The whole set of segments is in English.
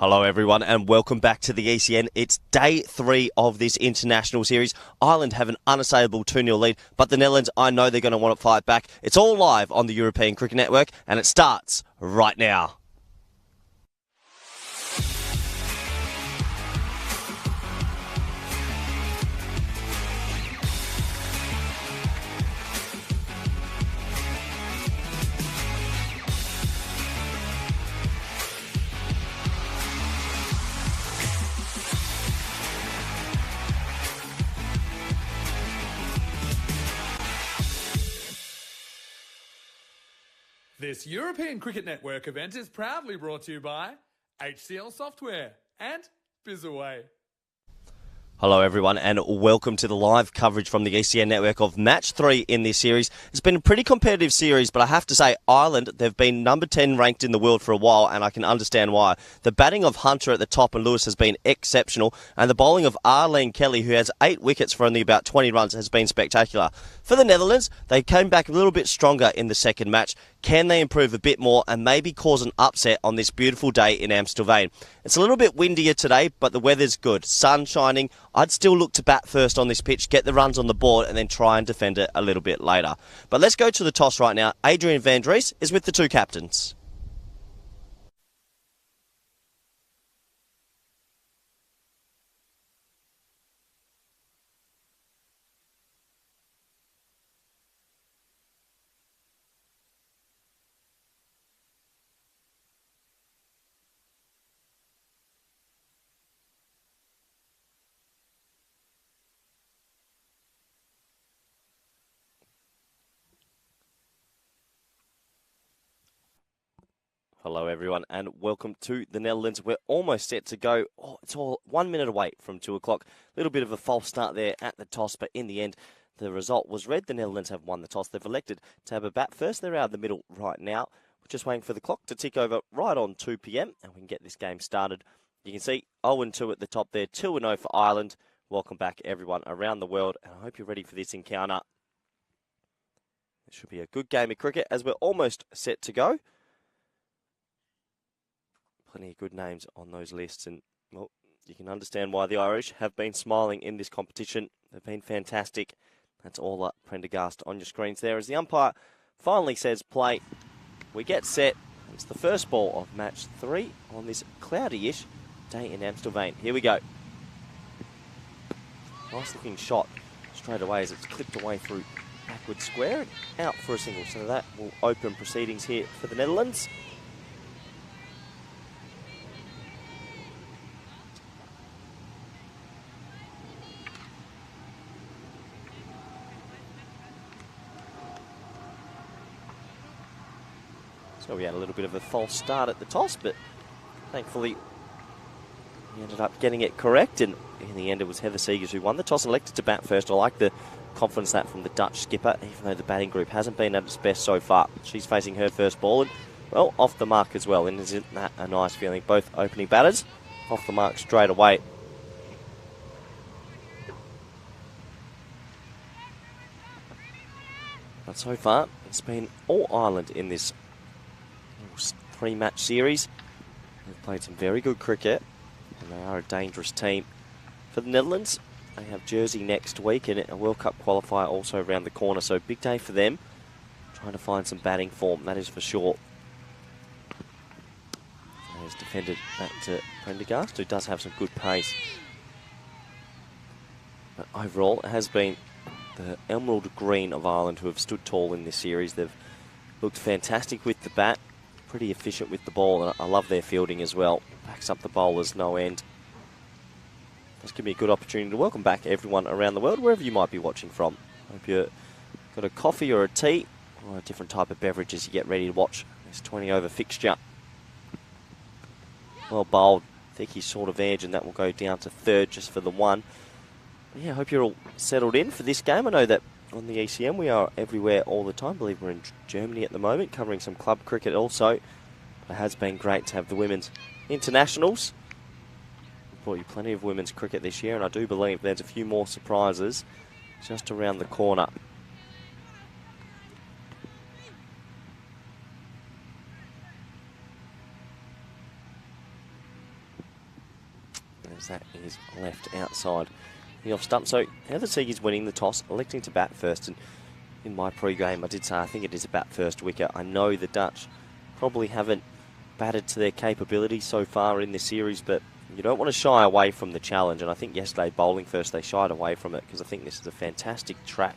Hello everyone and welcome back to the ECN. It's day 3 of this international series. Ireland have an unassailable 2-0 lead, but the Netherlands, I know they're going to want to fight back. It's all live on the European Cricket Network and it starts right now. This European Cricket Network event is proudly brought to you by HCL Software and Bizaway. Hello everyone and welcome to the live coverage from the ECN network of match 3 in this series. It's been a pretty competitive series, but I have to say Ireland, they've been number 10 ranked in the world for a while and I can understand why. The batting of Hunter at the top and Lewis has been exceptional and the bowling of Arlene Kelly, who has 8 wickets for only about 20 runs, has been spectacular. For the Netherlands, they came back a little bit stronger in the second match. Can they improve a bit more and maybe cause an upset on this beautiful day in Amstelveen? It's a little bit windier today, but the weather's good. Sun shining. I'd still look to bat first on this pitch, get the runs on the board, and then try and defend it a little bit later. But let's go to the toss right now. Adrian van Dries is with the two captains. Hello everyone and welcome to the Netherlands. We're almost set to go. It's all 1 minute away from 2 o'clock. A little bit of a false start there at the toss, but in the end the result was red. The Netherlands have won the toss. They've elected to have a bat first. They're out of the middle right now. We're just waiting for the clock to tick over right on 2 p.m. and we can get this game started. You can see 0-2 at the top there, 2-0 for Ireland. Welcome back everyone around the world and I hope you're ready for this encounter. It should be a good game of cricket as we're almost set to go. Plenty of good names on those lists and, well, you can understand why the Irish have been smiling in this competition. They've been fantastic. That's all up Prendergast on your screens there as the umpire finally says play. We get set. It's the first ball of match 3 on this cloudy-ish day in Amstelveen. Here we go. Nice looking shot straight away as it's clipped away through backward square and out for a single. So that will open proceedings here for the Netherlands. So we had a little bit of a false start at the toss, but thankfully we ended up getting it correct. And in the end, it was Heather Seegers who won the toss, elected to bat first. I like the confidence that from the Dutch skipper, even though the batting group hasn't been at its best so far. She's facing her first ball and, well, off the mark as well. And isn't that a nice feeling? Both opening batters off the mark straight away. But so far, it's been all Ireland in this 3-match series. They've played some very good cricket and they are a dangerous team. For the Netherlands, they have Jersey next week and a World Cup qualifier also around the corner, so big day for them. Trying to find some batting form, that is for sure. Has defended that to Prendergast, who does have some good pace. But overall, it has been the Emerald Green of Ireland who have stood tall in this series. They've looked fantastic with the bat, pretty efficient with the ball, and I love their fielding as well. Backs up the bowlers no end. This give me a good opportunity to welcome back everyone around the world, wherever you might be watching from. Hope you've got a coffee or a tea, or a different type of beverage as you get ready to watch this 20-over fixture. Well bowled, thicky sort of edge, and that will go down to third just for the one. But yeah, I hope you're all settled in for this game. I know that on the ECM we are everywhere all the time. I believe we're in Germany at the moment, covering some club cricket also. But it has been great to have the women's internationals. We've brought you plenty of women's cricket this year, and I do believe there's a few more surprises just around the corner. as that is left outside the off stump. So Heather Seeger's winning the toss, electing to bat first. And in my pre-game, I did say I think it is a bat first wicket. I know the Dutch probably haven't batted to their capability so far in this series, but you don't want to shy away from the challenge. And I think yesterday, bowling first, they shied away from it because I think this is a fantastic track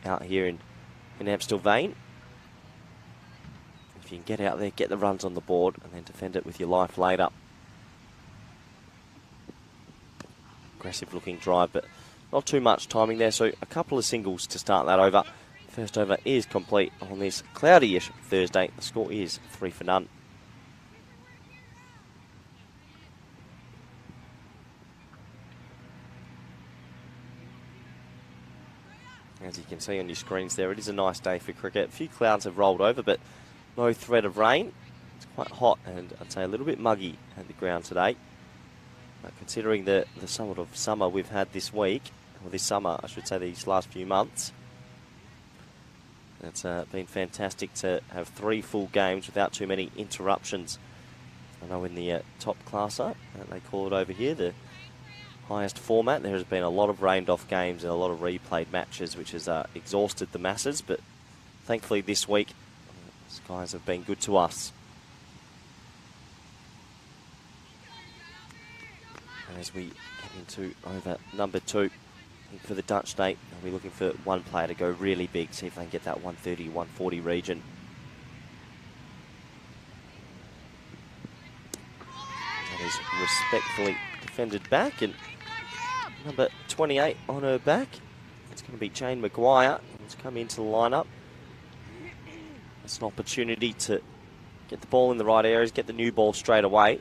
out here in Amstel Vane. If you can get out there, get the runs on the board, and then defend it with your life later. Aggressive looking drive, but not too much timing there. So a couple of singles to start that over. First over is complete on this cloudy-ish Thursday. The score is 3 for none. As you can see on your screens there, it is a nice day for cricket. A few clouds have rolled over, but no threat of rain. It's quite hot and I'd say a little bit muggy at the ground today. But considering the sort of summer we've had this week, or this summer, I should say, these last few months, it's been fantastic to have 3 full games without too many interruptions. I know in the top classer, they call it over here, the highest format, there has been a lot of rained off games and a lot of replayed matches, which has exhausted the masses, but thankfully this week the skies have been good to us. And as we get into over number 2, I think for the Dutch Nate, they'll be looking for one player to go really big, see if they can get that 130, 140 region. That is respectfully defended back, and number 28 on her back. It's going to be Jane Maguire, who's come into the lineup. It's an opportunity to get the ball in the right areas, get the new ball straight away.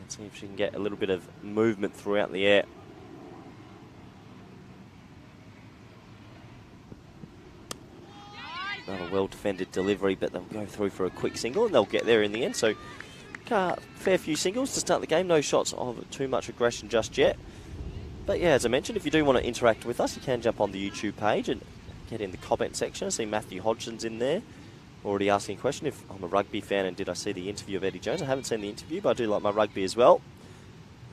Let's see if she can get a little bit of movement throughout the air. Not a well-defended delivery, but they'll go through for a quick single and they'll get there in the end. So, fair few singles to start the game. No shots of too much aggression just yet. But yeah, as I mentioned, if you do want to interact with us, you can jump on the YouTube page and get in the comment section. I see Matthew Hodgson's in there, already asking a question if I'm a rugby fan and did I see the interview of Eddie Jones. I haven't seen the interview, but I do like my rugby as well,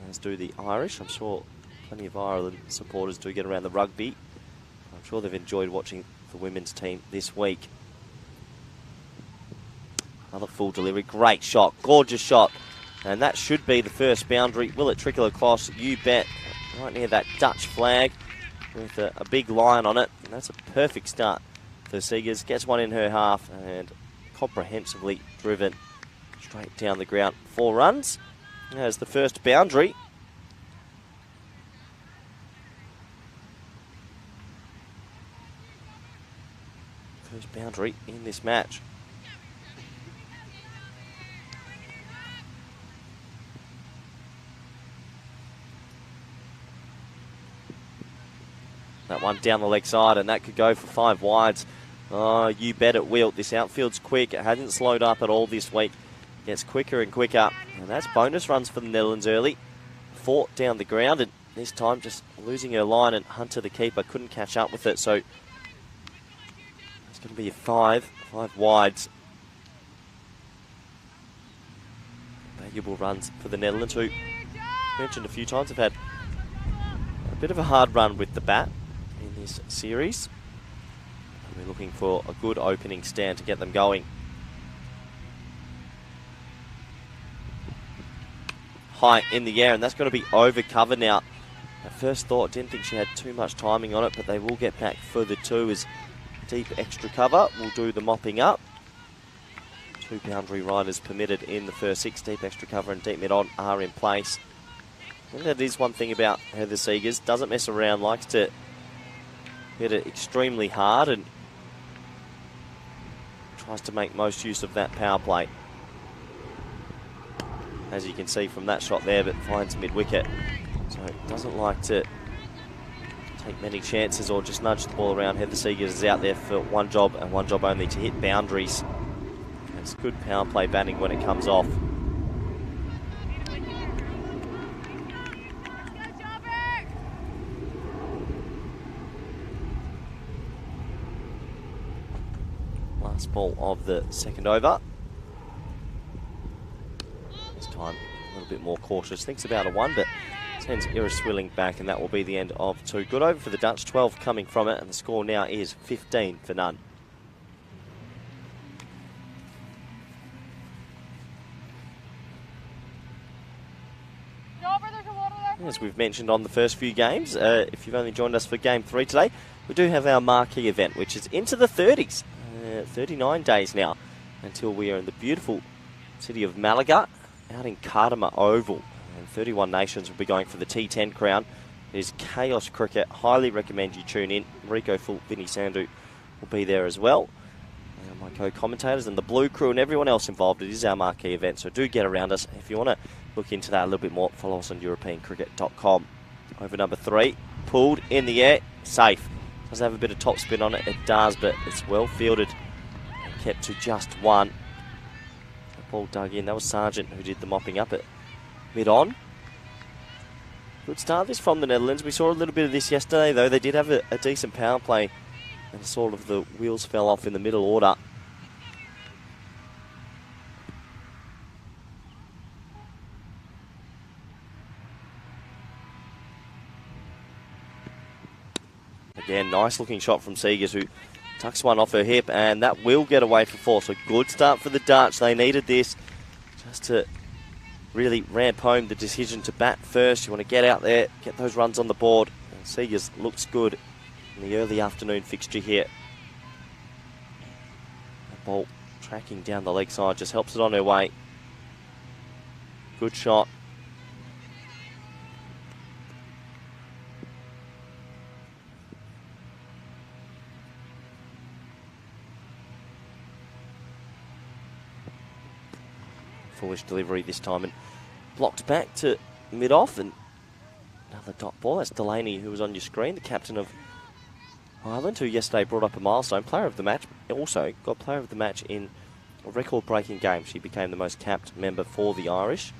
as do the Irish. I'm sure plenty of Ireland supporters do get around the rugby. I'm sure they've enjoyed watching the women's team this week. Another full delivery, great shot, gorgeous shot, and that should be the first boundary. Will it trickle across? You bet. Right near that Dutch flag with a big line on it, and that's a perfect start for Seegers. Gets one in her half and comprehensively driven straight down the ground. 4 runs as the first boundary. First boundary in this match. That one down the leg side, and that could go for 5 wides. Oh, you bet it will. This outfield's quick. It hasn't slowed up at all this week. It gets quicker and quicker. And that's bonus runs for the Netherlands early. 4 down the ground, and this time just losing her line, and Hunter, the keeper, couldn't catch up with it. So it's going to be a 5 wides. Valuable runs for the Netherlands, who mentioned a few times have had a bit of a hard run with the bat in this series. And we're looking for a good opening stand to get them going. High in the air, and that's going to be over cover now. At first thought, didn't think she had too much timing on it, but they will get back for the 2 as deep extra cover will do the mopping up. 2 boundary riders permitted in the first 6. Deep extra cover and deep mid on are in place. And that is one thing about Heather Seegers. Doesn't mess around, likes to hit it extremely hard and tries to make most use of that power play. As you can see from that shot there, but finds mid-wicket. So doesn't like to take many chances or just nudge the ball around. Heather Seegers is out there for one job and one job only, to hit boundaries. It's good power play batting when it comes off. Last ball of the second over. This time a little bit more cautious. Thinks about a 1, but sends Swilling back, and that will be the end of 2. Good over for the Dutch, 12 coming from it, and the score now is 15 for none. As we've mentioned on the first few games, if you've only joined us for Game 3 today, we do have our marquee event, which is into the 30s. 39 days now until we are in the beautiful city of Malaga, out in Kardama Oval. And 31 nations will be going for the T10 crown. It is chaos cricket. Highly recommend you tune in. Rico Fulp, Vinny Sandhu will be there as well. My co-commentators and the Blue Crew and everyone else involved. It is our marquee event, so do get around us. If you want to look into that a little bit more, follow us on EuropeanCricket.com. Over number 3, pulled in the air, safe. Does have a bit of top spin on it, it does, but it's well fielded and kept to just 1. The ball dug in. That was Sargent who did the mopping up at mid-on. Good start this from the Netherlands. We saw a little bit of this yesterday, though. They did have a decent power play, and sort of the wheels fell off in the middle order. Again, nice looking shot from Seegers, who tucks one off her hip, and that will get away for 4. So good start for the Dutch. They needed this just to really ramp home the decision to bat first. You want to get out there, get those runs on the board. And Seegers looks good in the early afternoon fixture here. The ball tracking down the leg side just helps it on her way. Good shot. Foolish delivery this time, and blocked back to mid-off, and another dot ball. That's Delaney, who was on your screen, the captain of Ireland, who yesterday brought up a milestone, player of the match. Also got player of the match in a record-breaking game. She became the most capped member for the Irish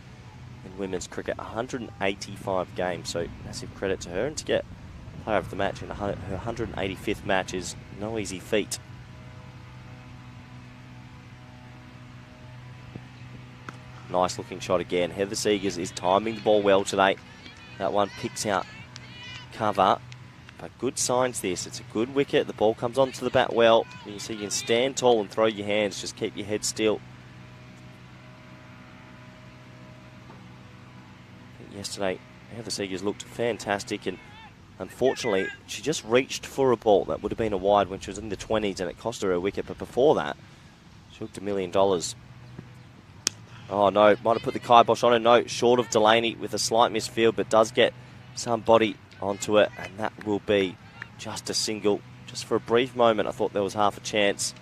in women's cricket, 185 games, so massive credit to her, and to get player of the match in her 185th match is no easy feat. Nice looking shot again. Heather Seegers is timing the ball well today. That one picks out cover. But good signs this. It's a good wicket. The ball comes onto the bat well. You see you can stand tall and throw your hands. Just keep your head still. Yesterday, Heather Seegers looked fantastic, and unfortunately, she just reached for a ball. That would have been a wide when she was in the 20s, and it cost her a wicket. But before that, she looked $1 million. Oh no, might have put the kibosh on her. No, short of Delaney with a slight misfield, but does get some body onto it, and that will be just a single. Just for a brief moment, I thought there was half a chance.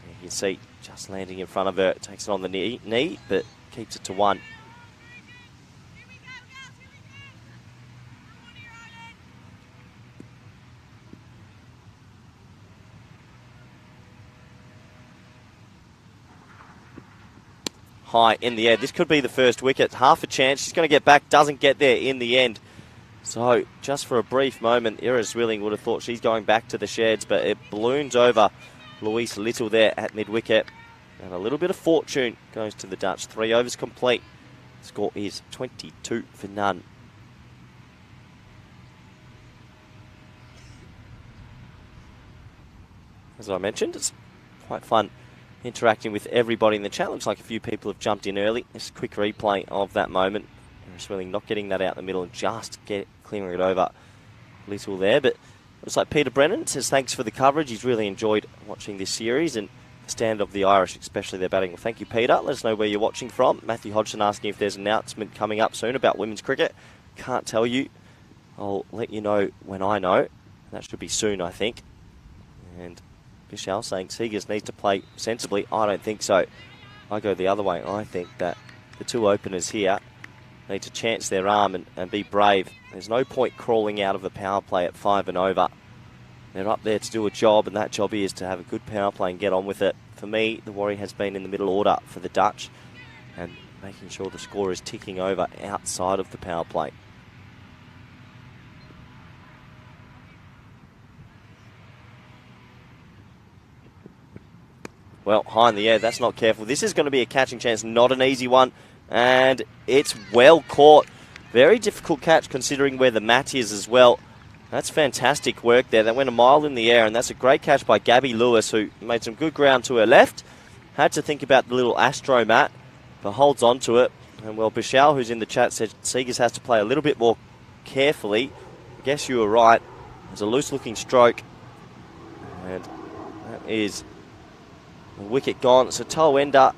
You can see just landing in front of her. Takes it on the knee, but keeps it to 1. High in the air. This could be the first wicket. Half a chance. She's going to get back. Doesn't get there in the end. So just for a brief moment, Swilling would have thought she's going back to the sheds, but it balloons over Louise Little there at mid-wicket. And a little bit of fortune goes to the Dutch. 3 overs complete. Score is 22 for none. As I mentioned, it's quite fun interacting with everybody in the chat. Looks like a few people have jumped in early. Just a quick replay of that moment. Swilling not getting that out in the middle and just clearing it over Little there. But looks like Peter Brennan says thanks for the coverage. He's really enjoyed watching this series and the stand of the Irish, especially their batting. Well, thank you, Peter. Let us know where you're watching from. Matthew Hodgson asking if there's an announcement coming up soon about women's cricket. Can't tell you. I'll let you know when I know. That should be soon, I think. And Vishal saying Seegers needs to play sensibly. I don't think so. I go the other way. I think that the 2 openers here need to chance their arm and be brave. There's no point crawling out of a power play at 5 and over. They're up there to do a job, and that job is to have a good power play and get on with it. For me, the worry has been in the middle order for the Dutch and making sure the score is ticking over outside of the power play. Well, high in the air, that's not careful. This is going to be a catching chance, not an easy one. And it's well caught. Very difficult catch considering where the mat is as well. That's fantastic work there. That went a mile in the air, and that's a great catch by Gabby Lewis, who made some good ground to her left. Had to think about the little Astro mat, but holds on to it. And, well, Bichelle, who's in the chat, said Seegers has to play a little bit more carefully. I guess you were right. There's a loose-looking stroke. And that is a wicket gone. So Toenda,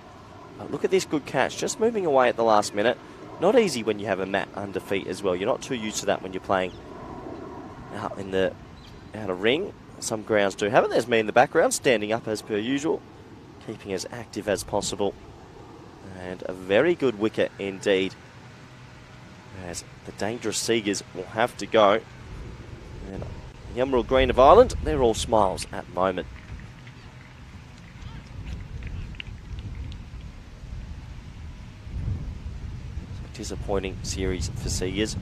look at this good catch. Just moving away at the last minute. Not easy when you have a mat under feet as well. You're not too used to that when you're playing out in the outer ring. Some grounds do have it. There's me in the background, standing up as per usual, keeping as active as possible. And a very good wicket indeed, as the dangerous Seegers will have to go. And the Emerald Green of Ireland, they're all smiles at the moment. Disappointing series for Seegers.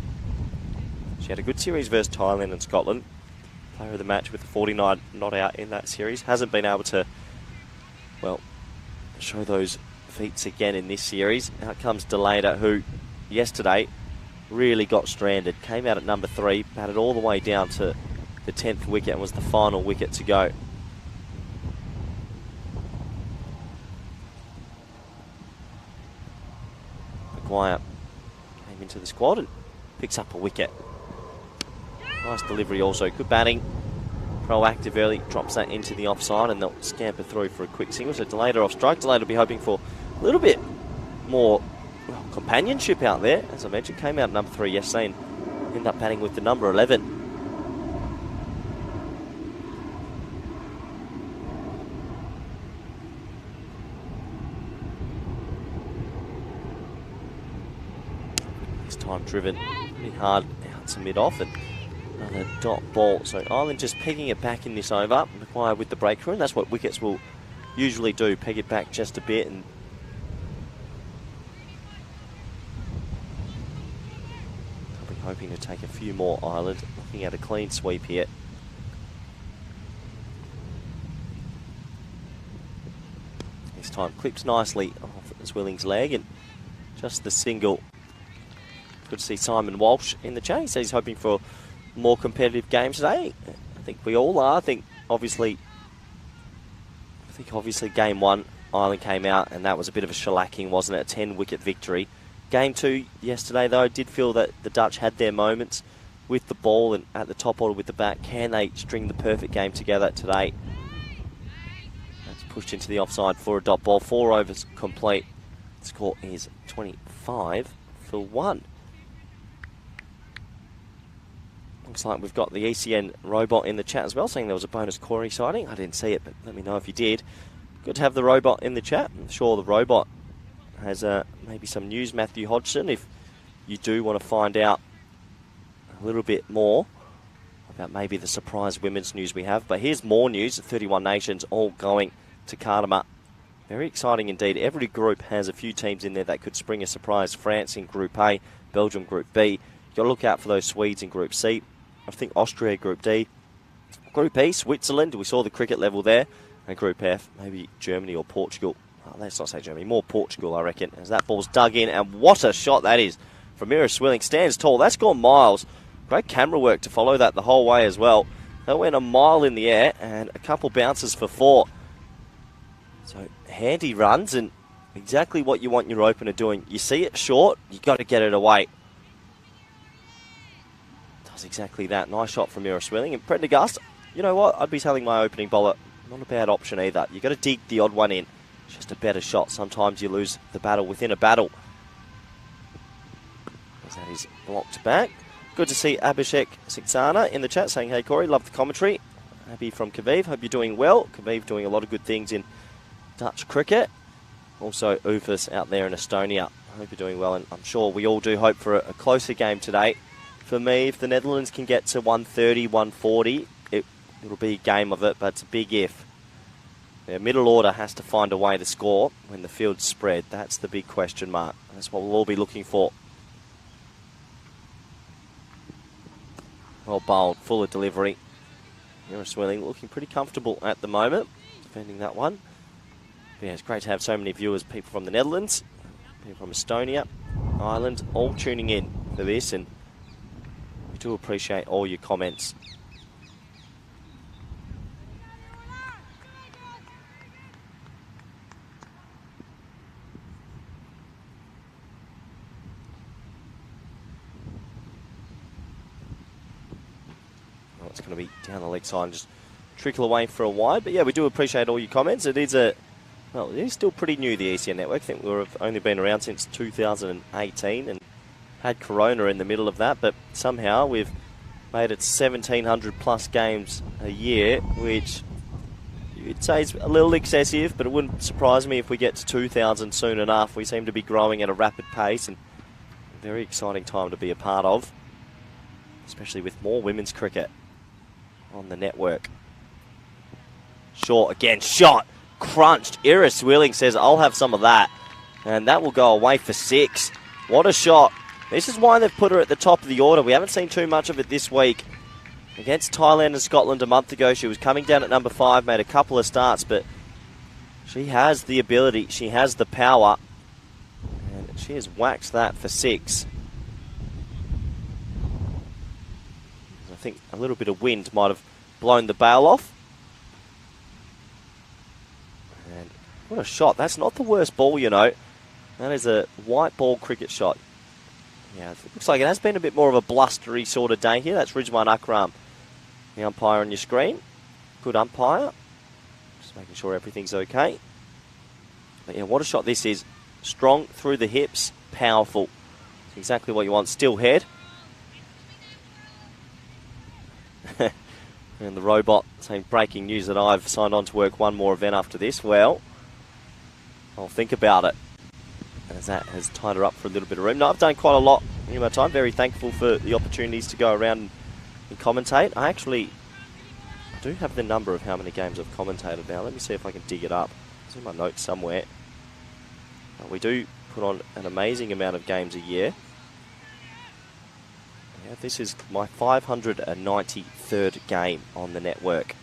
She had a good series versus Thailand and Scotland. Player of the match with the 49 not out in that series. Hasn't been able to, well, show those feats again in this series. Out comes Deleda, who yesterday really got stranded. Came out at number 3, batted all the way down to the 10th wicket and was the final wicket to go. Maguire came into the squad and picks up a wicket. Nice delivery also. Good batting. Proactive early. Drops that into the offside and they'll scamper through for a quick single. So Deleda off strike. Deleda will be hoping for a little bit more companionship out there. As I mentioned, came out number 3 yesterday and ended up batting with the number 11. This time driven pretty hard out to mid-off and another dot ball. So Ireland just pegging it back in this over. Maguire with the breakthrough, and that's what wickets will usually do. Peg it back just a bit and I'll be hoping to take a few more. Ireland looking at a clean sweep here. This time clips nicely off Zwilling's leg and just the single. Good to see Simon Walsh in the chat. He says he's hoping for a more competitive game today. I think we all are. I think obviously game 1, Ireland came out and that was a bit of a shellacking, wasn't it? A 10-wicket victory. Game 2 yesterday, though, I did feel that the Dutch had their moments with the ball and at the top order with the bat. Can they string the perfect game together today? That's pushed into the offside for a dot ball. 4 overs complete. The score is 25 for 1. Looks like we've got the ECN robot in the chat as well, saying there was a bonus Corey sighting. I didn't see it, but let me know if you did. Good to have the robot in the chat. I'm sure the robot has maybe some news, Matthew Hodgson, if you do want to find out a little bit more about maybe the surprise women's news we have. But here's more news. 31 nations all going to Kardama. Very exciting indeed. Every group has a few teams in there that could spring a surprise. France in Group A, Belgium Group B. You've got to look out for those Swedes in Group C. I think Austria Group D. Group E, Switzerland. We saw the cricket level there. And Group F, maybe Germany or Portugal. Oh, let's not say Germany, more Portugal, I reckon, as that ball's dug in. And what a shot that is from Mira Swilling. Stands tall. That's gone miles. Great camera work to follow that the whole way as well. That went a mile in the air and a couple bounces for 4. So handy runs and exactly what you want your opener doing. You see it short, you got to get it away. Does exactly that. Nice shot from Mira Swilling. And Prendergast, you know what? I'd be telling my opening bowler, not a bad option either. You got to dig the odd one in. It's just a better shot. Sometimes you lose the battle within a battle. As that is blocked back. Good to see Abhishek Saxena in the chat saying, hey Corey, love the commentary. Happy from Kaviv. Hope you're doing well. Kaviv doing a lot of good things in Dutch cricket. Also Ufus out there in Estonia. I hope you're doing well, and I'm sure we all do hope for a closer game today. For me, if the Netherlands can get to 130, 140, it'll be a game of it, but it's a big if. Their middle order has to find a way to score when the field's spread. That's the big question mark. That's what we'll all be looking for. Well bowled, full of delivery. Mira Swilling looking pretty comfortable at the moment, defending that one. Yeah, it's great to have so many viewers, people from the Netherlands, people from Estonia, Ireland, all tuning in for this, and we do appreciate all your comments. Well, it's going to be down the leg side and just trickle away for a while, but yeah, we do appreciate all your comments. It is it is still pretty new, the ECN network. I think we've only been around since 2018 and had Corona in the middle of that, but somehow we've made it 1,700 plus games a year, which you'd say is a little excessive, but it wouldn't surprise me if we get to 2,000 soon enough. We seem to be growing at a rapid pace, and a very exciting time to be a part of, especially with more women's cricket on the network. Short again, shot, crunched. Iris Willing says, I'll have some of that. And that will go away for 6. What a shot. This is why they've put her at the top of the order. We haven't seen too much of it this week. Against Thailand and Scotland a month ago, she was coming down at number 5, made a couple of starts, but she has the ability, she has the power, and she has waxed that for 6. I think a little bit of wind might have blown the bail off. And what a shot. That's not the worst ball, you know. That is a white ball cricket shot. Yeah, it looks like it has been a bit more of a blustery sort of day here. That's Ridwan Akram, the umpire on your screen. Good umpire. Just making sure everything's okay. But yeah, what a shot this is. Strong through the hips, powerful. It's exactly what you want. Still head. And the robot saying, breaking news that I've signed on to work one more event after this. Well, I'll think about it, as that has tied her up for a little bit of room. No, I've done quite a lot in my time. Very thankful for the opportunities to go around and commentate. I do have the number of how many games I've commentated now. Let me see if I can dig it up. It's in my notes somewhere. We do put on an amazing amount of games a year. Yeah, this is my 593rd game on the network.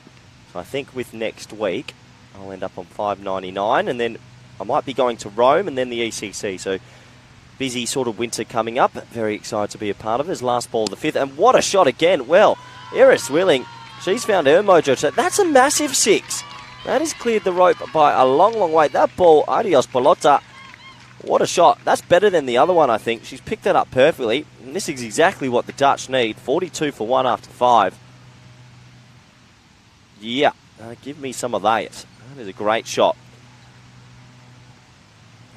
So I think with next week, I'll end up on 599, and then I might be going to Rome and then the ECC. So busy sort of winter coming up. Very excited to be a part of it. His last ball of the 5th. And what a shot again. Well, Iris Willing, she's found her mojo. So that's a massive 6. That has cleared the rope by a long, long way. That ball, adios pelota. What a shot. That's better than the other one, I think. She's picked that up perfectly. And this is exactly what the Dutch need. 42 for 1 after 5. Yeah, give me some of that. That is a great shot.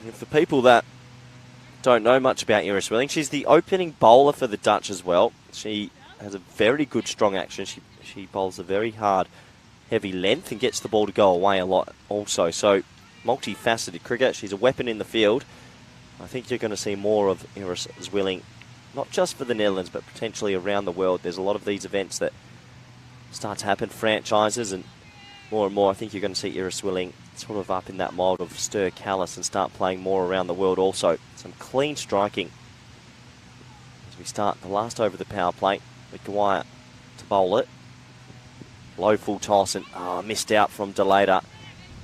And for people that don't know much about Iris Willing, she's the opening bowler for the Dutch as well. She has a very good strong action. She bowls a very hard, heavy length and gets the ball to go away a lot also. So, multifaceted cricket. She's a weapon in the field. I think you're going to see more of Iris Willing, not just for the Netherlands, but potentially around the world. There's a lot of these events that start to happen, franchises, and more I think you're going to see Iris Willing sort of up in that mould of stir callous and start playing more around the world also. Some clean striking as we start the last over of the power play. Maguire to bowl it. Low full toss and missed out from Delata.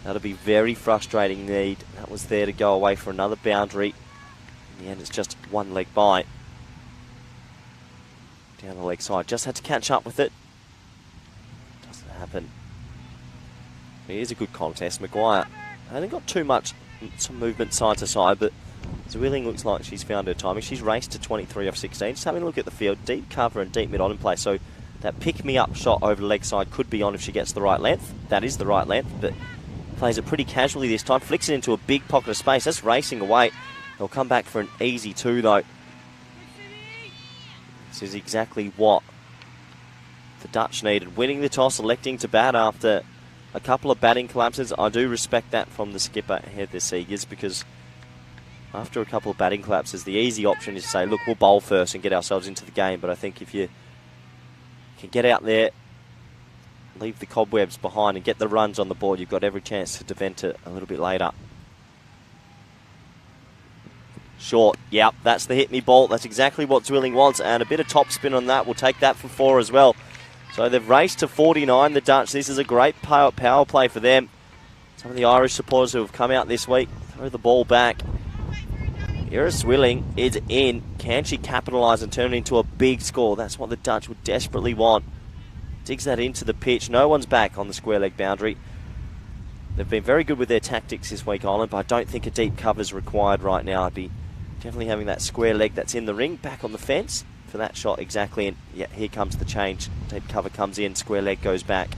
That'll be very frustrating need. That was there to go away for another boundary. In the end, it's just one leg by. Down the leg side. Just had to catch up with it. Doesn't happen. It is a good contest. Maguire hasn't got too much some movement side to side, but Zwilling looks like she's found her timing. She's raced to 23 off 16. Just having a look at the field. Deep cover and deep mid-on in play. So that pick-me-up shot over the leg side could be on if she gets the right length. That is the right length, but plays it pretty casually this time. Flicks it into a big pocket of space. That's racing away. They'll come back for an easy 2, though. This is exactly what the Dutch needed. Winning the toss, electing to bat after a couple of batting collapses. I do respect that from the skipper, Heather Seegers, because after a couple of batting collapses, the easy option is to say, look, we'll bowl first and get ourselves into the game. But I think if you can get out there, leave the cobwebs behind and get the runs on the board, you've got every chance to defend it a little bit later. Short, yep, that's the hit me ball. That's exactly what Zwilling wants, and a bit of top spin on that. We'll take that for 4 as well. So they've raced to 49, the Dutch. This is a great power play for them. Some of the Irish supporters who have come out this week throw the ball back. Iris Willing is in. Can she capitalise and turn it into a big score? That's what the Dutch would desperately want. Digs that into the pitch. No one's back on the square leg boundary. They've been very good with their tactics this week, Ireland, but I don't think a deep cover is required right now. I'd be definitely having that square leg that's in the ring back on the fence for that shot exactly. And yeah, here comes the change. Deep cover comes in, square leg goes back.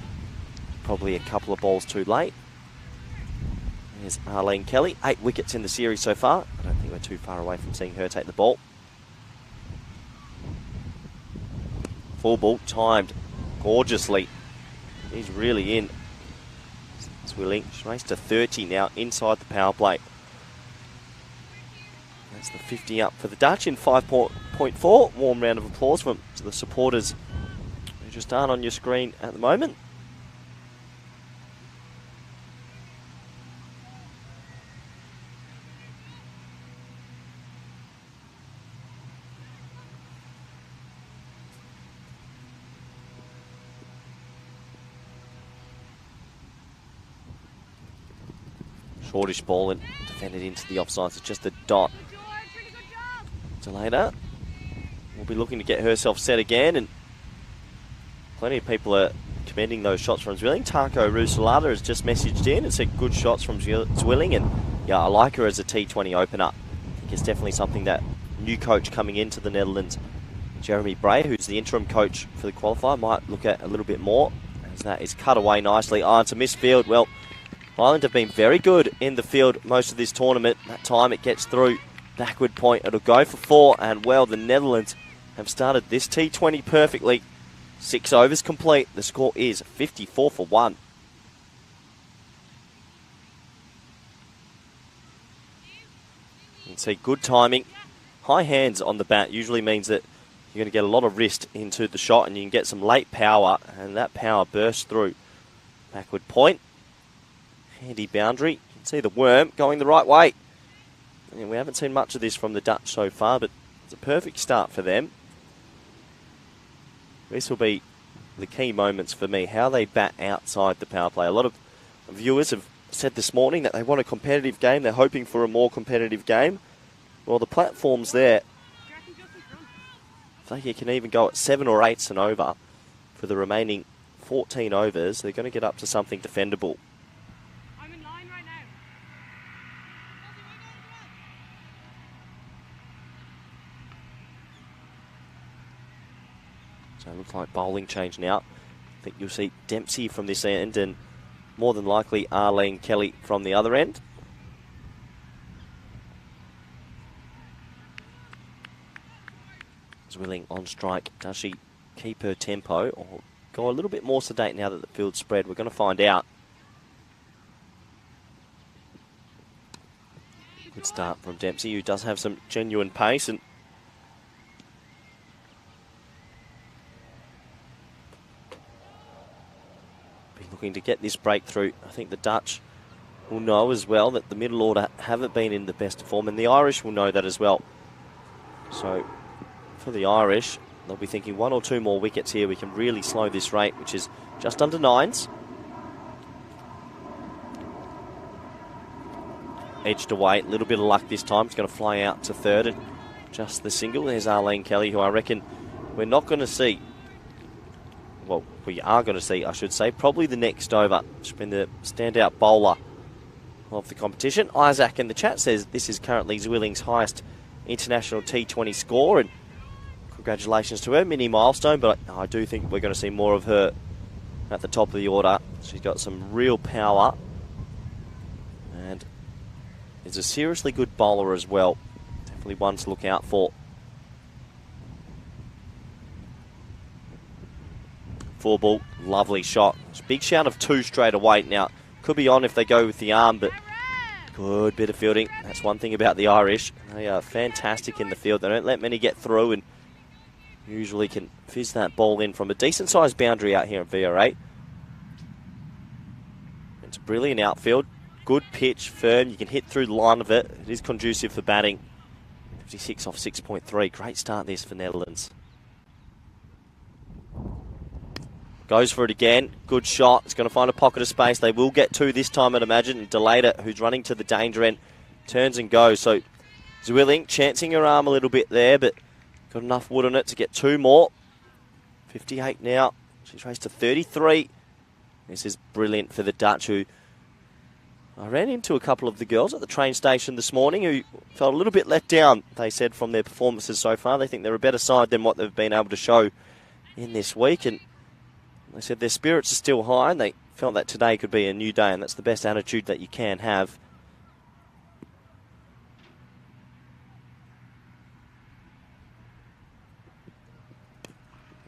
Probably a couple of balls too late. There's Arlene Kelly. 8 wickets in the series so far. I don't think we're too far away from seeing her take the ball. Full ball timed gorgeously. He's really in. Willing. She's raced to 30 now inside the power play. That's the 50 up for the Dutch in 5.4. Warm round of applause from the supporters who just aren't on your screen at the moment. Shortish ball and defended into the offsides. It's just a dot. Delana will be looking to get herself set again, and plenty of people are commending those shots from Zwilling. Taco Rusalada has just messaged in and said good shots from Zwilling, and yeah, I like her as a T20 opener. I think it's definitely something that new coach coming into the Netherlands, Jeremy Bray, who's the interim coach for the qualifier, might look at a little bit more, as that is cut away nicely. Oh, it's a missed field. Well, Ireland have been very good in the field most of this tournament. That time it gets through. Backward point. It'll go for 4. And, well, the Netherlands have started this T20 perfectly. 6 overs complete. The score is 54 for 1. You can see good timing. High hands on the bat usually means that you're going to get a lot of wrist into the shot and you can get some late power. And that power bursts through. Backward point. Handy boundary. You can see the worm going the right way. And we haven't seen much of this from the Dutch so far, but it's a perfect start for them. This will be the key moments for me, how they bat outside the power play. A lot of viewers have said this morning that they want a competitive game. They're hoping for a more competitive game. Well, the platform's there. If they can even go at 7 or 8s and over for the remaining 14 overs, they're going to get up to something defendable. So it looks like bowling change now. I think you'll see Dempsey from this end and more than likely Arlene Kelly from the other end. Zwilling on strike. Does she keep her tempo or go a little bit more sedate now that the field's spread? We're going to find out. Good start from Dempsey, who does have some genuine pace and looking to get this breakthrough. I think the Dutch will know as well that the middle order haven't been in the best of form, and the Irish will know that as well. So for the Irish, they'll be thinking 1 or 2 more wickets here. We can really slow this rate, which is just under 9s. Edged away, a little bit of luck this time. It's going to fly out to third and just the single. There's Arlene Kelly, who I reckon we're not going to see. Well, we are going to see, I should say, probably the next over. She's been the standout bowler of the competition. Isaac in the chat says this is currently Zwilling's highest international T20 score, and congratulations to her, mini milestone, but I do think we're going to see more of her at the top of the order. She's got some real power and is a seriously good bowler as well. Definitely one to look out for. Full ball, lovely shot. It's a big shout of 2 straight away. Now, could be on if they go with the arm, but good bit of fielding. That's one thing about the Irish. They are fantastic in the field. They don't let many get through and usually can fizz that ball in from a decent-sized boundary out here in VR8. It's a brilliant outfield. Good pitch, firm. You can hit through the line of it. It is conducive for batting. 56 off 6.3. Great start this for Netherlands. Goes for it again. Good shot. It's going to find a pocket of space. They will get two this time, I'd imagine. And delayed it, who's running to the danger end, turns and goes. So Zwilling chancing her arm a little bit there, but got enough wood on it to get two more. 58 now. She's raced to 33. This is brilliant for the Dutch, who I ran into a couple of the girls at the train station this morning who felt a little bit let down, they said, from their performances so far. They think they're a better side than what they've been able to show in this week. And they said their spirits are still high, and they felt that today could be a new day, and that's the best attitude that you can have.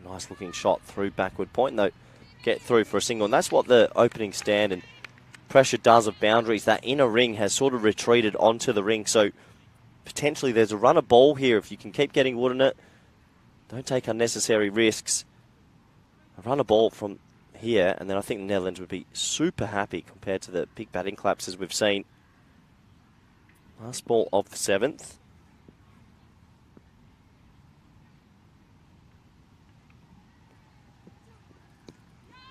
Nice looking shot through backward point, though. Get through for a single, and that's what the opening stand and pressure does of boundaries. That inner ring has sort of retreated onto the ring, so potentially there's a runner ball here if you can keep getting wood in it. Don't take unnecessary risks. A runner ball from here, and then I think the Netherlands would be super happy compared to the big batting collapses we've seen. Last ball of the 7th.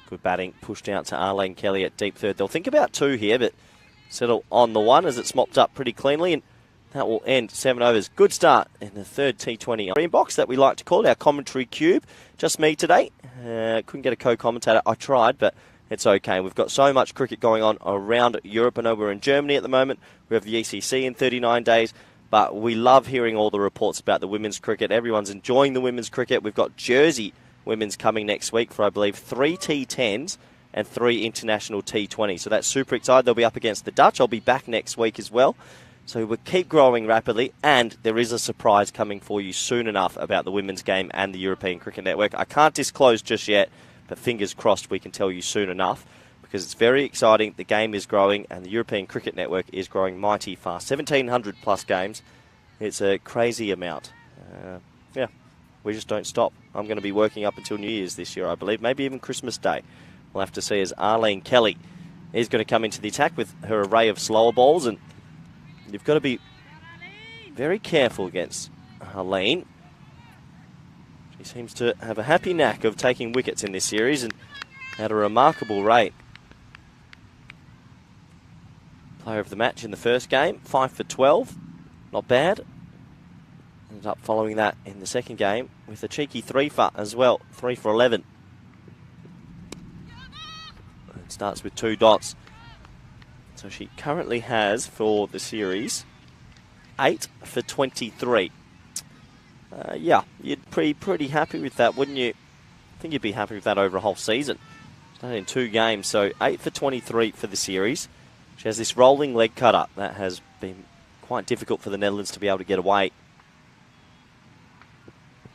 Good batting, pushed out to Arlene Kelly at deep third. They'll think about two here, but settle on the one as it's mopped up pretty cleanly, and that will end 7 overs. Good start in the third T20 green box that we like to call our commentary cube. Just me today. Couldn't get a co-commentator. I tried, but it's okay. We've got so much cricket going on around Europe. I know we're in Germany at the moment. We have the ECC in 39 days. But we love hearing all the reports about the women's cricket. Everyone's enjoying the women's cricket. We've got Jersey women's coming next week for, I believe, 3 T10s and 3 international T20. So that's super exciting. They'll be up against the Dutch. I'll be back next week as well. So we'll keep growing rapidly, and there is a surprise coming for you soon enough about the women's game and the European Cricket Network. I can't disclose just yet, but fingers crossed we can tell you soon enough, because it's very exciting. The game is growing, and the European Cricket Network is growing mighty fast. 1,700 plus games. It's a crazy amount. Yeah, we just don't stop. I'm going to be working up until New Year's this year, I believe, maybe even Christmas Day. We'll have to see, as Arlene Kelly is going to come into the attack with her array of slower balls, and you've got to be very careful against Arlene. She seems to have a happy knack of taking wickets in this series, and at a remarkable rate. Player of the match in the first game, 5 for 12. Not bad. Ended up following that in the second game with a cheeky 3 for as well, 3 for 11. It starts with 2 dots. So she currently has, for the series, 8 for 23. Yeah, you'd be pretty happy with that, wouldn't you? I think you'd be happy with that over a whole season. She's done it in 2 games, so 8 for 23 for the series. She has this rolling leg cutter that has been quite difficult for the Netherlands to be able to get away.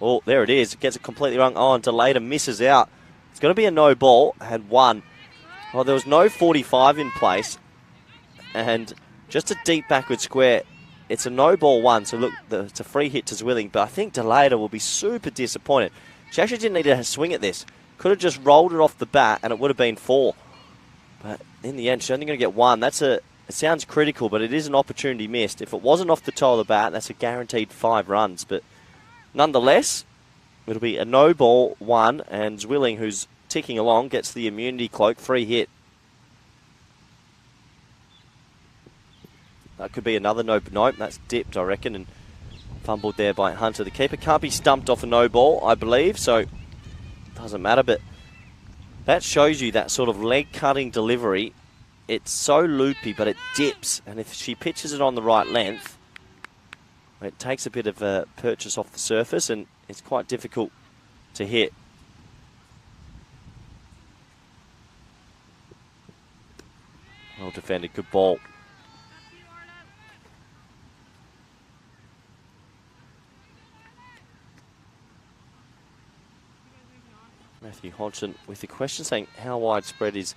Oh, there it is. It gets it completely wrong. Oh, and Delata misses out. It's going to be a no ball. Had 1. Oh, there was no 45 in place. And just a deep backward square. It's a no ball 1. So look, it's a free hit to Zwilling. But I think Delata will be super disappointed. She actually didn't need to swing at this. Could have just rolled it off the bat and it would have been 4. But in the end, she's only going to get 1. It sounds critical, but it is an opportunity missed. If it wasn't off the toe of the bat, that's a guaranteed 5 runs. But nonetheless, it'll be a no ball 1, and Zwilling, who's ticking along, gets the immunity cloak, free hit. That could be another no. Nope, that's dipped, I reckon, and fumbled there by Hunter. The keeper can't be stumped off a no ball, I believe, so doesn't matter. But that shows you that sort of leg cutting delivery. It's so loopy, but it dips, and if she pitches it on the right length, it takes a bit of a purchase off the surface, and it's quite difficult to hit. Well defended, good ball. Matthew Hodgson with the question saying, how widespread is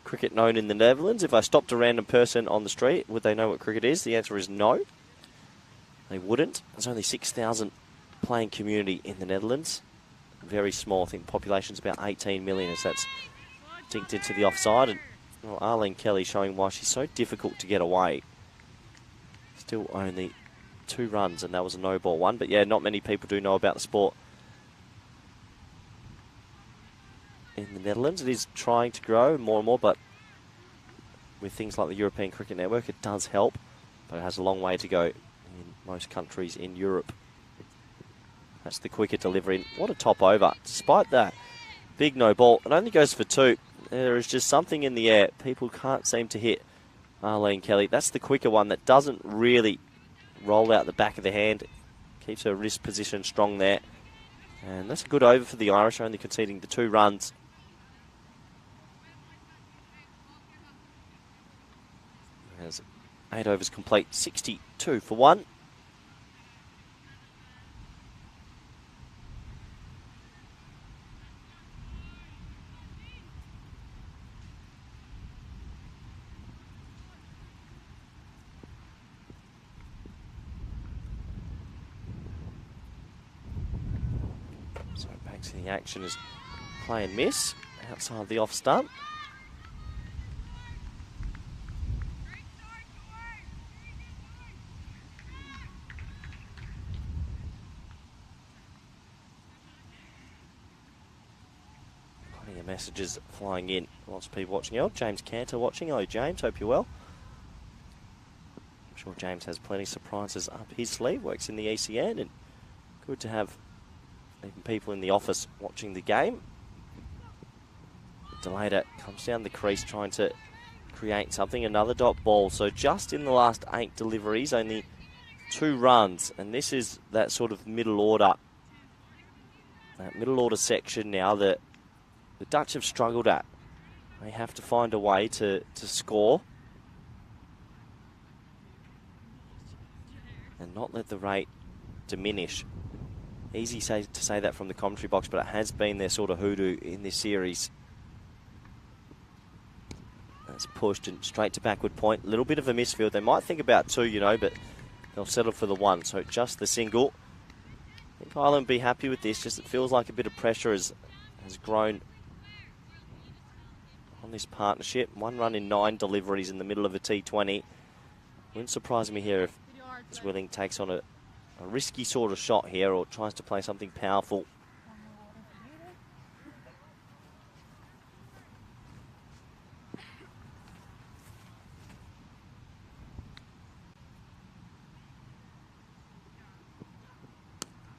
cricket known in the Netherlands? If I stopped a random person on the street, would they know what cricket is? The answer is no. They wouldn't. There's only 6,000 playing community in the Netherlands. Very small. I think the population's about 18 million as that's dinked into the offside. And well, Arlene Kelly showing why she's so difficult to get away. Still only 2 runs, and that was a no ball 1. But yeah, not many people do know about the sport. in the Netherlands. It is trying to grow more and more, but with things like the European Cricket Network, it does help, but it has a long way to go in most countries in Europe. That's the quicker delivery. What a top over. Despite that big no ball, it only goes for 2. There is just something in the air. People can't seem to hit Arlene Kelly. That's the quicker one that doesn't really roll out the back of the hand. Keeps her wrist position strong there. And that's a good over for the Irish, only conceding the 2 runs. Has 8 overs complete, 62 for 1. So back to the action is play and miss outside the off stump. Plenty of messages flying in. Lots of people watching. Oh, James Cantor watching. Hello, James. Hope you're well. I'm sure James has plenty of surprises up his sleeve. Works in the ECN, and good to have even people in the office watching the game. Delator comes down the crease trying to create something. Another dot ball. So just in the last 8 deliveries, only 2 runs. And this is that sort of middle order. That middle order section now that the Dutch have struggled at. They have to find a way to score and not let the rate diminish. Easy to say that from the commentary box, but it has been their sort of hoodoo in this series. That's pushed and straight to backward point. A little bit of a misfield. They might think about 2, you know, but they'll settle for the 1. So just the single. I think Ireland will be happy with this. Just it feels like a bit of pressure has grown on this partnership. 1 run in 9 deliveries in the middle of a T20. Wouldn't surprise me here if Zwilling takes on a risky sort of shot here or tries to play something powerful.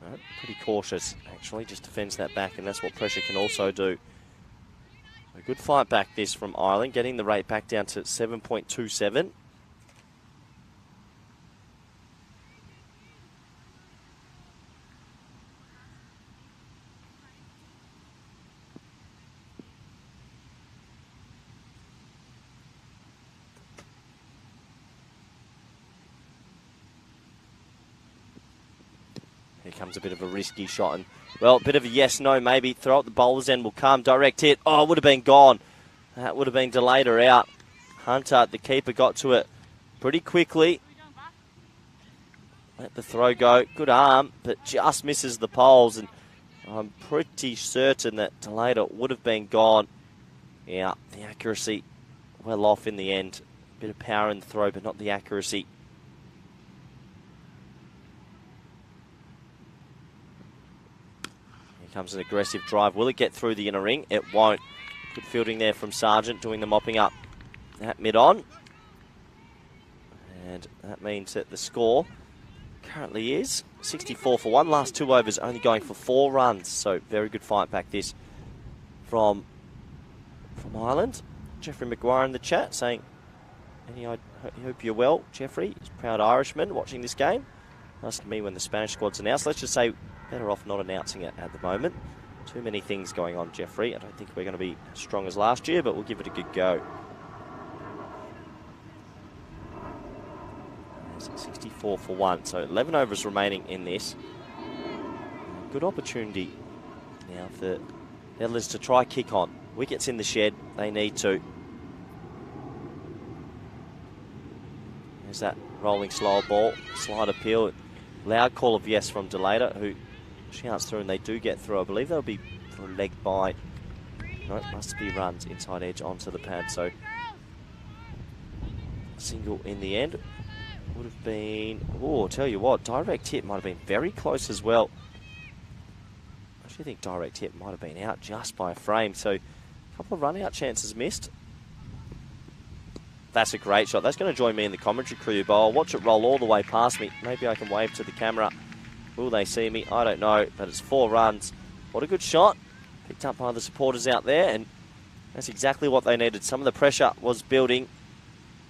No, pretty cautious, actually, just defends that back, and that's what pressure can also do. A good fight back this from Ireland, getting the rate back down to 7.27. Here comes a bit of a risky shot, and, well, a bit of a yes-no maybe. Throw at the bowler's end will come. Direct hit. Oh, it would have been gone. That would have been delayed or out. Hunter, the keeper, got to it pretty quickly. Let the throw go. Good arm, but just misses the poles, and I'm pretty certain that Delator would have been gone. Yeah, the accuracy well off in the end. Bit of power in the throw, but not the accuracy. Comes an aggressive drive. Will it get through the inner ring? It won't. Good fielding there from Sargent, doing the mopping up at mid-on. And that means that the score currently is 64 for 1. Last 2 overs only going for 4 runs. So very good fight back this from Ireland. Jeffrey McGuire in the chat saying, I hope you're well, Jeffrey. He's a proud Irishman watching this game. Asking me when the Spanish squad's announced. Let's just say better off not announcing it at the moment. Too many things going on, Jeffrey. I don't think we're going to be as strong as last year, but we'll give it a good go. There's 64 for 1, so 11 overs remaining in this. Good opportunity now for Netherlands to try kick on. Wickets in the shed, they need to. There's that rolling slower ball, slide appeal. Loud call of yes from Delator, who shouts through, and they do get through. I believe they'll be for a leg by. No, it must be runs inside edge onto the pad. So single in the end would have been. Oh, I'll tell you what, direct hit might have been very close as well. I actually think direct hit might have been out just by a frame. So couple of run-out chances missed. That's a great shot. That's going to join me in the commentary crew, but I'll watch it roll all the way past me. Maybe I can wave to the camera. Will they see me? I don't know, but it's 4 runs. What a good shot. Picked up by the supporters out there, and that's exactly what they needed. Some of the pressure was building.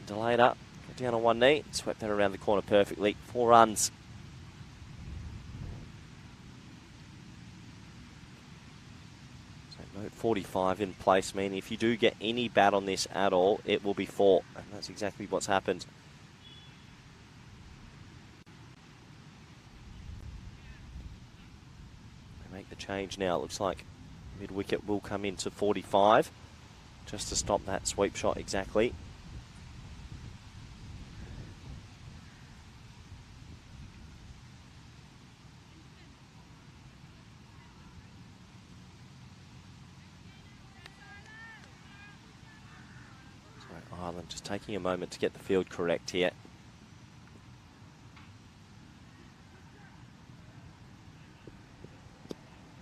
Delayed up, got down on one knee, swept that around the corner perfectly. 4 runs. So note 45 in place, meaning if you do get any bat on this at all, it will be 4. And that's exactly what's happened. They make the change now. It looks like mid-wicket will come into 45 just to stop that sweep shot exactly. Ireland just taking a moment to get the field correct here.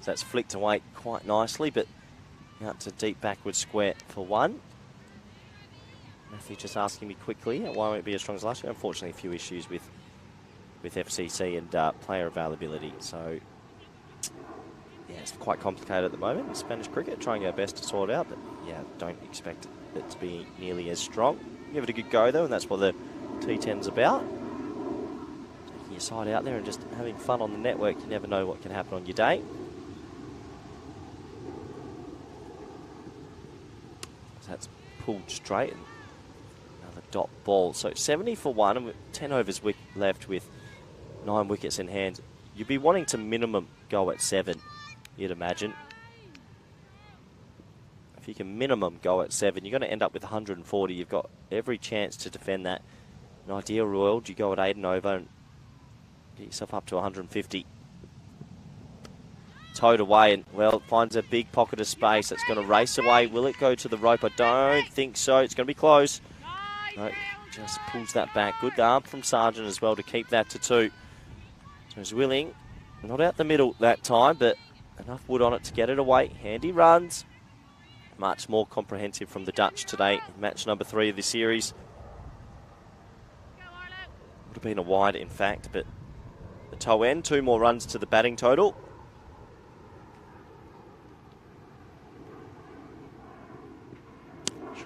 So that's flicked away quite nicely, but out to deep backward square for 1. Matthew just asking me quickly, why won't it be as strong as last year? Unfortunately, a few issues with FCC and player availability. So, yeah, it's quite complicated at the moment in Spanish cricket. Trying our best to sort it out, but yeah, don't expect it to be nearly as strong. Give it a good go though, and that's what the T10's about. Taking your side out there and just having fun on the network. You never know what can happen on your day. So that's pulled straight and another dot ball. So 70 for 1 and with 10 overs left with 9 wickets in hand. You'd be wanting to minimum go at 7, you'd imagine. If you can minimum go at 7, you're going to end up with 140. You've got every chance to defend that. An ideal world, you go at 8 and over and get yourself up to 150. Towed away and, well, finds a big pocket of space. That's going to race away. Will it go to the rope? I don't think so. It's going to be close. No, just pulls that back. Good arm from Sargent as well to keep that to 2. So he's willing. Not out the middle that time, but enough wood on it to get it away. Handy runs. Much more comprehensive from the Dutch today. Match number 3 of the series. Would have been a wide, in fact, but the toe end. 2 more runs to the batting total.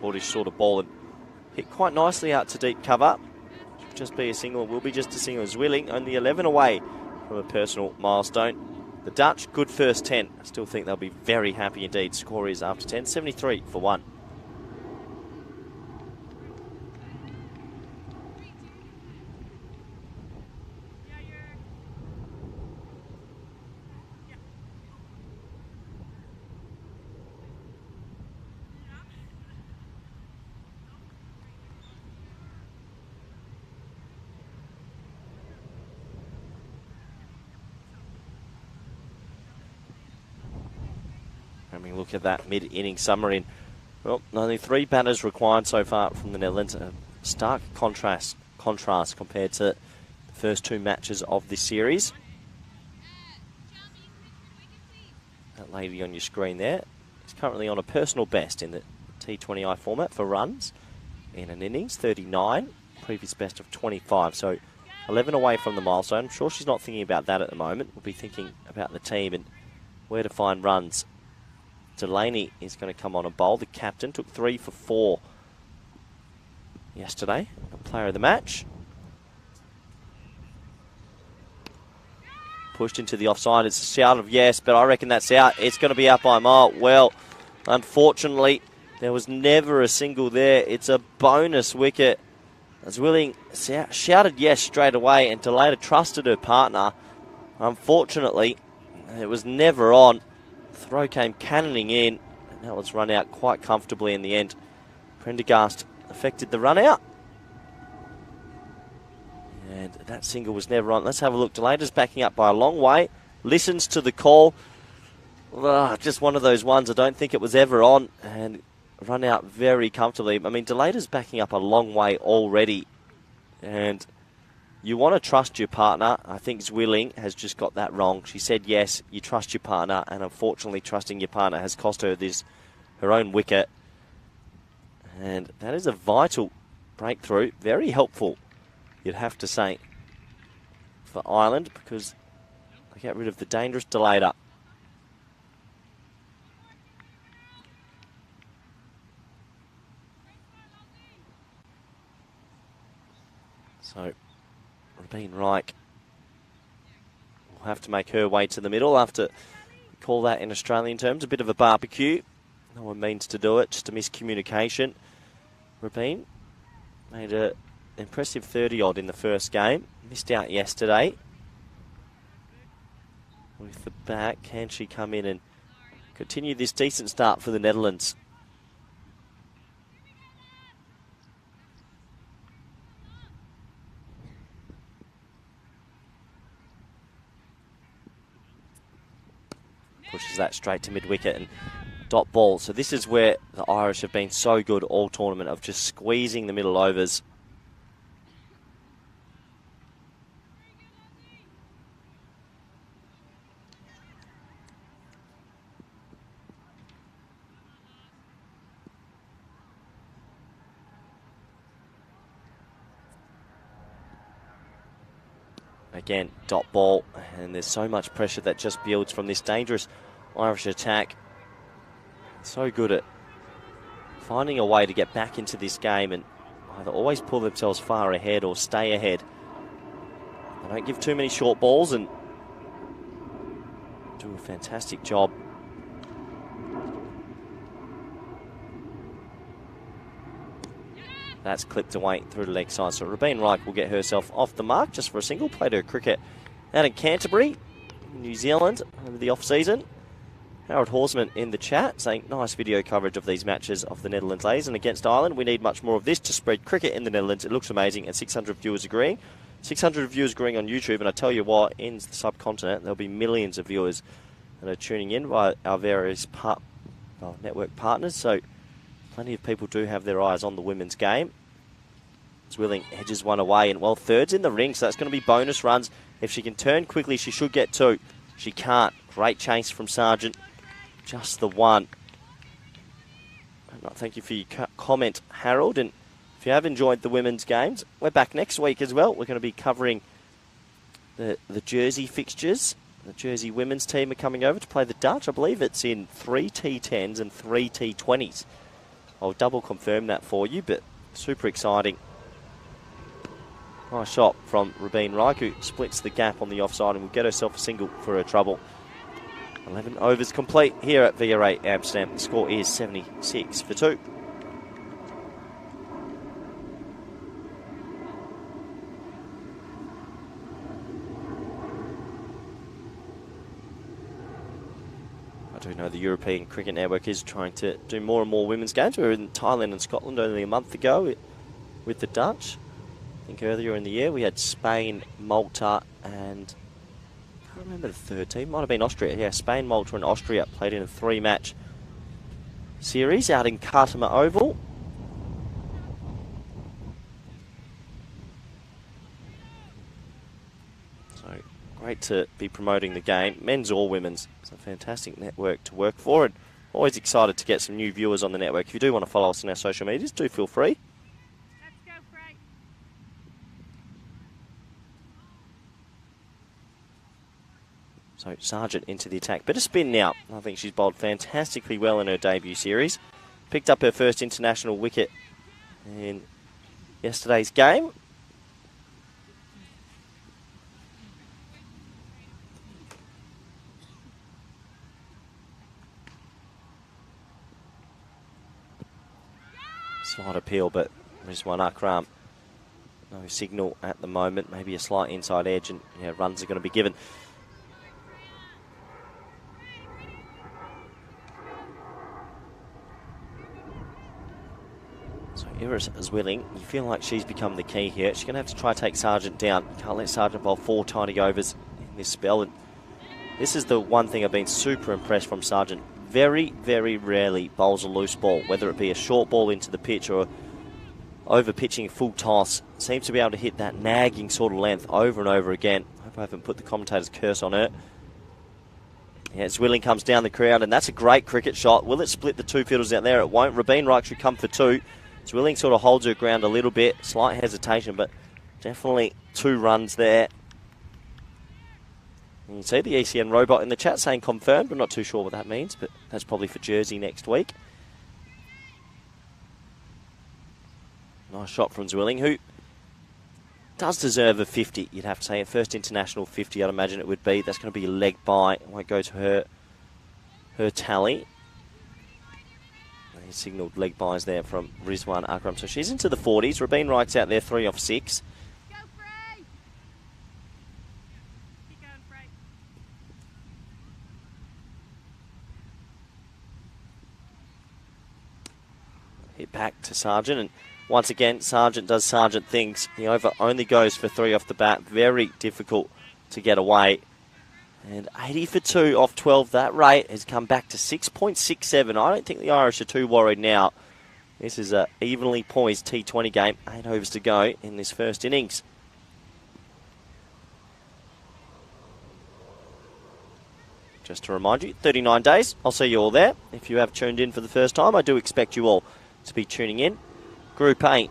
Shortish sort of ball and hit quite nicely out to deep cover. Should just be a single. Will be just a single. Is willing. Only 11 away from a personal milestone. The Dutch, good first 10. I still think they'll be very happy indeed. Score is after 10, 73 for 1. Having a look at that mid-inning summary. Well, only 3 batters required so far from the Netherlands. A stark contrast compared to the first 2 matches of this series. That lady on your screen there is currently on a personal best in the T20I format for runs in an innings, 39. Previous best of 25, so 11 away from the milestone. I'm sure she's not thinking about that at the moment. We'll be thinking about the team and where to find runs. Delaney is going to come on and bowl. The captain took 3 for 4 yesterday. A player of the match. Pushed into the offside. It's a shout of yes, but I reckon that's out. It's going to be out by a mile. Well, unfortunately, there was never a single there. It's a bonus wicket. As Willing shouted yes straight away, and Delata trusted her partner. Unfortunately, it was never on. Throw came cannoning in, and that was run out quite comfortably in the end. Prendergast affected the run out. And that single was never on. Let's have a look. Delata's backing up by a long way. Listens to the call. Just one of those ones. I don't think it was ever on. And run out very comfortably. I mean, Delata's backing up a long way already. And you want to trust your partner. I think Zwilling has just got that wrong. She said yes, you trust your partner, and unfortunately trusting your partner has cost her this her own wicket. And that is a vital breakthrough. Very helpful, you'd have to say, for Ireland, because they get rid of the dangerous delator. So, Rabeen Reich will have to make her way to the middle after, call that in Australian terms, a bit of a barbecue. No one means to do it, just a miscommunication. Rabeen made an impressive 30-odd in the first game. Missed out yesterday. With the back, can she come in and continue this decent start for the Netherlands? Pushes that straight to mid-wicket and dot ball. So this is where the Irish have been so good all tournament, of just squeezing the middle overs. Again, dot ball, and there's so much pressure that just builds from this dangerous Irish attack. So good at finding a way to get back into this game and either always pull themselves far ahead or stay ahead. They don't give too many short balls and do a fantastic job. That's clipped away through the leg side. So Rabeen Reich will get herself off the mark just for a single. Played her cricket out in Canterbury, New Zealand, over the off-season. Harold Horsman in the chat saying, nice video coverage of these matches of the Netherlands ladies and against Ireland. We need much more of this to spread cricket in the Netherlands. It looks amazing, and 600 viewers agreeing. 600 viewers agreeing on YouTube, and I tell you what, in the subcontinent, there'll be millions of viewers that are tuning in via our various network partners. So plenty of people do have their eyes on the women's game. Zwilling edges one away, and well, third's in the ring, so that's going to be bonus runs. If she can turn quickly, she should get two. She can't. Great chase from Sargent. Just the one. And thank you for your comment, Harold. And if you have enjoyed the women's games, we're back next week as well. We're going to be covering the Jersey fixtures. The Jersey women's team are coming over to play the Dutch. I believe it's in 3 T10s and 3 T20s. I'll double confirm that for you, but super exciting. Nice shot from Rabeen Reich, who splits the gap on the offside and will get herself a single for her trouble. 11 overs complete here at VRA Amsterdam. The score is 76 for 2. I do know the European Cricket Network is trying to do more and more women's games. We were in Thailand and Scotland only a month ago with the Dutch. I think earlier in the year we had Spain, Malta, and I can't remember the third team. Might have been Austria. Yeah, Spain, Malta, and Austria played in a 3-match series out in Khartoum Oval. So great to be promoting the game, men's or women's. It's a fantastic network to work for, and always excited to get some new viewers on the network. If you do want to follow us on our social medias, do feel free. So Sargent into the attack. Bit of spin now. I think she's bowled fantastically well in her debut series. Picked up her first international wicket in yesterday's game. Slight appeal, but Rizwan Akram, no signal at the moment. Maybe a slight inside edge, and runs are going to be given. So Iris Zwilling, you feel like she's become the key here. She's going to have to try to take Sargent down. Can't let Sargent bowl 4 tiny overs in this spell. And this is the one thing I've been super impressed from Sargent. Very, very rarely bowls a loose ball, whether it be a short ball into the pitch or over pitching full toss. Seems to be able to hit that nagging sort of length over and over again. I hope I haven't put the commentator's curse on her. Yeah, Zwilling comes down the crowd, and that's a great cricket shot. Will it split the two fielders out there? It won't. Rabin Reich should come for two. Zwilling sort of holds her ground a little bit. Slight hesitation, but definitely 2 runs there. You can see the ECN robot in the chat saying confirmed. I'm not too sure what that means, but that's probably for Jersey next week. Nice shot from Zwilling, who does deserve a 50, you'd have to say. First international 50, I'd imagine it would be. That's going to be a leg by. It won't go to her tally. He signalled leg buys there from Rizwan Akram. So she's into the 40s. Rabin Reich's out there, 3 off 6. Go, Frey! Keep going, Frey. Hit back to Sargent, and once again, Sargent does Sargent things. The over only goes for 3 off the bat. Very difficult to get away. And 80 for 2 off 12. That rate has come back to 6.67. I don't think the Irish are too worried now. This is an evenly poised T20 game. 8 overs to go in this first innings. Just to remind you, 39 days. I'll see you all there. If you have tuned in for the first time, I do expect you all to be tuning in. Group A,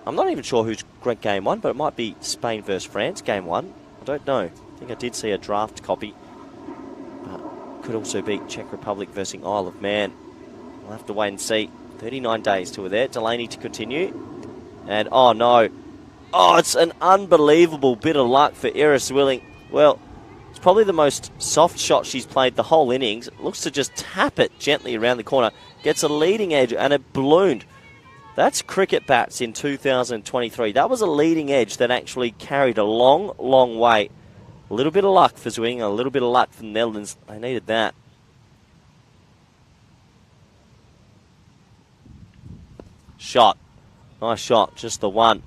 I'm not even sure who's ranked game 1, but it might be Spain versus France, game 1. I don't know. I think I did see a draft copy. But could also be Czech Republic versus Isle of Man. We'll have to wait and see. 39 days to there. Delaney to continue. And, oh no. Oh, it's an unbelievable bit of luck for Iris Zwilling. Well, it's probably the most soft shot she's played the whole innings. It looks to just tap it gently around the corner. Gets a leading edge and it ballooned. That's cricket bats in 2023. That was a leading edge that actually carried a long, long way. A little bit of luck for Zwilling, a little bit of luck for the Netherlands. They needed that. Shot. Nice shot, just the one.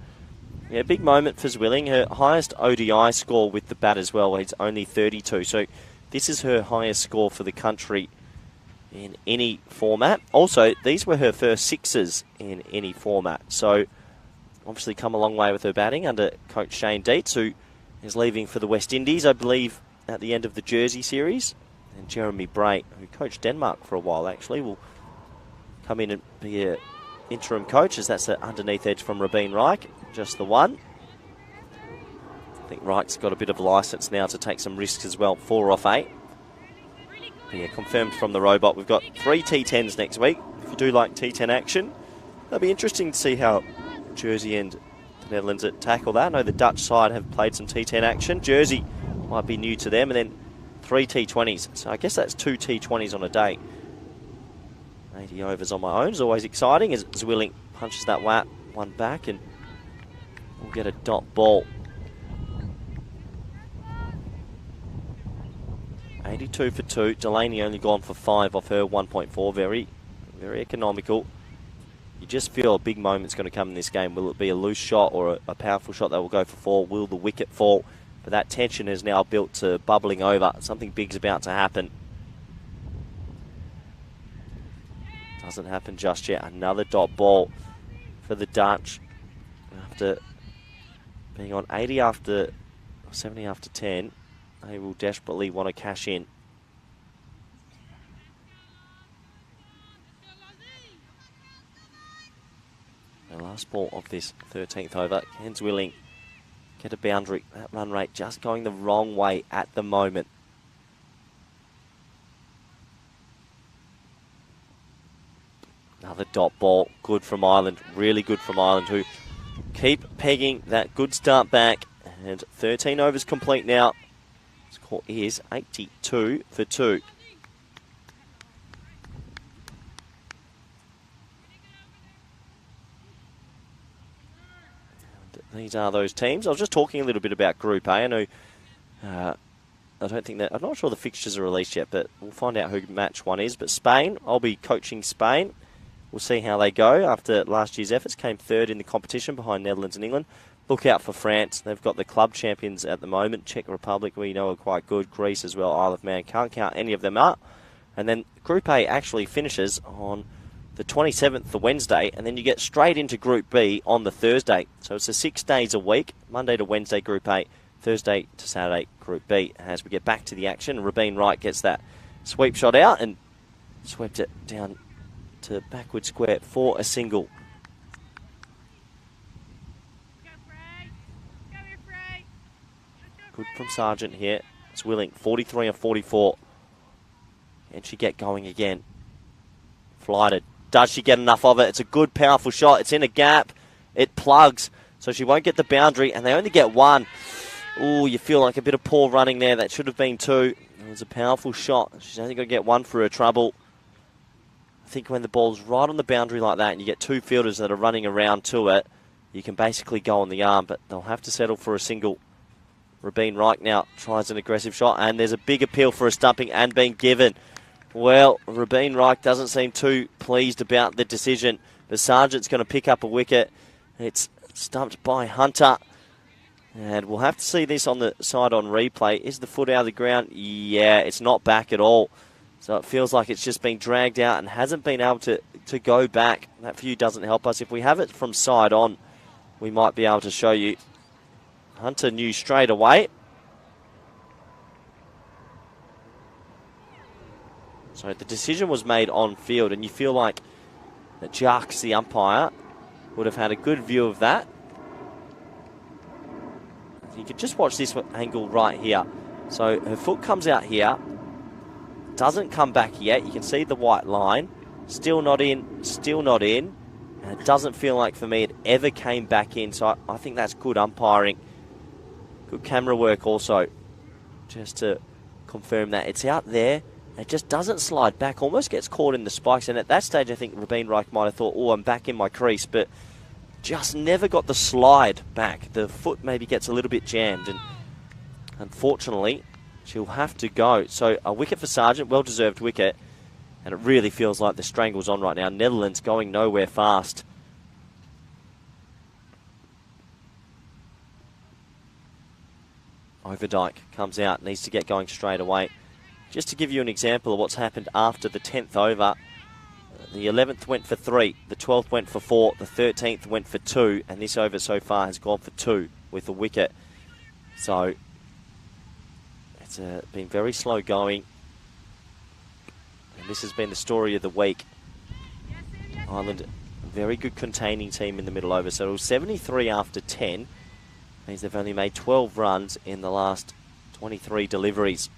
Yeah, big moment for Zwilling. Her highest ODI score with the bat as well. It's only 32. So this is her highest score for the country in any format. Also, these were her first 6s in any format. So, obviously come a long way with her batting under coach Shane Dietz, who is leaving for the West Indies, I believe, at the end of the Jersey series. And Jeremy Bray, who coached Denmark for a while, actually, will come in and be an interim coach, as that's an underneath edge from Rabin Reich. Just the one. I think Reich's got a bit of licence now to take some risks as well. 4 off 8. Yeah, confirmed from the robot. We've got 3 T10s next week. If you do like T10 action, it'll be interesting to see how Jersey and the Netherlands tackle that. I know the Dutch side have played some T10 action. Jersey might be new to them, and then 3 T20s. So I guess that's 2 T20s on a day. 80 overs on my own is always exciting as Zwilling punches that one back, and we'll get a dot ball. 82 for 2. Delaney only gone for 5 off her 1.4. Very, very economical. You just feel a big moment's going to come in this game. Will it be a loose shot or a powerful shot that will go for 4? Will the wicket fall? But that tension is now built to bubbling over. Something big's about to happen. Doesn't happen just yet. Another dot ball for the Dutch. After being on 80 after 70 after 10. They will desperately want to cash in. The last ball of this 13th over. Can Zwilling get a boundary? That run rate just going the wrong way at the moment. Another dot ball. Good from Ireland. Really good from Ireland, who keep pegging that good start back. And 13 overs complete now. Score is 82 for 2. And these are those teams. I was just talking a little bit about Group A. I know, I'm not sure the fixtures are released yet, but we'll find out who match 1 is. But Spain, I'll be coaching Spain. We'll see how they go after last year's efforts. Came 3rd in the competition behind Netherlands and England. Look out for France. They've got the club champions at the moment. Czech Republic, we know, are quite good. Greece as well. Isle of Man. Can't count any of them out. And then Group A actually finishes on the 27th, the Wednesday. And then you get straight into Group B on the Thursday. So it's a 6 days a week. Monday to Wednesday, Group A. Thursday to Saturday, Group B. As we get back to the action, Rabin Wright gets that sweep shot out and swept it down to backward square for a single. Go, Frey. Go here, Frey. Let's go, Good from Frey. Sargent here. It's Willing, 43 and 44. Can she get going again? Flighted. Does she get enough of it? It's a good, powerful shot. It's in a gap. It plugs. So she won't get the boundary, and they only get one. Ooh, you feel like a bit of poor running there. That should have been two. It was a powerful shot. She's only going to get one for her trouble. I think when the ball's right on the boundary like that and you get two fielders that are running around to it, you can basically go on the arm, but they'll have to settle for a single. Rabin Wright now tries an aggressive shot, and there's a big appeal for a stumping and being given. Well, Rabin Wright doesn't seem too pleased about the decision, but Sargent's going to pick up a wicket. It's stumped by Hunter. And we'll have to see this on the side on replay. Is the foot out of the ground? Yeah, it's not back at all. So it feels like it's just been dragged out and hasn't been able to go back. That view doesn't help us. If we have it from side on, we might be able to show you. Hunter knew straight away. So the decision was made on field, and you feel like that Jarks, the umpire, would have had a good view of that. You could just watch this angle right here. So her foot comes out here, doesn't come back yet. You can see the white line. Still not in, still not in. And it doesn't feel like for me it ever came back in. So I think that's good umpiring. Good camera work also, just to confirm that it's out there. It just doesn't slide back, almost gets caught in the spikes. And at that stage, I think Rabin Wright might have thought, oh, I'm back in my crease. But just never got the slide back. The foot maybe gets a little bit jammed. And unfortunately, she'll have to go. So a wicket for Sargent, well-deserved wicket. And it really feels like the strangle's on right now. Netherlands going nowhere fast. Overdyke comes out, needs to get going straight away. Just to give you an example of what's happened after the 10th over, the 11th went for 3, the 12th went for 4, the 13th went for 2, and this over so far has gone for 2 with a wicket. So it's been very slow going. And this has been the story of the week. Ireland, a very good containing team in the middle over. So it was 73 after 10. Means they've only made 12 runs in the last 23 deliveries.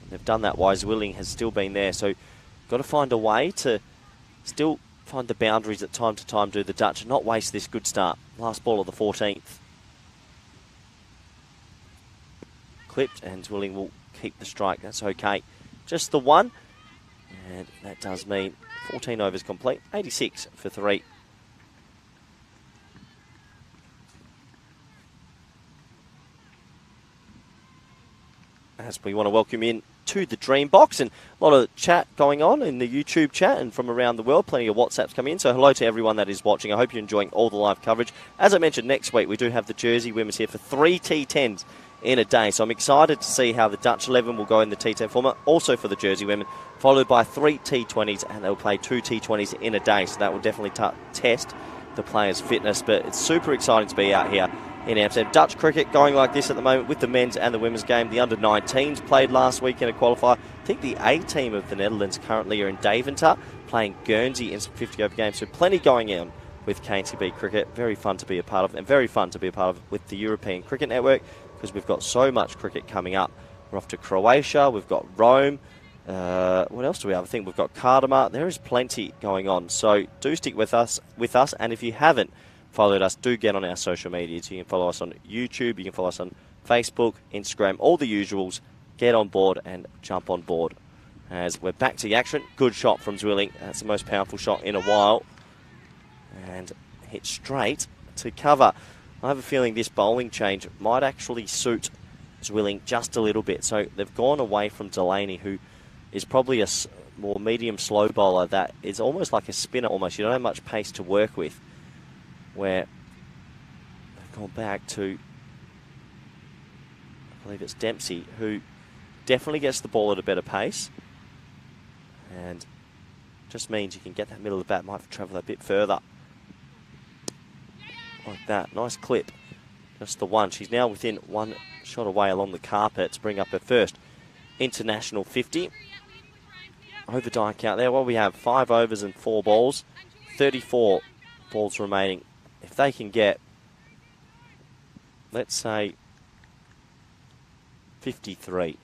And they've done that. Wise Willing has still been there. So got to find a way to still find the boundaries at time to time, do the Dutch, and not waste this good start. Last ball of the 14th. Clipped, and Willing will keep the strike. That's okay. Just the one. And that does mean 14 overs complete. 86 for 3. As we want to welcome in to the Dream Box, and a lot of chat going on in the YouTube chat and from around the world. Plenty of WhatsApps coming in. So hello to everyone that is watching. I hope you're enjoying all the live coverage. As I mentioned, next week we do have the Jersey Women's here for 3 T10s in a day. So I'm excited to see how the Dutch 11 will go in the T10 format. Also for the Jersey women, followed by 3 T20s, and they'll play 2 T20s in a day. So that will definitely test the players' fitness. But it's super exciting to be out here in Amsterdam. Dutch cricket going like this at the moment with the men's and the women's game. The under-19s played last week in a qualifier. I think the A team of the Netherlands currently are in Deventer playing Guernsey in some 50-over games. So plenty going on with KCB cricket. Very fun to be a part of, and very fun to be a part of with the European Cricket Network, because we've got so much cricket coming up. We're off to Croatia. We've got Rome. What else do we have? I think we've got Cardamar. There is plenty going on. So do stick with us. And if you haven't followed us, do get on our social medias. You can follow us on YouTube, you can follow us on Facebook, Instagram, all the usuals. Get on board and jump on board. As we're back to the action, good shot from Zwilling. That's the most powerful shot in a while. And hit straight to cover. I have a feeling this bowling change might actually suit Zwilling just a little bit. So they've gone away from Delaney, who is probably a more medium slow bowler that is almost like a spinner almost. You don't have much pace to work with. Where they've gone back to, I believe it's Dempsey, who definitely gets the ball at a better pace. And just means you can get that middle of the bat, might travel a bit further. Like that. Nice clip Just the one. She's now within one shot away along the carpet to bring up her first international 50. Overdyke out there. Well, we have 5 overs and 4 balls. 34 balls remaining. If they can get, let's say, 53.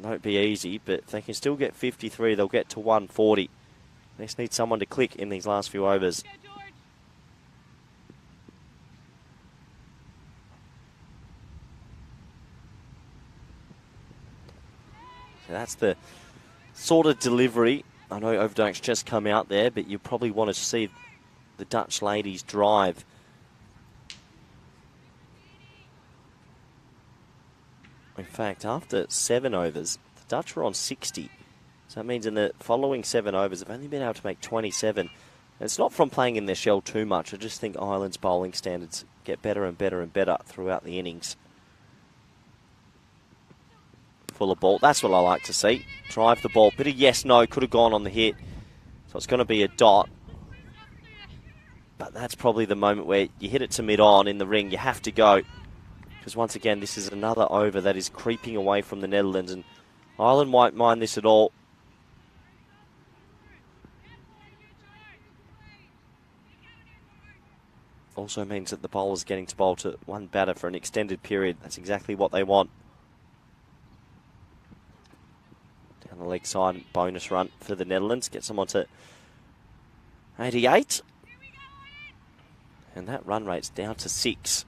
Won't be easy, but if they can still get 53, they'll get to 140. They just need someone to click in these last few overs. So that's the sort of delivery. I know Overdyke's just come out there, but you probably want to see the Dutch ladies drive. In fact, after 7 overs, the Dutch were on 60. So that means in the following 7 overs, they've only been able to make 27. And it's not from playing in their shell too much. I just think Ireland's bowling standards get better and better and better throughout the innings. Full of ball. That's what I like to see. Drive the ball. Bit of yes, no. Could have gone on the hit. So it's going to be a dot. But that's probably the moment where you hit it to mid-on in the ring. You have to go. Because once again, this is another over that is creeping away from the Netherlands. And Ireland won't mind this at all. Also means that the bowler's getting to bowl to one batter for an extended period. That's exactly what they want. Down the leg side, bonus run for the Netherlands. Gets them on to 88. And that run rate's down to 6.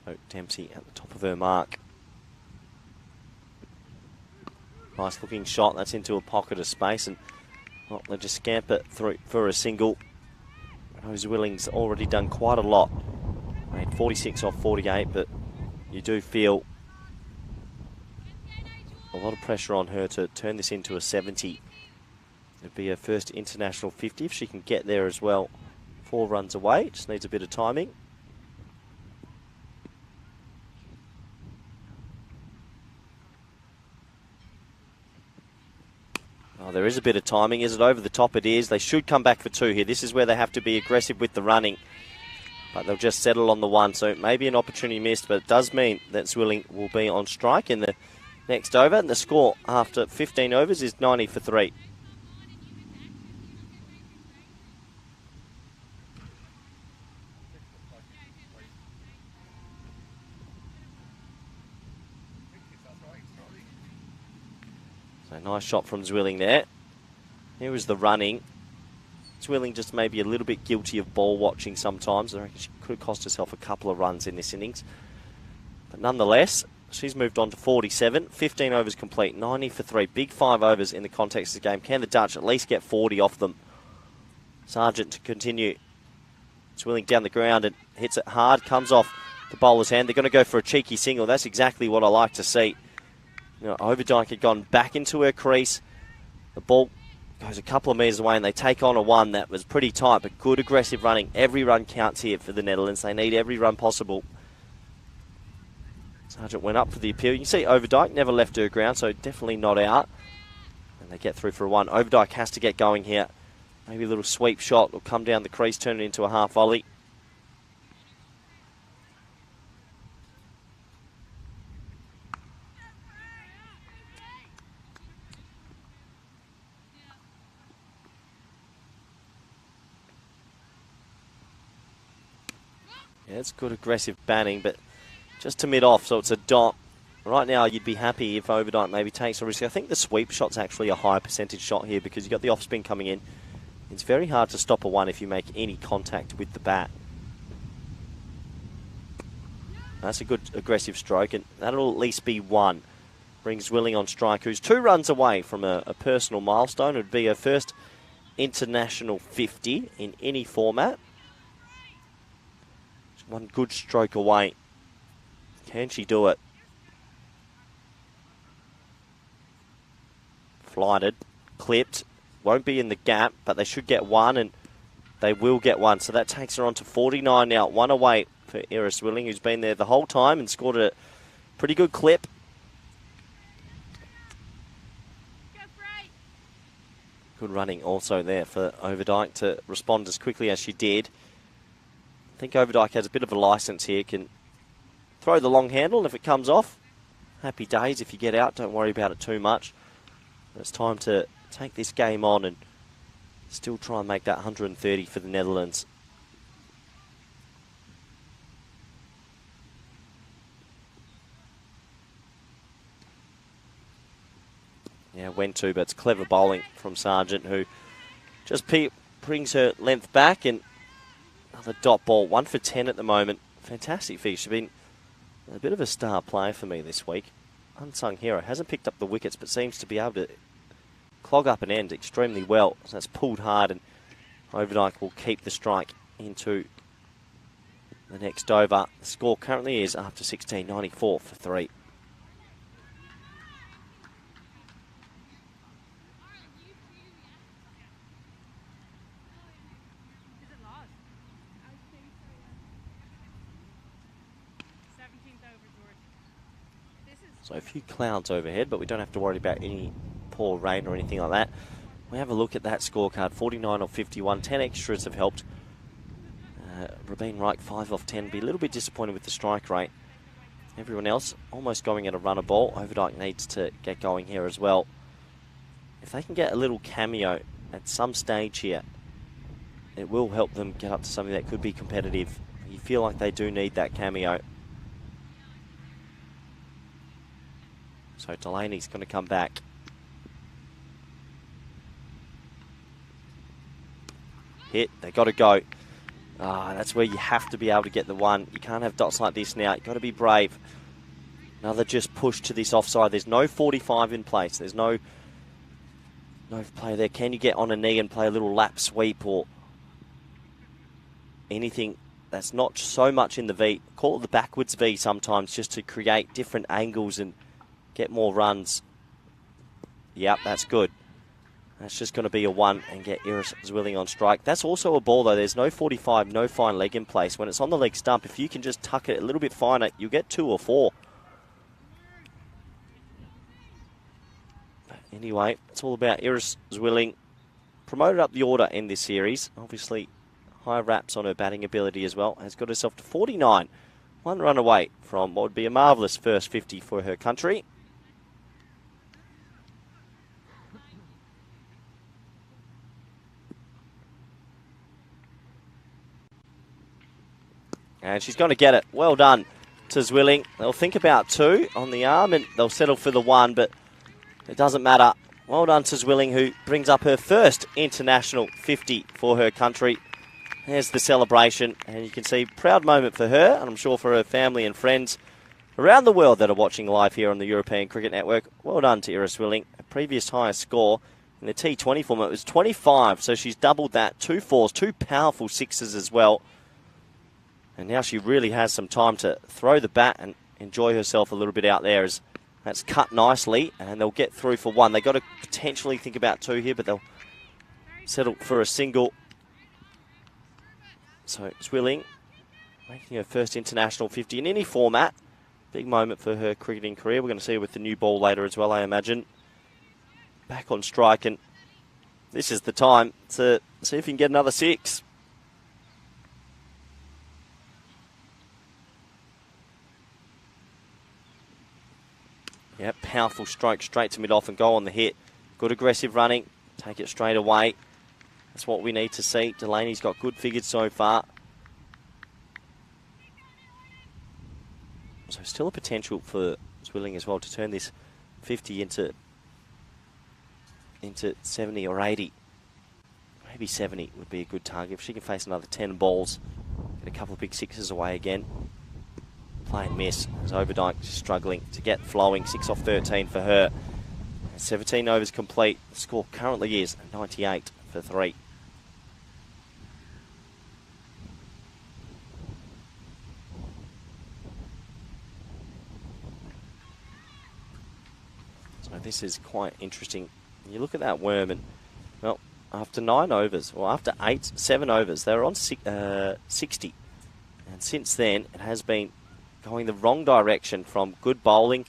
So Dempsey at the top of her mark. Nice looking shot. That's into a pocket of space, and well, they just scamper through for a single. Rose Willing's already done quite a lot. Made 46 off 48, but you do feel a lot of pressure on her to turn this into a 70. It'd be her first international 50 if she can get there as well. 4 runs away. Just needs a bit of timing. Oh, there is a bit of timing. Is it over the top? It is. They should come back for 2 here. This is where they have to be aggressive with the running. But they'll just settle on the 1. So maybe an opportunity missed, but it does mean that Zwilling will be on strike in the next over. And the score after 15 overs is 90 for 3. So nice shot from Zwilling there. Here was the running. Zwilling just maybe a little bit guilty of ball watching sometimes. I reckon she could have cost herself a couple of runs in this innings. But nonetheless, she's moved on to 47. 15 overs complete. 90 for 3. Big 5 overs in the context of the game. Can the Dutch at least get 40 off them? Sargent to continue. Zwilling down the ground and hits it hard. Comes off the bowler's hand. They're going to go for a cheeky single. That's exactly what I like to see. You know, Overdyke had gone back into her crease. The ball goes a couple of metres away and they take on a 1 that was pretty tight, but good aggressive running. Every run counts here for the Netherlands. They need every run possible. Sargent went up for the appeal. You can see Overdyke never left her ground, so definitely not out. And they get through for a 1. Overdyke has to get going here. Maybe a little sweep shot will come down the crease, turn it into a half volley. Yeah, it's good aggressive batting, but just to mid-off, so it's a dot. Right now, you'd be happy if Overdyke maybe takes a risk. I think the sweep shot's actually a higher percentage shot here because you've got the off-spin coming in. It's very hard to stop a 1 if you make any contact with the bat. That's a good aggressive stroke, and that'll at least be 1. Brings Zwilling on strike, who's 2 runs away from a personal milestone. It would be her first international 50 in any format. One good stroke away. Can she do it? Flighted, clipped. Won't be in the gap, but they should get 1, and they will get 1. So that takes her on to 49 now. 1 away for Iris Willing, who's been there the whole time and scored a pretty good clip. Go Frey. Good running also there for Overdyke to respond as quickly as she did. I think Overdyke has a bit of a licence here, can throw the long handle, and if it comes off, happy days. If you get out, don't worry about it too much. It's time to take this game on and still try and make that 130 for the Netherlands. Yeah, went to, but it's clever bowling from Sargent, who just brings her length back, and another dot ball, 1 for 10 at the moment. Fantastic finish. She's been a bit of a star player for me this week. Unsung hero. Hasn't picked up the wickets, but seems to be able to clog up an end extremely well. So that's pulled hard, and Overdyke will keep the strike into the next over. The score currently is after 16, 94 for 3. Is it lost? 17th over, George. This is So a few clouds overhead, but we don't have to worry about any poor rain or anything like that. We have a look at that scorecard. 49 off 51. 10 extras have helped. Rabin Reich, 5 off 10. Be a little bit disappointed with the strike rate. Everyone else almost going at a runner ball. Overdyke needs to get going here as well. If they can get a little cameo at some stage here, it will help them get up to something that could be competitive. You feel like they do need that cameo. So Delaney's going to come back. Hit, they got to go. That's where you have to be able to get the one. You can't have dots like this now. You've got to be brave. Another just push to this offside. There's no 45 in place. There's no play there. Can you get on a knee and play a little lap sweep or anything that's not so much in the V? Call it the backwards V sometimes, just to create different angles and get more runs. Yep, that's good. That's just going to be a 1 and get Iris Willing on strike. That's also a ball, though. There's no 45, no fine leg in place. When it's on the leg stump, if you can just tuck it a little bit finer, you'll get 2 or 4. But anyway, it's all about Iris Willing. Promoted up the order in this series. Obviously, high raps on her batting ability as well. Has got herself to 49. 1 run away from what would be a marvellous first 50 for her country. And she's going to get it. Well done to Zwilling. They'll think about 2 on the arm and they'll settle for the 1, but it doesn't matter. Well done to Zwilling, who brings up her first international 50 for her country. There's the celebration, and you can see proud moment for her, and I'm sure for her family and friends around the world that are watching live here on the European Cricket Network. Well done to Iris Willing. Her previous highest score in the T20 format was 25, so she's doubled that. 2 4s, 2 powerful 6s as well. And now she really has some time to throw the bat and enjoy herself a little bit out there, as that's cut nicely, and they'll get through for 1. They've got to potentially think about 2 here, but they'll settle for a single. So Zwilling making her first international 50 in any format. Big moment for her cricketing career. We're going to see her with the new ball later as well, I imagine. Back on strike, and this is the time to see if you can get another 6. Yeah, powerful stroke straight to mid-off and go on the hit. Good aggressive running. Take it straight away. That's what we need to see. Delaney's got good figures so far. So still a potential for Zwilling as well to turn this 50 into 70 or 80. Maybe 70 would be a good target. If she can face another 10 balls, get a couple of big 6s away again. Play and miss as Overdyke struggling to get flowing. 6 off 13 for her. 17 overs complete. The score currently is 98 for 3. So this is quite interesting. You look at that worm, and well, after 9 overs, or after 7 overs, they were on 60. And since then, it has been going the wrong direction from good bowling.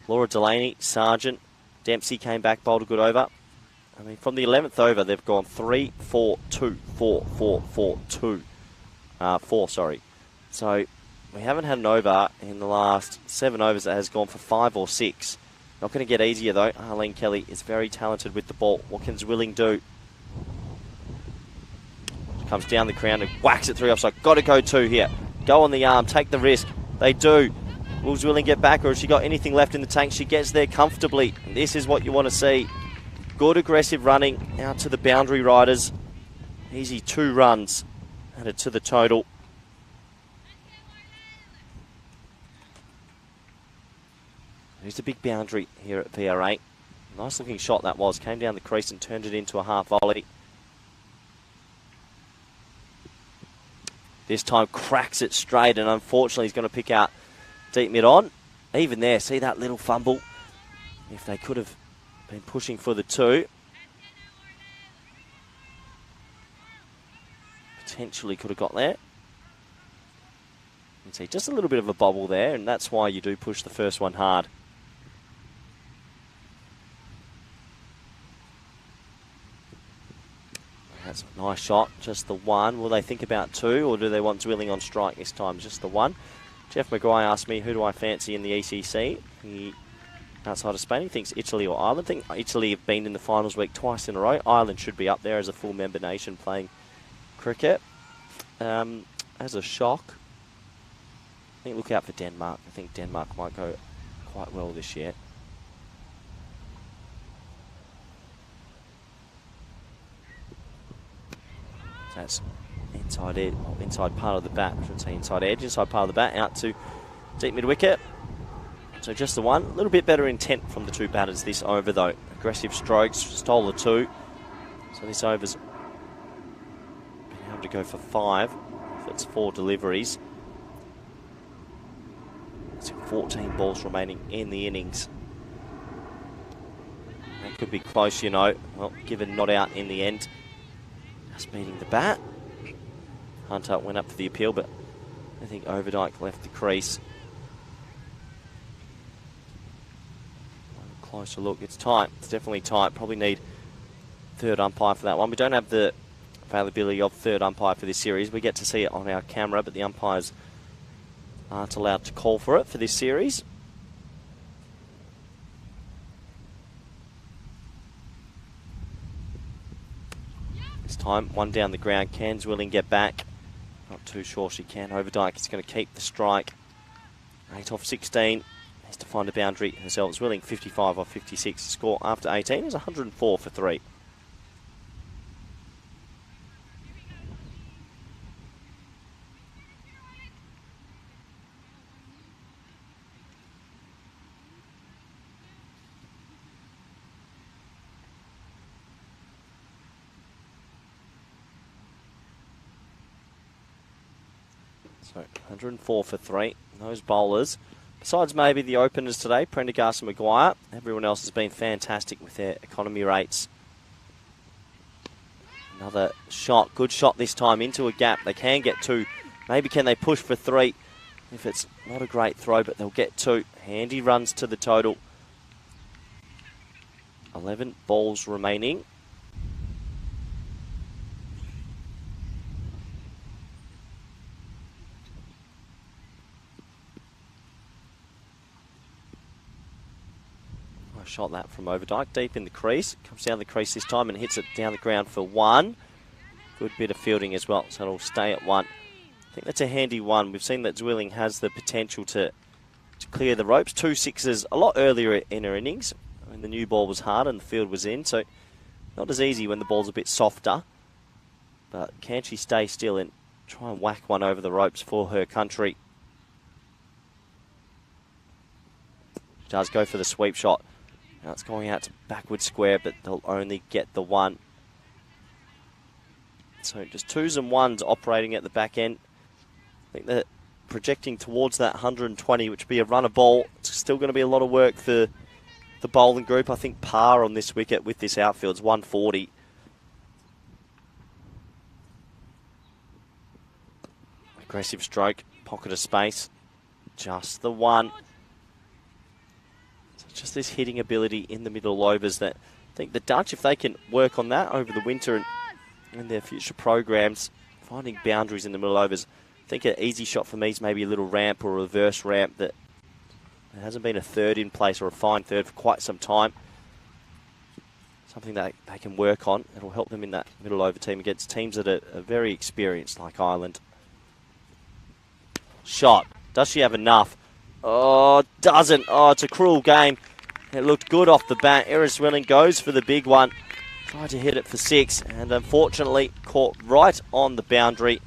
Laura Delaney, Sargent, Dempsey came back, bowled a good over. I mean, from the 11th over, they've gone 3, 4, 2, 4, 4, 4, 2. 4, sorry. So we haven't had an over in the last 7 overs that has gone for 5 or 6. Not going to get easier, though. Arlene Kelly is very talented with the ball. What can Zwilling do? Comes down the ground and whacks it through offside. Got to go 2 here. Go on the arm, take the risk. They do. Will Zwilling get back, or has she got anything left in the tank? She gets there comfortably. And this is what you want to see. Good aggressive running out to the boundary riders. Easy 2 runs added to the total. There's a big boundary here at VR8. Nice looking shot that was. Came down the crease and turned it into a half volley. This time cracks it straight, and unfortunately he's going to pick out deep mid on. Even there, see that little fumble? If they could have been pushing for the 2. Potentially could have got there. You can see just a little bit of a bobble there, and that's why you do push the first one hard. That's a nice shot, just the 1. Will they think about 2, or do they want Zwilling on strike this time? Just the 1. Jeff McGuire asked me, who do I fancy in the ECC? Outside of Spain, he thinks Italy or Ireland. I think Italy have been in the finals week twice in a row. Ireland should be up there as a full member nation playing cricket. As a shock, I think look out for Denmark. I think Denmark might go quite well this year. That's inside part of the bat. I should say inside edge, inside part of the bat, out to deep mid wicket. So just the 1. A little bit better intent from the 2 batters this over though. Aggressive strokes, stole the 2. So this over's been able to go for 5. If it's 4 deliveries. It's 14 balls remaining in the innings. That could be close, you know. Well, given not out in the end. Just beating the bat. Hunter went up for the appeal, but I think Overdyke left the crease. One closer look. It's tight. It's definitely tight. Probably need 3rd umpire for that one. We don't have the availability of 3rd umpire for this series. We get to see it on our camera, but the umpires aren't allowed to call for it for this series. Time, 1 down the ground. Can Zwilling get back? Not too sure she can. Overdyke is going to keep the strike. 8 off 16. Has to find a boundary herself. Zwilling 55 off 56. Score after 18 is 104 for 3. So 104 for 3. Those bowlers, besides maybe the openers today, Prendergast and Maguire, everyone else has been fantastic with their economy rates. Another shot, good shot this time into a gap. They can get 2. Maybe can they push for 3? If it's not a great throw, but they'll get 2. Handy runs to the total. 11 balls remaining. Shot that from Overdyke, deep in the crease. Comes down the crease this time and hits it down the ground for 1. Good bit of fielding as well, so it'll stay at 1. I think that's a handy 1. We've seen that Zwilling has the potential to clear the ropes. 2 sixes a lot earlier in her innings. I mean, the new ball was hard and the field was in, so not as easy when the ball's a bit softer. But can she stay still and try and whack one over the ropes for her country? She does go for the sweep shot. Now it's going out to backward square, but they'll only get the 1. So just 2s and 1s operating at the back end. I think they're projecting towards that 120, which would be a runner ball. It's still going to be a lot of work for the bowling group. I think par on this wicket with this outfield is 140. Aggressive stroke, pocket of space. Just the one. So just this hitting ability in the middle overs that I think the Dutch, if they can work on that over the winter and in their future programs, finding boundaries in the middle overs. I think an easy shot for me is maybe a little ramp or a reverse ramp that there hasn't been a third in place or a fine third for quite some time. Something that they can work on. It'll help them in that middle over team against teams that are very experienced like Ireland. Shot. Does she have enough? Oh, doesn't. Oh, it's a cruel game. It looked good off the bat. Eris Willing goes for the big one. Tried to hit it for 6 and unfortunately caught right on the boundary.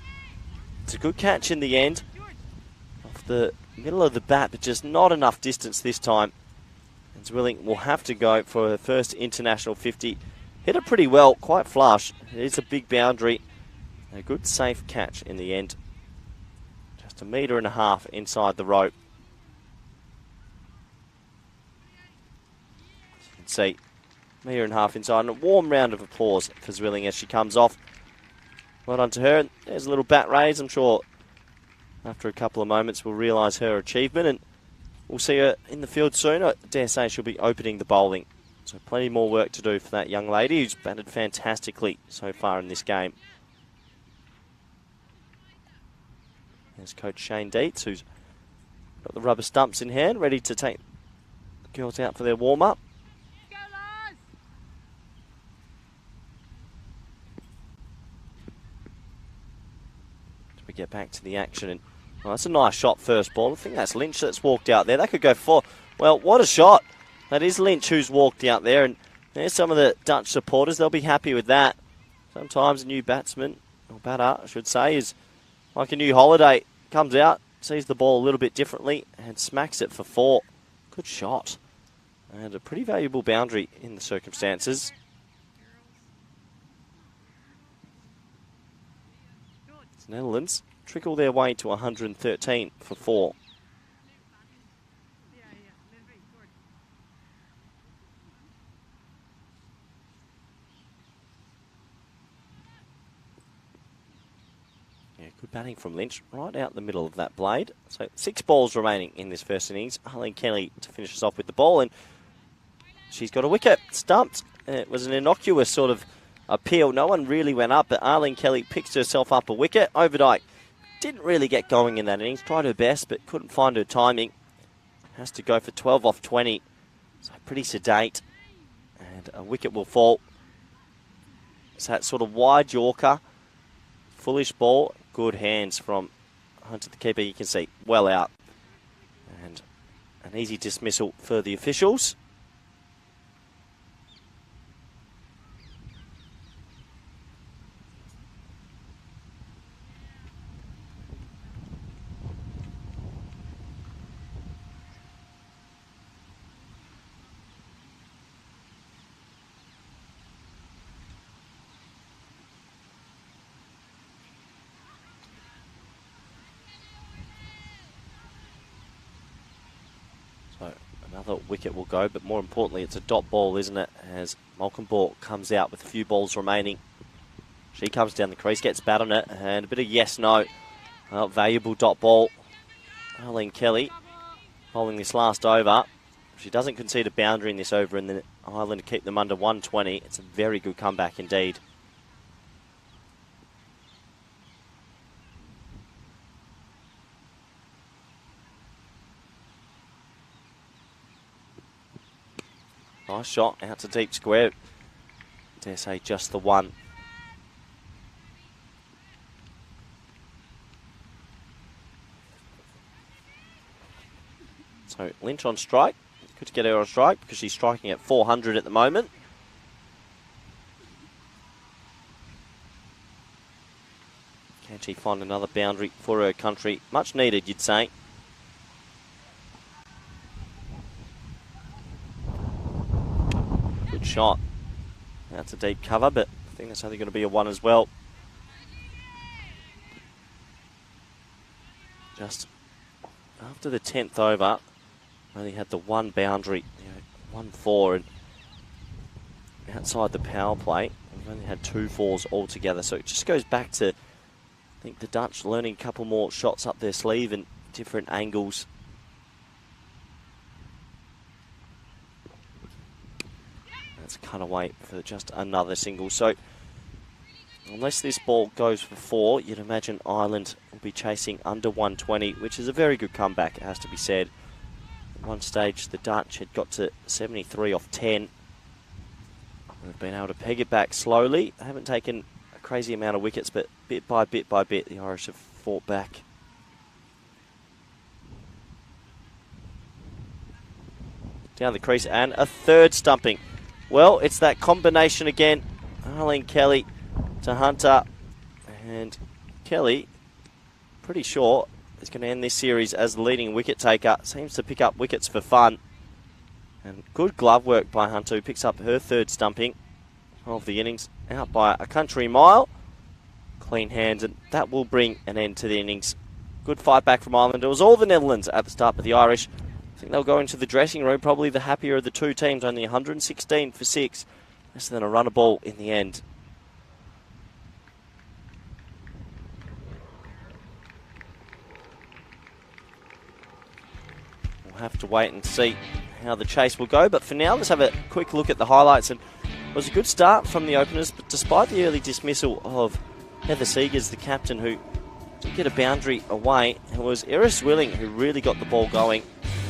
It's a good catch in the end. Off the middle of the bat, but just not enough distance this time. And Zwilling will have to go for her first international 50. Hit it pretty well, quite flush. It is a big boundary. A good safe catch in the end. Just 1.5 meters inside the rope. As you can see, 1.5 meters inside, and a warm round of applause for Zwilling as she comes off. Well done to her. There's a little bat raise. I'm sure after a couple of moments we'll realise her achievement and we'll see her in the field soon. I dare say she'll be opening the bowling. So plenty more work to do for that young lady who's batted fantastically so far in this game. There's Coach Shane Dietz, who's got the rubber stumps in hand, ready to take the girls out for their warm-up. Go, Lars! We get back to the action, and well, that's a nice shot first ball. I think that's Lynch that's walked out there. That could go 4. Well, what a shot. That is Lynch who's walked out there, and there's some of the Dutch supporters. They'll be happy with that. Sometimes a new batsman, or batter I should say, is like a new holiday. Comes out, sees the ball a little bit differently and smacks it for 4. Good shot. And a pretty valuable boundary in the circumstances. The Netherlands trickle their way to 113 for 4. Yeah, good batting from Lynch, right out the middle of that blade. So 6 balls remaining in this first innings. Arlene Kelly to finish us off with the ball, and she's got a wicket, stumped. It was an innocuous sort of appeal. No one really went up, but Arlene Kelly picks herself up a wicket. Overdyke didn't really get going in that innings. Tried her best, but couldn't find her timing. Has to go for 12 off 20. So pretty sedate. And a wicket will fall. It's that sort of wide Yorker. Foolish ball. Good hands from Hunter, the keeper. You can see well out. And an easy dismissal for the officials. So another wicket will go, but more importantly, it's a dot ball, isn't it? As Malcolm Bork comes out with a few balls remaining. She comes down the crease, gets bat on it, and a bit of yes-no. Valuable dot ball. Arlene Kelly bowling this last over. If she doesn't concede a boundary in this over and then Ireland to keep them under 120, it's a very good comeback indeed. Nice shot out to deep square. Dare say just the one. So Lynch on strike. Good to get her on strike because she's striking at 400 at the moment. Can she find another boundary for her country? Much needed, you'd say. Good shot. That's a deep cover, but I think that's only going to be a 1 as well. Just after the 10th over, only had the 1 boundary, 1-4, and outside the power play, we've only had 2 4s altogether. So it just goes back to think the Dutch learning a couple more shots up their sleeve and different angles. That's cut away for just another single. So unless this ball goes for 4, you'd imagine Ireland will be chasing under 120, which is a very good comeback, it has to be said. At one stage, the Dutch had got to 73 off 10. They've been able to peg it back slowly. They haven't taken a crazy amount of wickets, but bit by bit by bit, the Irish have fought back. Down the crease, and a third stumping. Well, it's that combination again. Arlene Kelly to Hunter, and Kelly, pretty sure, is going to end this series as the leading wicket taker. Seems to pick up wickets for fun. And good glove work by Hunter, who picks up her third stumping of the innings, out by a country mile. Clean hands, and that will bring an end to the innings. Good fight back from Ireland. It was all the Netherlands at the start, but the Irish, I think they'll go into the dressing room probably the happier of the two teams. Only 116 for 6, less than a run a ball in the end. We'll have to wait and see how the chase will go, but for now let's have a quick look at the highlights. And it was a good start from the openers, but despite the early dismissal of Heather Seegers, the captain, who did get a boundary away, it was Iris Willing who really got the ball going,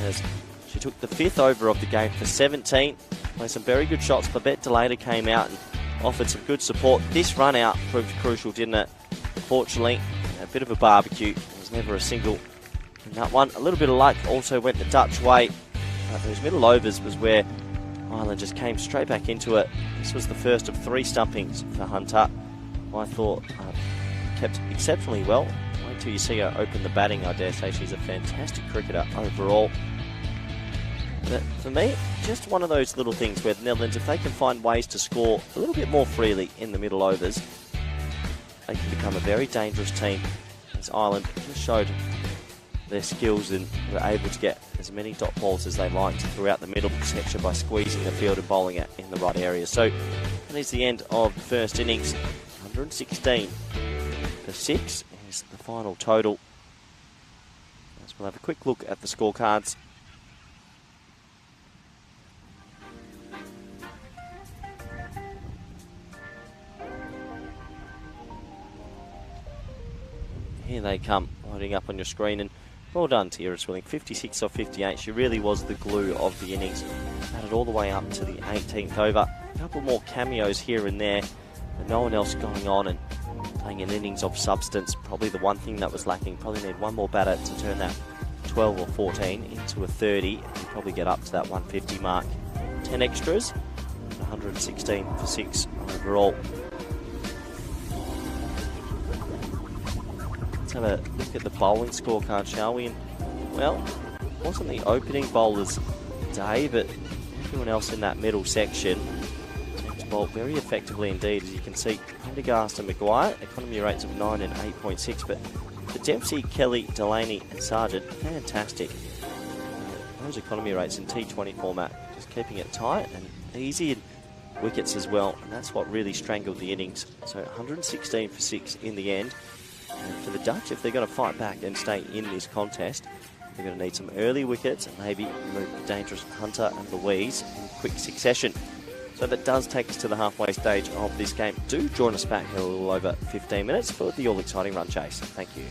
as she took the 5th over of the game for 17. Played some very good shots. Babette Delater came out and offered some good support. This run out proved crucial, didn't it? Unfortunately, a bit of a barbecue. There was never a single in that one. A little bit of luck also went the Dutch way. Those middle overs was where Ireland just came straight back into it. This was the first of 3 stumpings for Hunter. I thought kept exceptionally well. Wait till you see her open the batting. I dare say she's a fantastic cricketer overall. But for me, just one of those little things where the Netherlands, if they can find ways to score a little bit more freely in the middle overs, they can become a very dangerous team. As Ireland just showed their skills and were able to get as many dot balls as they liked throughout the middle section by squeezing the field and bowling it in the right area. So that is the end of the first innings. 116 for 6 is the final total. As we'll have a quick look at the scorecards. Here they come, loading up on your screen, and well done to Iris Willing. 56 off 58. She really was the glue of the innings. Batted all the way up to the 18th over. A couple more cameos here and there, but no one else going on and playing an innings of substance. Probably the one thing that was lacking. Probably need one more batter to turn that 12 or 14 into a 30 and probably get up to that 150 mark. 10 extras, 116 for 6 overall. Have a look at the bowling scorecard, shall we? And, well, it wasn't the opening bowler's day, but everyone else in that middle section bowled very effectively indeed. As you can see, Prendergast and Maguire, economy rates of 9 and 8.6, but for Dempsey, Kelly, Delaney and Sargent, fantastic. Those economy rates in T20 format, just keeping it tight and easy, and wickets as well, and that's what really strangled the innings. So 116 for 6 in the end. And for the Dutch, if they're going to fight back and stay in this contest, they're going to need some early wickets and maybe remove the dangerous Hunter and Louise in quick succession. So that does take us to the halfway stage of this game. Do join us back in a little over 15 minutes for the all-exciting run chase. Thank you.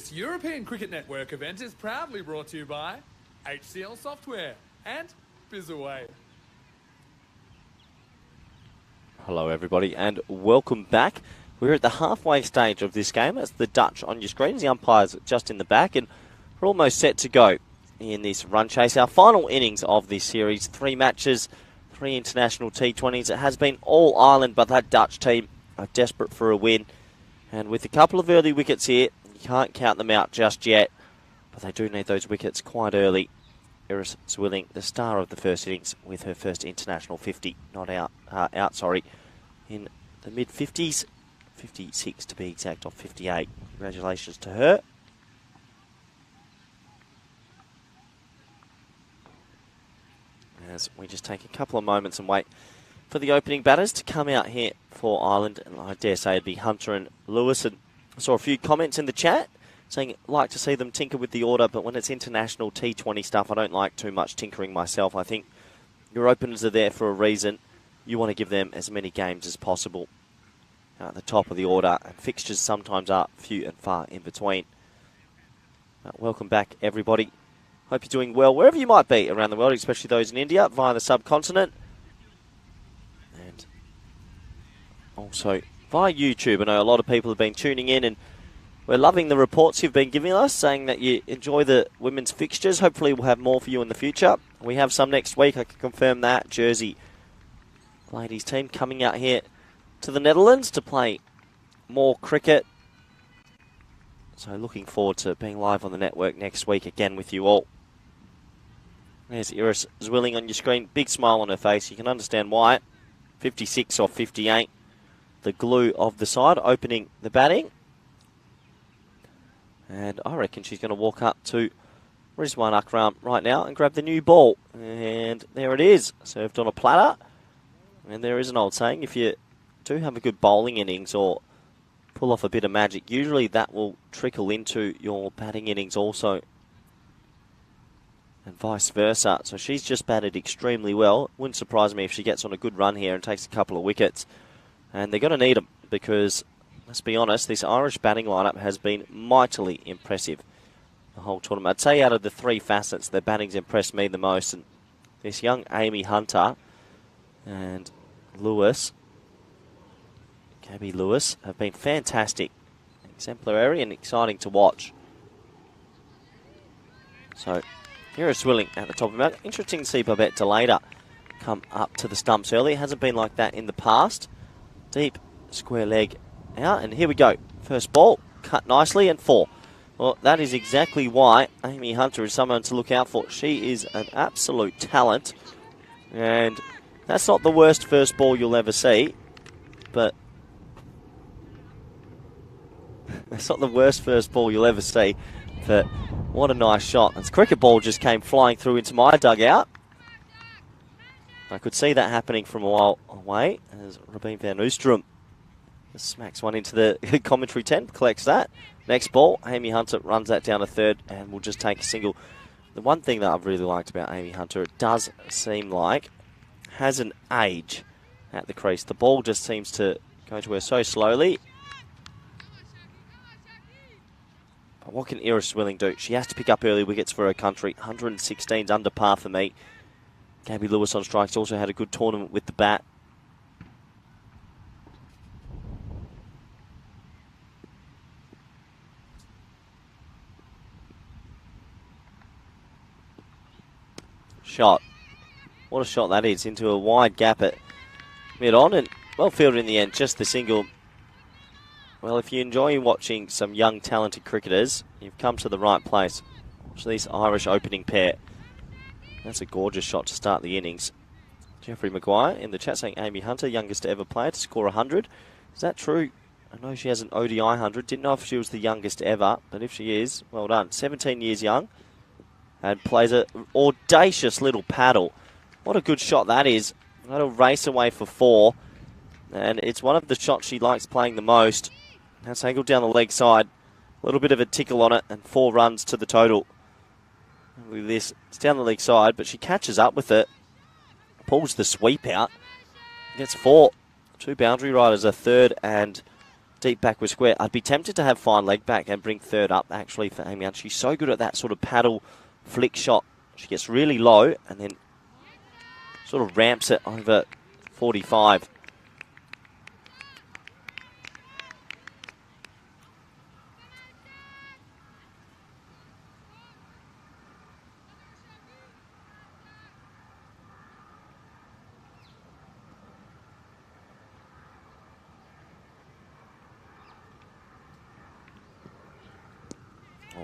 This European Cricket Network event is proudly brought to you by HCL Software and Bizaway. Hello everybody and welcome back. We're at the halfway stage of this game. That's the Dutch on your screens. The umpire's just in the back and we're almost set to go in this run chase. Our final innings of this series. 3 matches, 3 international T20s. It has been all Ireland, but that Dutch team are desperate for a win. And with a couple of early wickets here, you can't count them out just yet. But they do need those wickets quite early. Iris Zwilling, the star of the first innings, with her first international 50, not out, in the mid-50s. 56 to be exact, off 58. Congratulations to her. As we just take a couple of moments and wait for the opening batters to come out here for Ireland. And I dare say it'd be Hunter and Lewis. And I saw a few comments in the chat saying like to see them tinker with the order, but when it's international T20 stuff, I don't like too much tinkering myself. I think your openers are there for a reason. You want to give them as many games as possible at the top of the order, and fixtures sometimes are few and far in between. Welcome back, everybody. Hope you're doing well wherever you might be around the world, especially those in India via the subcontinent. And also via YouTube. I know a lot of people have been tuning in and we're loving the reports you've been giving us, saying that you enjoy the women's fixtures. Hopefully we'll have more for you in the future. We have some next week, I can confirm that. Jersey ladies team coming out here to the Netherlands to play more cricket. So looking forward to being live on the network next week again with you all. There's Iris Zwilling on your screen. Big smile on her face. You can understand why. 56 or 58. The glue of the side, opening the batting. And I reckon she's going to walk up to Rizwan Akram right now and grab the new ball. And there it is. Served on a platter. And there is an old saying, if you do have a good bowling innings or pull off a bit of magic, usually that will trickle into your batting innings also. And vice versa. So she's just batted extremely well. Wouldn't surprise me if she gets on a good run here and takes a couple of wickets. And they're going to need them because, let's be honest, this Irish batting lineup has been mightily impressive the whole tournament. I'd say out of the 3 facets, their batting's impressed me the most. And this young Amy Hunter and Gabby Lewis, have been fantastic. Exemplary and exciting to watch. So, Iris Zwilling at the top of the mountain. Interesting to see Babette Delader come up to the stumps early. It hasn't been like that in the past. Deep square leg out, and here we go. First ball, cut nicely, and 4. Well, that is exactly why Amy Hunter is someone to look out for. She is an absolute talent, and that's not the worst first ball you'll ever see, but that's not the worst first ball you'll ever see, but what a nice shot. This cricket ball just came flying through into my dugout. I could see that happening from a while away as Rabin van Oostrum smacks one into the commentary tent, collects that. Next ball, Amy Hunter runs that down to third and will just take a single. The one thing that I've really liked about Amy Hunter, it does seem like has an age at the crease. The ball just seems to go to her so slowly. But what can Iris Zwilling do? She has to pick up early wickets for her country. 116's under par for me. Gabby Lewis on strikes also had a good tournament with the bat. Shot. What a shot that is, into a wide gap at mid-on, and well fielded in the end, just the single. Well, if you enjoy watching some young talented cricketers, you've come to the right place. Watch this Irish opening pair. That's a gorgeous shot to start the innings. Jeffrey Maguire in the chat saying Amy Hunter, youngest to ever play to score 100. Is that true? I know she has an ODI 100. Didn't know if she was the youngest ever, but if she is, well done. 17 years young and plays an audacious little paddle. What a good shot that is. That'll race away for 4. And it's one of the shots she likes playing the most. That's angled down the leg side. A little bit of a tickle on it and 4 runs to the total. Look at this. It's down the leg side, but she catches up with it. Pulls the sweep out. Gets 4. 2 boundary riders, a third and deep backward square. I'd be tempted to have fine leg back and bring third up, actually, for Amy Hunt. She's so good at that sort of paddle flick shot. She gets really low and then sort of ramps it over 45.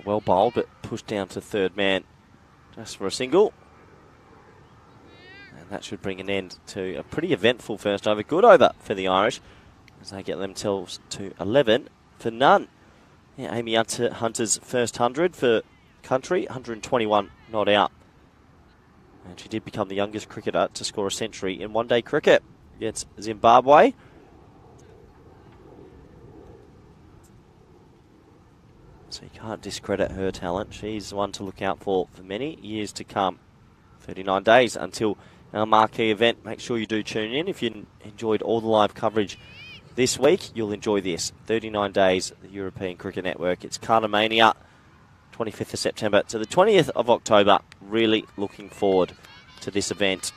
Well bowled, but pushed down to third man just for a single. And that should bring an end to a pretty eventful first over. Good over for the Irish as they get themselves to 11 for none. Yeah, Amy Hunter's first 100 for country, 121 not out. And she did become the youngest cricketer to score a century in one-day cricket against Zimbabwe. So you can't discredit her talent. She's one to look out for many years to come. 39 days until our marquee event. Make sure you do tune in. If you enjoyed all the live coverage this week, you'll enjoy this. 39 days, the European Cricket Network. It's Cartamania, 25th of September to the 20th of October. Really looking forward to this event.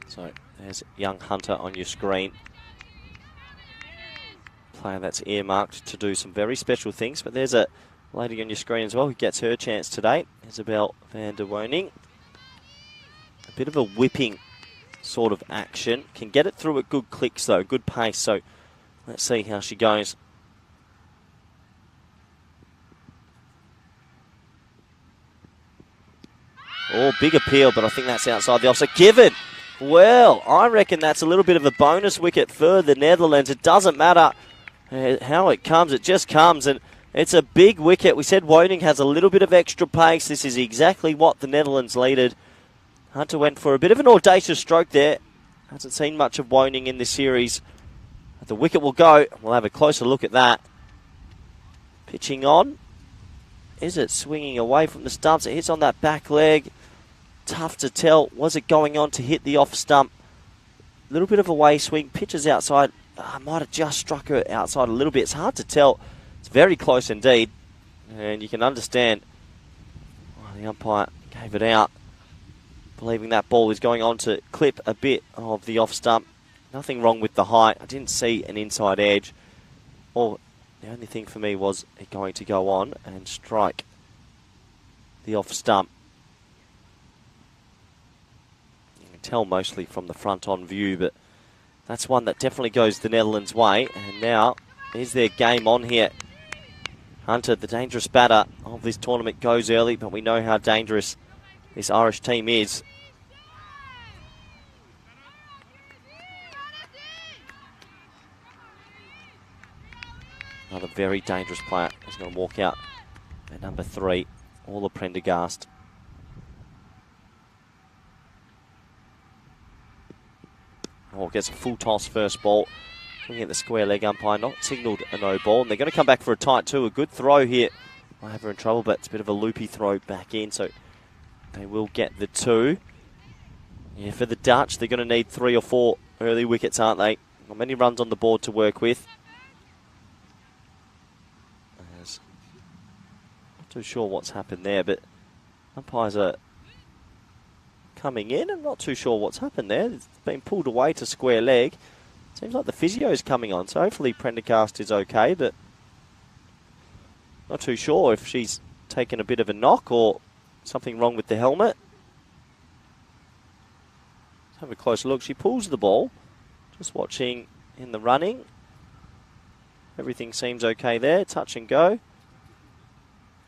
So there's young Hunter on your screen. Player that's earmarked to do some very special things. But there's a lady on your screen as well who gets her chance today. Isabel van der Woning. A bit of a whipping sort of action. Can get it through at good clicks though, good pace. So let's see how she goes. Oh, big appeal, but I think that's outside the offside. Given! Well, I reckon that's a little bit of a bonus wicket for the Netherlands. It doesn't matter how it comes, it just comes, and it's a big wicket. We said Woning has a little bit of extra pace. This is exactly what the Netherlands needed. Hunter went for a bit of an audacious stroke there. Hasn't seen much of Woning in this series. The wicket will go. We'll have a closer look at that. Pitching on. Is it swinging away from the stumps? It hits on that back leg. Tough to tell. Was it going on to hit the off stump? A little bit of a way swing. Pitches outside. Might have just struck her outside a little bit. It's hard to tell. It's very close indeed. And you can understand why the umpire gave it out. Believing that ball is going on to clip a bit of the off stump. Nothing wrong with the height. I didn't see an inside edge. Or the only thing for me was it going to go on and strike the off stump. Tell mostly from the front on view, but that's one that definitely goes the Netherlands' way. And now is their game on here. Hunter, the dangerous batter of this tournament, goes early, but we know how dangerous this Irish team is. Another very dangerous player is going to walk out at number 3, Orla Prendergast. Oh, gets a full toss first ball. Looking at the square leg umpire, not signalled a no ball. And they're going to come back for a tight 2. A good throw here. Might have her in trouble, but it's a bit of a loopy throw back in. So they will get the 2. Yeah, for the Dutch, they're going to need 3 or 4 early wickets, aren't they? Not many runs on the board to work with. Not too sure what's happened there, but umpires are coming in. I'm not too sure what's happened there. It's been pulled away to square leg. Seems like the physio is coming on, so hopefully Prendergast is okay, but not too sure if she's taken a bit of a knock or something wrong with the helmet. Let's have a closer look. She pulls the ball. Just watching in the running. Everything seems okay there. Touch and go.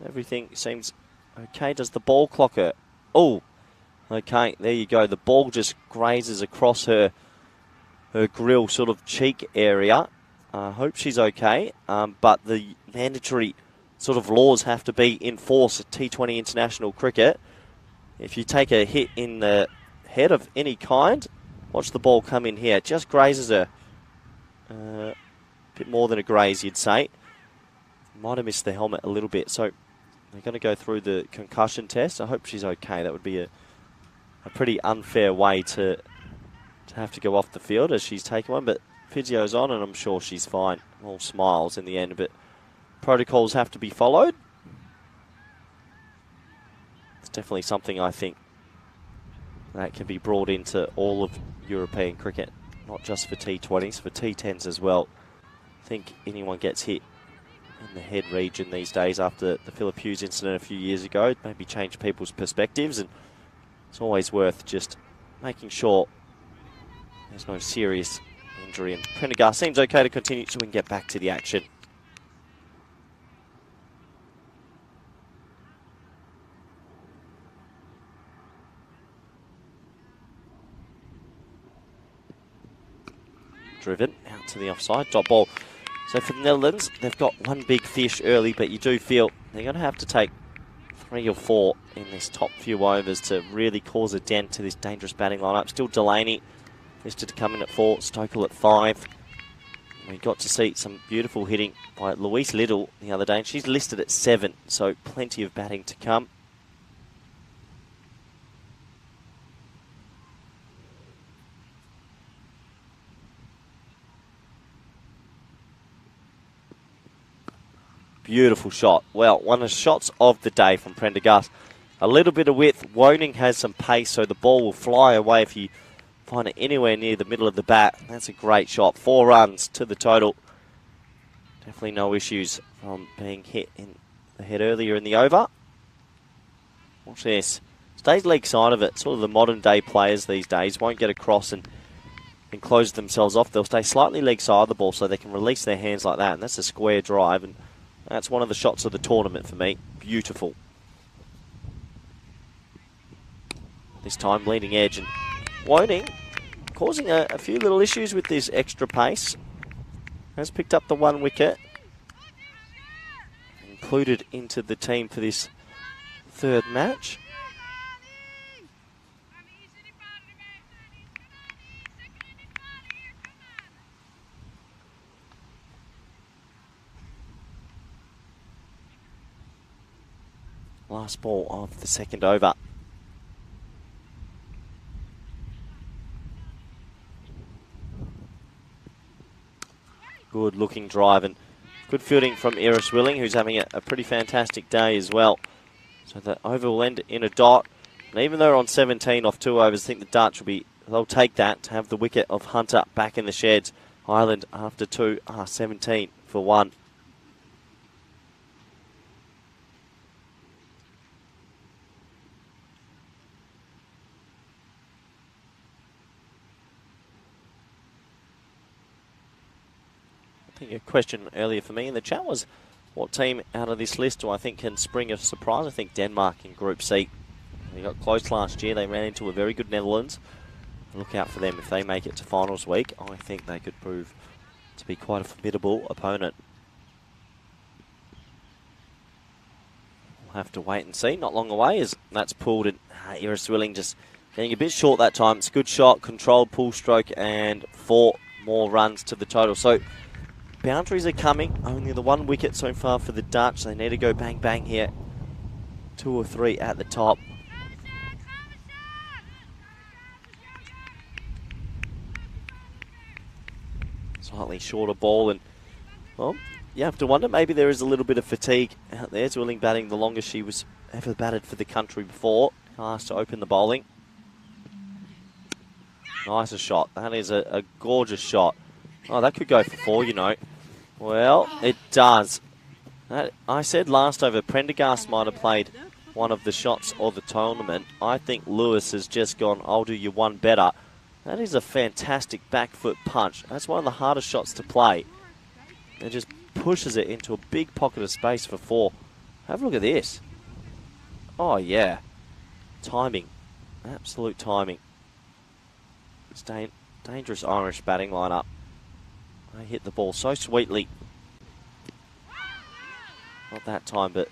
Everything seems okay. Does the ball clock her? Oh, okay, there you go. The ball just grazes across her grill, sort of cheek area. I hope she's okay, but the mandatory sort of laws have to be in force at T20 international cricket. If you take a hit in the head of any kind, watch the ball come in here. It just grazes her. A bit more than a graze, you'd say. Might have missed the helmet a little bit. So They're going to go through the concussion test. I hope she's okay. That would be a pretty unfair way to have to go off the field as she's taken one. But physio's on, and I'm sure she's fine. All smiles in the end, but protocols have to be followed. It's definitely something I think that can be brought into all of European cricket, not just for T20s, for T10s as well. I think anyone gets hit in the head region these days after the Philip Hughes incident a few years ago, maybe change people's perspectives, and it's always worth just making sure there's no serious injury. And Prendergast seems okay to continue, so we can get back to the action. Driven out to the offside, dot ball. So for the Netherlands, they've got one big fish early, but you do feel they're going to have to take 3 or 4 in this top few overs to really cause a dent to this dangerous batting lineup. Still Delaney listed to come in at 4, Stokel at 5. We got to see some beautiful hitting by Louise Little the other day, and she's listed at 7, so plenty of batting to come. Beautiful shot. Well, one of the shots of the day from Prendergast. A little bit of width. Woning has some pace, so the ball will fly away if you find it anywhere near the middle of the bat. That's a great shot. 4 runs to the total. Definitely no issues from being hit in the head earlier in the over. Watch this. Stays leg side of it. Sort of the modern day players these days won't get across and close themselves off. They'll stay slightly leg side of the ball so they can release their hands like that. And that's a square drive. And that's one of the shots of the tournament for me. Beautiful. This time leading edge, and Woning causing a few little issues with this extra pace. Has picked up the 1 wicket. Included into the team for this 3rd match. Last ball of the 2nd over. Good looking drive and good fielding from Iris Willing, who's having a pretty fantastic day as well. So the over will end in a dot. And even though they're on 17 off 2 overs, I think the Dutch they'll take that to have the wicket of Hunter back in the sheds. Ireland after 2 are 17 for 1. I think a question earlier for me in the chat was, what team out of this list do I think can spring a surprise? I think Denmark in Group C. They got close last year. They ran into a very good Netherlands. Look out for them if they make it to finals week. I think they could prove to be quite a formidable opponent. We'll have to wait and see. Not long away as that's pulled, and Iris Willing just getting a bit short that time. It's a good shot, controlled pull stroke, and 4 more runs to the total. So boundaries are coming. Only the 1 wicket so far for the Dutch. They need to go bang bang here. 2 or 3 at the top. Slightly shorter ball, and well, you have to wonder, maybe there is a little bit of fatigue out there. Zwilling batting the longest she was ever batted for the country before. Asked to open the bowling. Nice a shot. That is a gorgeous shot. Oh, that could go for 4, you know. Well, it does. I said last over, Prendergast might have played one of the shots of the tournament. I think Lewis has just gone, I'll do you one better. That is a fantastic back foot punch. That's one of the hardest shots to play. It just pushes it into a big pocket of space for 4. Have a look at this. Oh, yeah. Timing. Absolute timing. It's dangerous Irish batting lineup. They hit the ball so sweetly. Not that time, but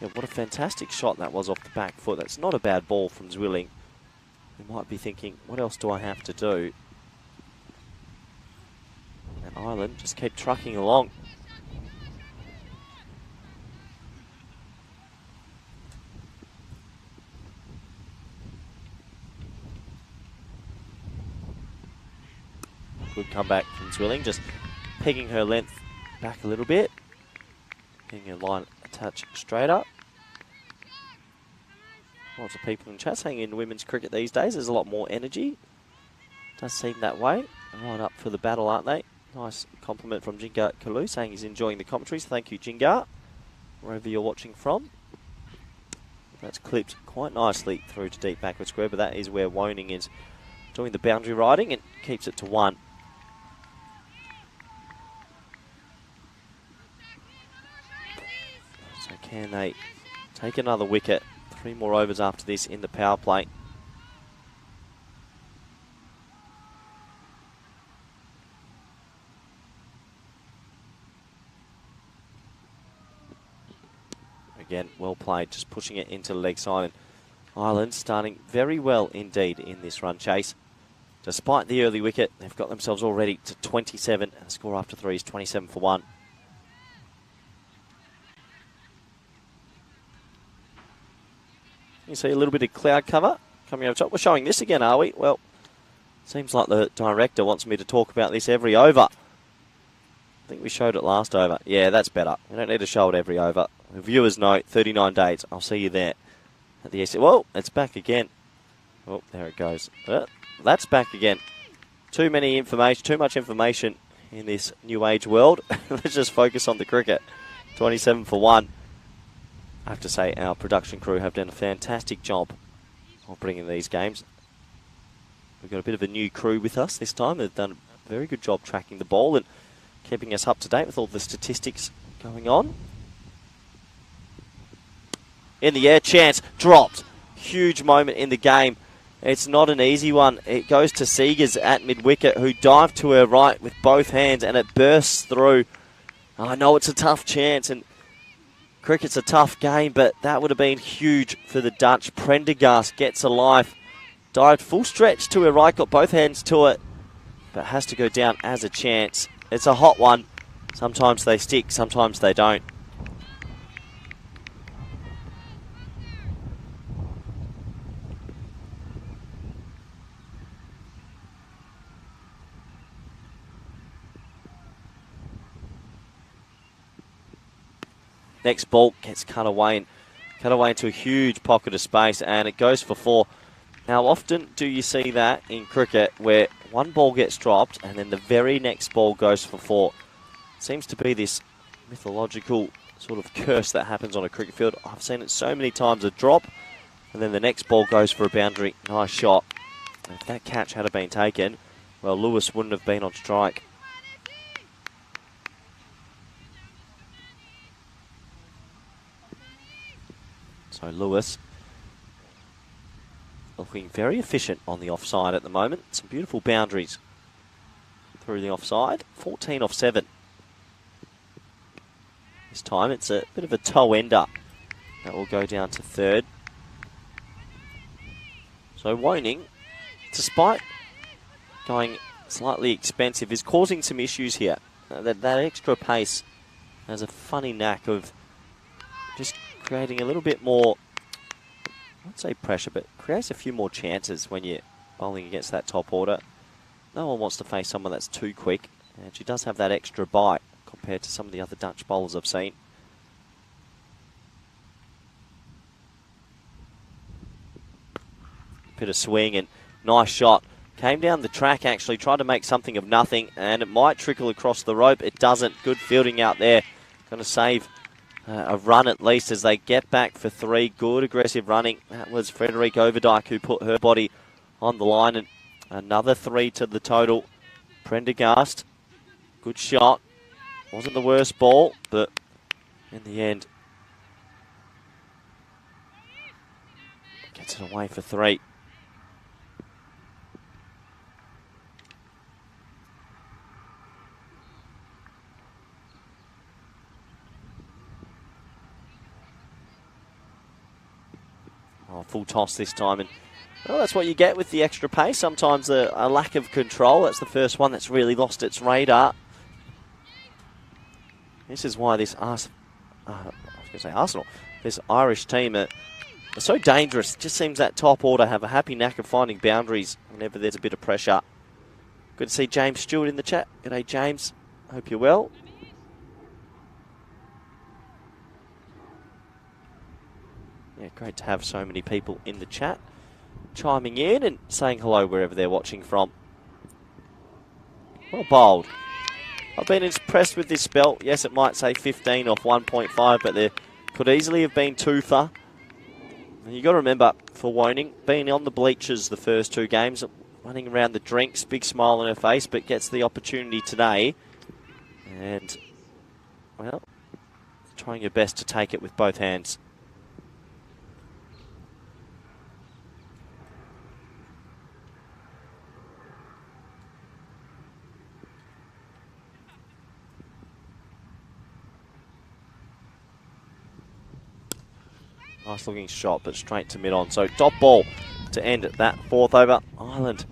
yeah, what a fantastic shot that was off the back foot. That's not a bad ball from Zwilling. You might be thinking, what else do I have to do? And Ireland just keep trucking along. comeback from Zwilling, just pegging her length back a little bit, getting her line a touch straighter. Lots of people in chat saying in women's cricket these days there's a lot more energy. Does seem that way. Right up for the battle, aren't they? Nice compliment from Jingar Kalu saying he's enjoying the commentaries. Thank you, Jingar, wherever you're watching from. That's clipped quite nicely through to deep backward square, but that is where Woning is doing the boundary riding and keeps it to 1. So can they take another wicket? 3 more overs after this in the power play. Again, well played, just pushing it into the leg side. And Ireland starting very well indeed in this run chase. Despite the early wicket, they've got themselves already to 27, and the score after 3 is 27 for 1. You see a little bit of cloud cover coming over top. We're showing this again, are we? Well, seems like the director wants me to talk about this every over. I think we showed it last over. Yeah, that's better. We don't need to show it every over. The viewers note, 39 days. I'll see you there at the ECN. Whoa, it's back again. Oh, there it goes. That's back again. Too much information in this new age world. Let's just focus on the cricket. 27 for 1. I have to say our production crew have done a fantastic job of bringing these games. We've got a bit of a new crew with us this time. They've done a very good job tracking the ball and keeping us up to date with all the statistics going on. In the air, chance, dropped. Huge moment in the game. It's not an easy one. It goes to Seegers at mid-wicket, who dived to her right with both hands, and it bursts through. I know it's a tough chance, and cricket's a tough game, but that would have been huge for the Dutch. Prendergast gets a life. Dived full stretch to her right, got both hands to it, but has to go down as a chance. It's a hot one. Sometimes they stick, sometimes they don't. Next ball gets cut away into a huge pocket of space, and it goes for 4. How often do you see that in cricket where one ball gets dropped and then the very next ball goes for 4? Seems to be this mythological sort of curse that happens on a cricket field. I've seen it so many times, a drop, and then the next ball goes for a boundary. Nice shot. If that catch had been taken, well, Lewis wouldn't have been on strike. So Lewis looking very efficient on the offside at the moment. Some beautiful boundaries through the offside. 14 off 7. This time it's a bit of a toe ender. That will go down to 3rd. So Woning, despite going slightly expensive, is causing some issues here. That extra pace has a funny knack of just creating a little bit more, I won't say pressure, but creates a few more chances when you're bowling against that top order. No one wants to face someone that's too quick, and she does have that extra bite compared to some of the other Dutch bowlers I've seen. Bit of swing and nice shot. Came down the track actually, tried to make something of nothing, and it might trickle across the rope. It doesn't. Good fielding out there. Going to save a run at least as they get back for 3. Good aggressive running. That was Frederique Overdyke who put her body on the line, and another 3 to the total. Prendergast, good shot. Wasn't the worst ball, but in the end gets it away for 3. Full toss this time, and well, that's what you get with the extra pace. Sometimes a lack of control. That's the first one that's really lost its radar. This is why this Arsenal, this Irish team are so dangerous. It just seems that top order have a happy knack of finding boundaries whenever there's a bit of pressure. Good to see James Stewart in the chat. G'day, James. Hope you're well. Yeah, great to have so many people in the chat, chiming in and saying hello wherever they're watching from. Well bowled. I've been impressed with this spell. Yes, it might say 15 off 1.5, but there could easily have been 2 for. And you've got to remember, for Woning, being on the bleachers the first 2 games, running around the drinks, big smile on her face, but gets the opportunity today. And, well, trying her best to take it with both hands. Nice looking shot, but straight to mid-on. So top ball to end that 4th over. Ireland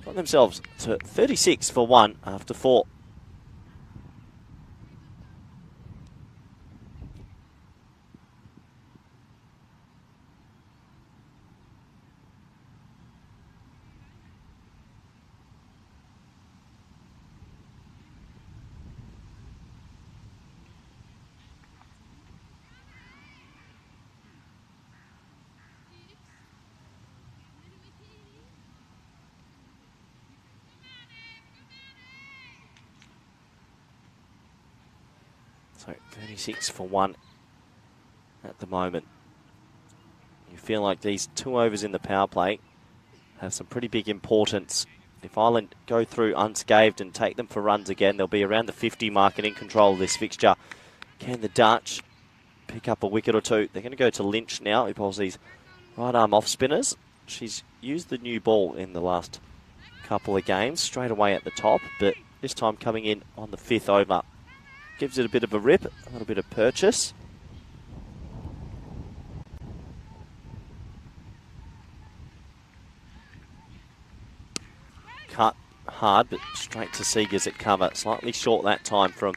got themselves to 36 for 1 after 4. So 36 for 1 at the moment. You feel like these 2 overs in the power play have some pretty big importance. If Ireland go through unscathed and take them for runs again, they'll be around the 50 mark and in control of this fixture. Can the Dutch pick up a wicket or 2? They're going to go to Lynch now, who bowls these right arm off spinners. She's used the new ball in the last couple of games, straight away at the top, but this time coming in on the 5th over. Gives it a bit of a rip, a little bit of purchase. Cut hard, but straight to Seegers at cover. Slightly short that time from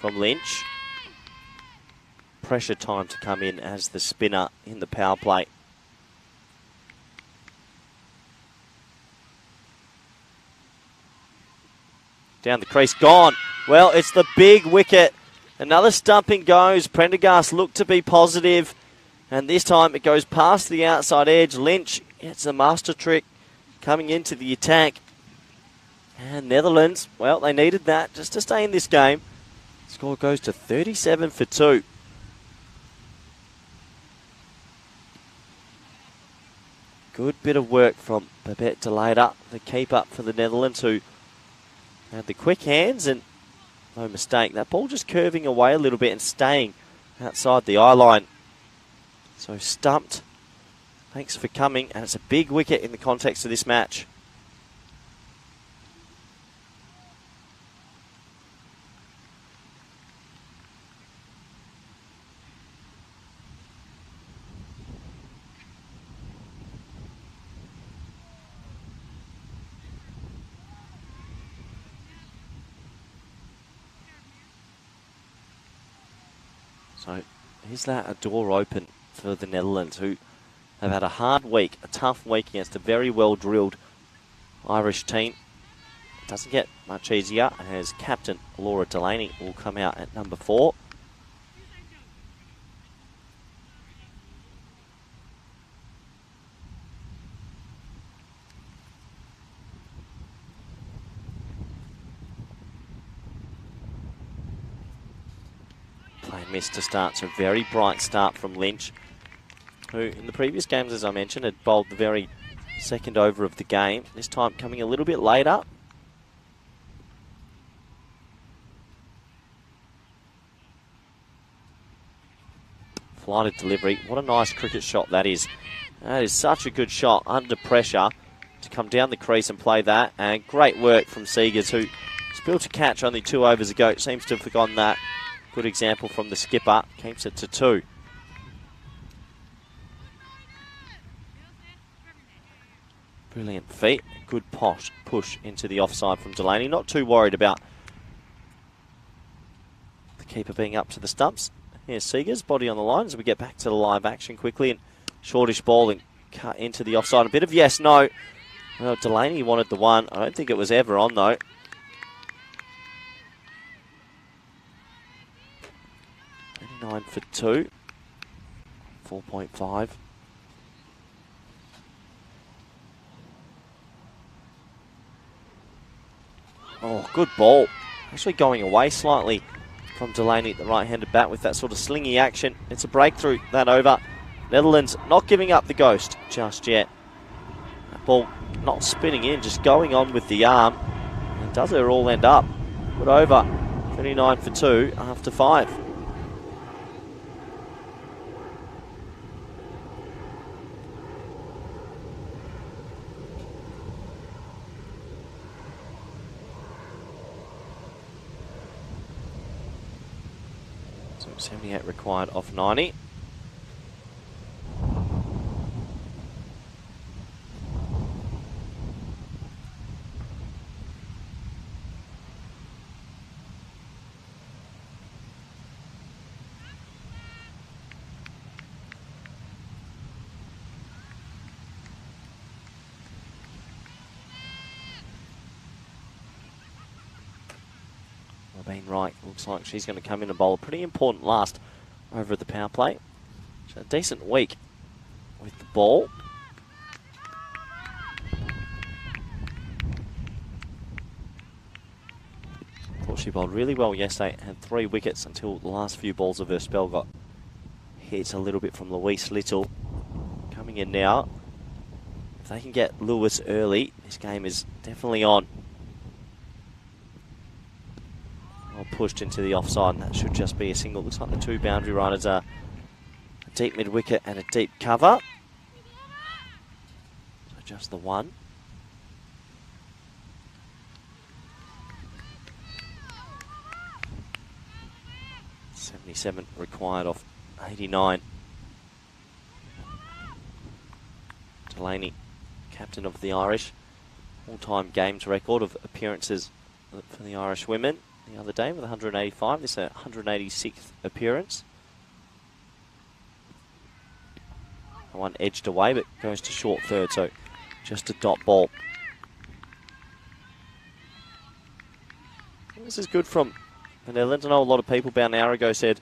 Lynch. Pressure time to come in as the spinner in the power play. Down the crease, gone. Well, it's the big wicket. Another stumping goes. Prendergast looked to be positive. And this time it goes past the outside edge. Lynch gets a master trick coming into the attack. And Netherlands, well, they needed that just to stay in this game. Score goes to 37 for 2. Good bit of work from Babette de Leyder, the keeper for the Netherlands, who had the quick hands and no mistake. That ball just curving away a little bit and staying outside the eye line. So stumped. Thanks for coming. And it's a big wicket in the context of this match. So is that a door open for the Netherlands, who have had a hard week, a tough week against a very well-drilled Irish team. It doesn't get much easier as captain Laura Delaney will come out at number 4. Missed to start, so very bright start from Lynch, who in the previous games, as I mentioned, had bowled the very second over of the game. This time coming a little bit later. Flighted delivery. What a nice cricket shot that is. That is such a good shot under pressure to come down the crease and play that. And great work from Seegers, who spilled a catch only 2 overs ago. Seems to have forgotten that. Good example from the skipper. Keeps it to 2. Brilliant feet. Good push into the offside from Delaney. Not too worried about the keeper being up to the stumps. Here's Seegers, body on the line as we get back to the live action quickly. And shortish ball and cut into the offside. A bit of yes, no. Well, Delaney wanted the one. I don't think it was ever on, though. $39 for 2. 4.5. Oh, good ball. Actually going away slightly from Delaney, the right-handed bat, with that sort of slingy action. It's a breakthrough, that over. Netherlands not giving up the ghost just yet. That ball not spinning in, just going on with the arm. And does it all end up? Good over. 39 for 2 after 5. So 78 required off 90. Been right. Looks like she's going to come in and bowl a pretty important last over at the power play. She's had a decent week with the ball. Thought she bowled really well yesterday. Had 3 wickets until the last few balls of her spell got hit a little bit from Louise Little. Coming in now. If they can get Lewis early, this game is definitely on. Well pushed into the offside, and that should just be a single. Looks like the 2 boundary runners are a deep mid-wicket and a deep cover. So just the 1. $77 required off 89. Delaney, captain of the Irish. All-time games record of appearances for the Irish women the other day with 185. This is a 186th appearance. One edged away, but goes to short third, so just a dot ball. This is good from the Netherlands. I know a lot of people about an hour ago said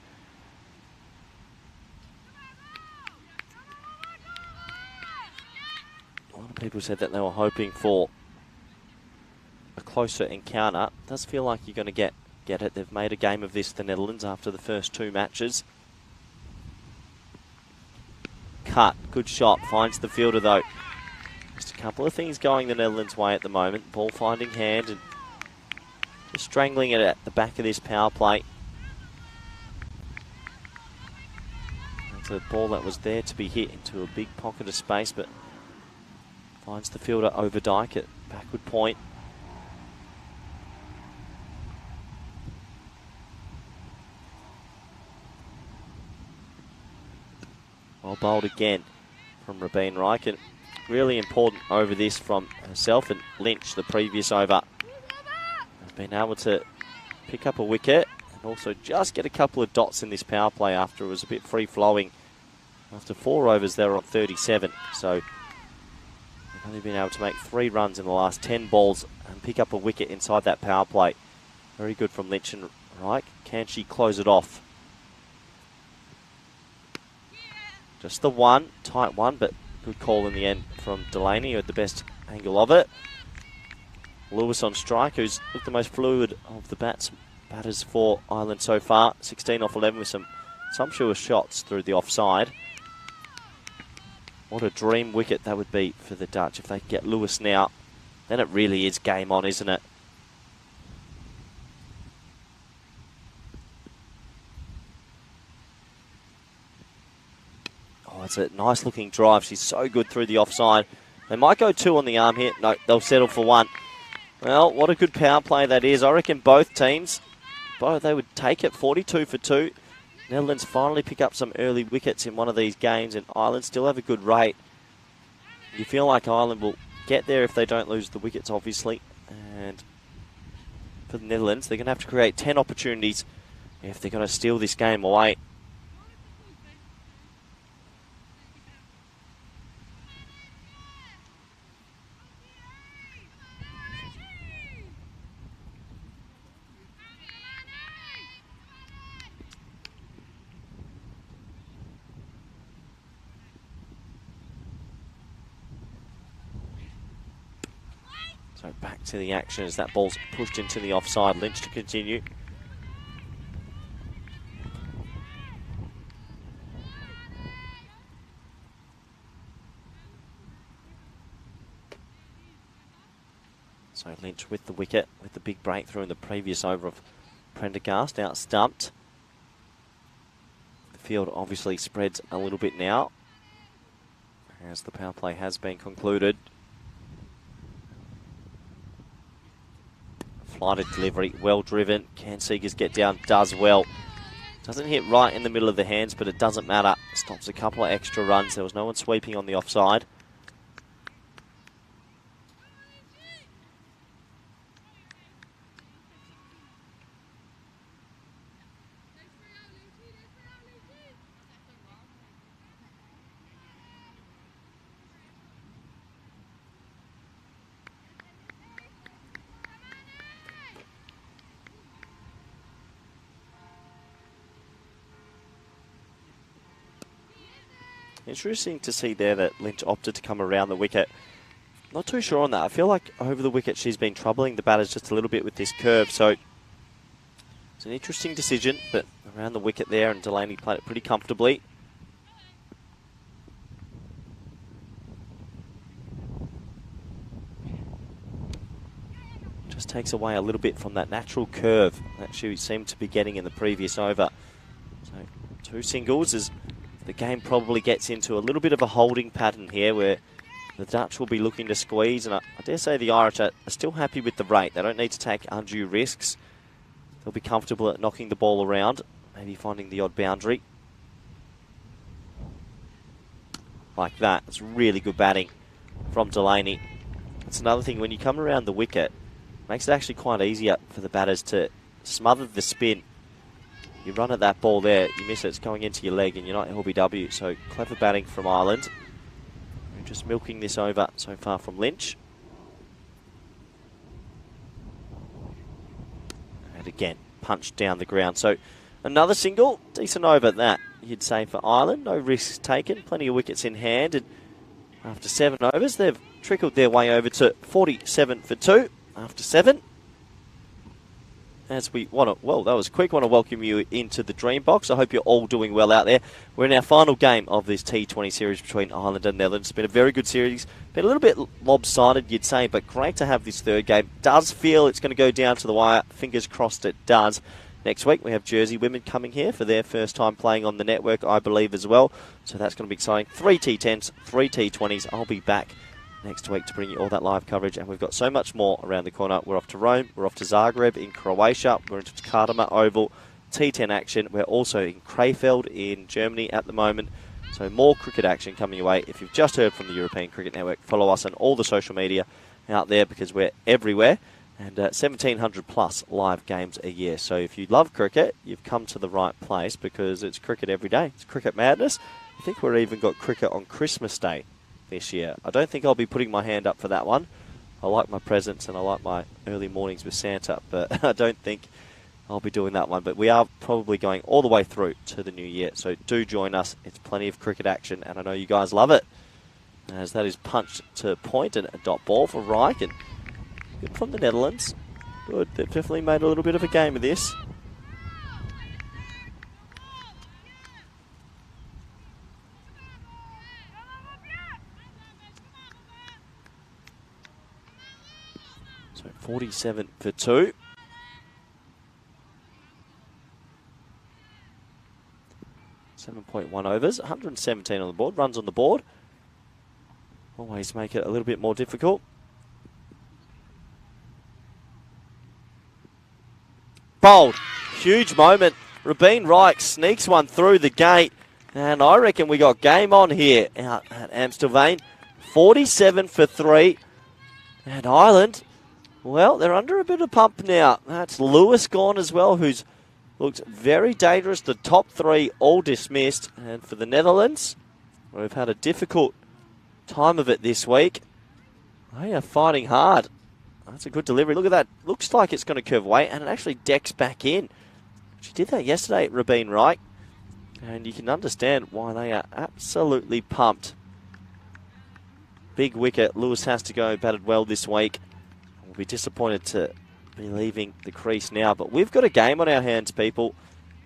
that they were hoping for a closer encounter. It does feel like you're going to get it. They've made a game of this, the Netherlands, after the first 2 matches. Cut, good shot, finds the fielder though. Just a couple of things going the Netherlands' way at the moment. Ball finding hand and just strangling it at the back of this power play. It's a ball that was there to be hit into a big pocket of space, but finds the fielder over Dyke at backward point. Well bowled again from Rabeen Reich, and really important over this from herself and Lynch the previous over. Has been able to pick up a wicket and also just get a couple of dots in this power play after it was a bit free-flowing. After 4 overs, they were on 37, so they've only been able to make 3 runs in the last 10 balls and pick up a wicket inside that power play. Very good from Lynch and Reich. Can she close it off? Just the 1, tight 1, but good call in the end from Delaney, who had the best angle of it. Lewis on strike, who's looked the most fluid of the batters for Ireland so far. 16 off 11 with some sumptuous shots through the offside. What a dream wicket that would be for the Dutch if they could get Lewis now. Then it really is game on, isn't it? Oh, it's a nice looking drive. She's so good through the offside. They might go 2 on the arm here. No, they'll settle for 1. Well, what a good power play that is. I reckon both teams, they would take it. 42 for 2. Netherlands finally pick up some early wickets in one of these games, and Ireland still have a good rate. You feel like Ireland will get there if they don't lose the wickets, obviously. And for the Netherlands, they're going to have to create 10 opportunities if they're going to steal this game away. So back to the action as that ball's pushed into the offside. Lynch to continue. So Lynch with the wicket, with the big breakthrough in the previous over of Prendergast, out stumped. The field obviously spreads a little bit now, as the power play has been concluded. Flighted delivery, well driven. Can Seegers get down? Does well. Doesn't hit right in the middle of the hands, but it doesn't matter. Stops a couple of extra runs. There was no one sweeping on the offside. Interesting to see there that Lynch opted to come around the wicket. Not too sure on that. I feel like over the wicket she's been troubling the batters just a little bit with this curve. So it's an interesting decision, but around the wicket there, and Delaney played it pretty comfortably. Just takes away a little bit from that natural curve that she seemed to be getting in the previous over. So 2 singles as the game probably gets into a little bit of a holding pattern here where the Dutch will be looking to squeeze, and I dare say the Irish are still happy with the rate. They don't need to take undue risks. They'll be comfortable at knocking the ball around, maybe finding the odd boundary. Like that. It's really good batting from Delaney. That's another thing, when you come around the wicket, it makes it actually quite easier for the batters to smother the spin. You run at that ball there, you miss it, it's going into your leg and you're not LBW. So clever batting from Ireland. We're just milking this over so far from Lynch. And again, punched down the ground. So another single, decent over that, you'd say, for Ireland. No risks taken, plenty of wickets in hand. And after 7 overs, they've trickled their way over to 47 for 2 after 7. As we want to, well, that was quick. Want to welcome you into the Dream Box. I hope you're all doing well out there. We're in our final game of this T20 series between Ireland and Netherlands. It's been a very good series. Been a little bit lopsided, you'd say, but great to have this third game. Does feel it's going to go down to the wire. Fingers crossed it does. Next week we have Jersey women coming here for their first time playing on the network, I believe, as well. So that's going to be exciting. 3 T10s, 3 T20s. I'll be back next week to bring you all that live coverage, and we've got so much more around the corner. We're off to Rome, we're off to Zagreb in Croatia, we're into Kadama Oval, T10 action. We're also in Krefeld in Germany at the moment. So more cricket action coming your way. If you've just heard from the European Cricket Network, follow us on all the social media out there because we're everywhere, and 1,700 plus live games a year. So if you love cricket, you've come to the right place because it's cricket every day. It's cricket madness. I think we've even got cricket on Christmas Day this year. I don't think I'll be putting my hand up for that one. I like my presents and I like my early mornings with Santa, but I don't think I'll be doing that one. But we are probably going all the way through to the new year, so do join us. It's plenty of cricket action, and I know you guys love it. As that is punched to point, and a dot ball for Reich, and good from the Netherlands. Good, they've definitely made a little bit of a game of this. So 47 for 2. .1 overs, 117 on the board, runs on the board. Always make it a little bit more difficult. Bowled. Huge moment. Rabin Reich sneaks one through the gate. And I reckon we got game on here out at Amstelveen. 47 for 3. And Ireland, well, they're under a bit of pump now. That's Lewis gone as well, who's looked very dangerous. The top 3 all dismissed. And for the Netherlands, we've had a difficult time of it this week. They are fighting hard. That's a good delivery. Look at that. Looks like it's going to curve away, and it actually decks back in. She did that yesterday at Rabin Reich. And you can understand why they are absolutely pumped. Big wicket. Lewis has to go. Batted well this week. will be disappointed to be leaving the crease now. But we've got a game on our hands, people.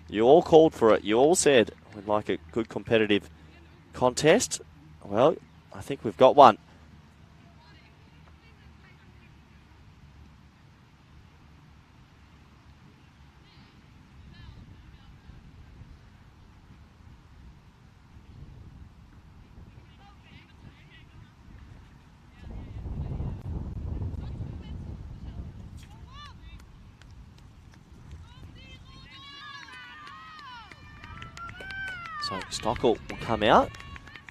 You all called for it. You all said we'd like a good competitive contest. Well, I think we've got one. So Stockel will come out,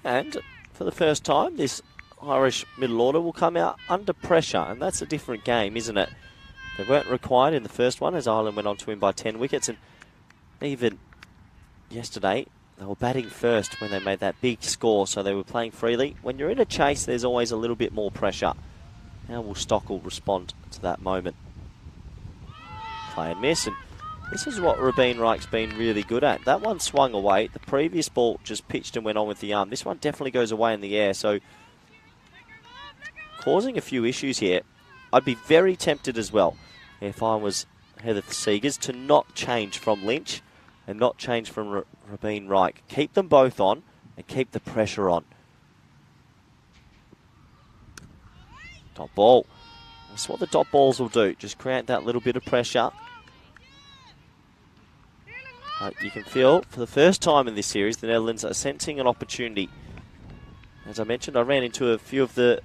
and for the first time, this Irish middle order will come out under pressure, and that's a different game, isn't it? They weren't required in the first one, as Ireland went on to win by 10 wickets, and even yesterday, they were batting first when they made that big score, so they were playing freely. When you're in a chase, there's always a little bit more pressure. How will Stockel respond to that moment? Play and miss, and this is what Rabin Reich's been really good at. That one swung away. The previous ball just pitched and went on with the arm. This one definitely goes away in the air, so causing a few issues here. I'd be very tempted as well, if I was Heather Seegers, to not change from Lynch and not change from Rabin Reich. Keep them both on and keep the pressure on. Dot ball. That's what the dot balls will do. Just create that little bit of pressure. You can feel, for the first time in this series, the Netherlands are sensing an opportunity. As I mentioned, I ran into a few of the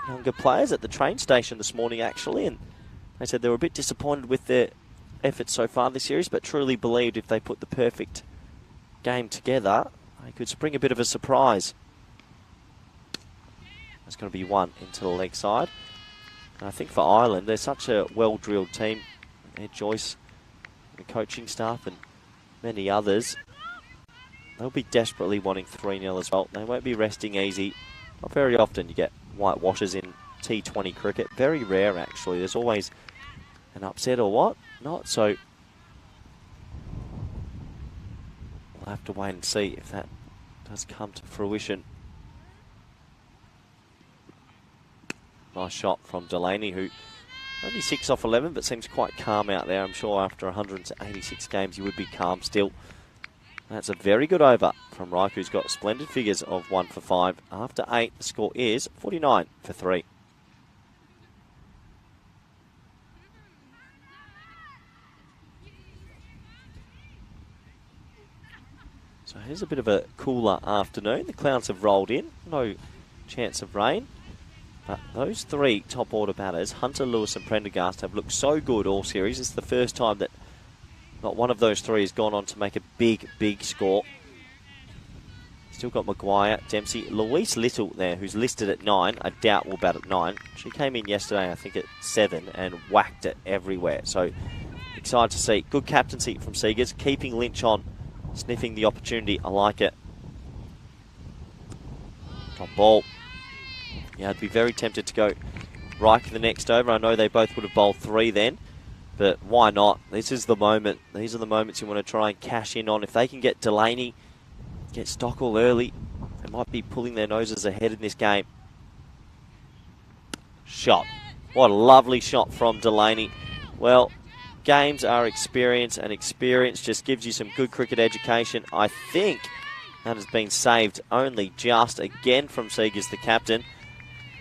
younger players at the train station this morning, actually, and they said they were a bit disappointed with their efforts so far this series, but truly believed if they put the perfect game together, they could spring a bit of a surprise. There's going to be one into the leg side. And I think for Ireland, they're such a well-drilled team. Ed Joyce, the coaching staff, and many others, they'll be desperately wanting 3-0 as well. They won't be resting easy. Not very often you get whitewashes in T20 cricket. Very rare, actually. There's always an upset or what not. So we'll have to wait and see if that does come to fruition. Nice shot from Delaney, who only 6 off 11, but seems quite calm out there. I'm sure after 186 games, he would be calm still. That's a very good over from Reich, who's got splendid figures of 1 for 5. After 8, the score is 49 for 3. So here's a bit of a cooler afternoon. The clouds have rolled in. No chance of rain. But those three top order batters, Hunter, Lewis and Prendergast, have looked so good all series. It's the first time that not one of those three has gone on to make a big, big score. Still got Maguire, Dempsey, Louise Little there, who's listed at 9. I doubt will bat at 9. She came in yesterday, I think, at 7 and whacked it everywhere. So excited to see. Good captaincy from Seegers, keeping Lynch on, sniffing the opportunity. I like it. Top ball. Yeah, I'd be very tempted to go Reich the next over. I know they both would have bowled 3 then, but why not? This is the moment. These are the moments you want to try and cash in on. If they can get Delaney, get Stockel early, they might be pulling their noses ahead in this game. Shot. What a lovely shot from Delaney. Well, games are experience, and experience just gives you some good cricket education. I think that has been saved only just again from Seegers, the captain.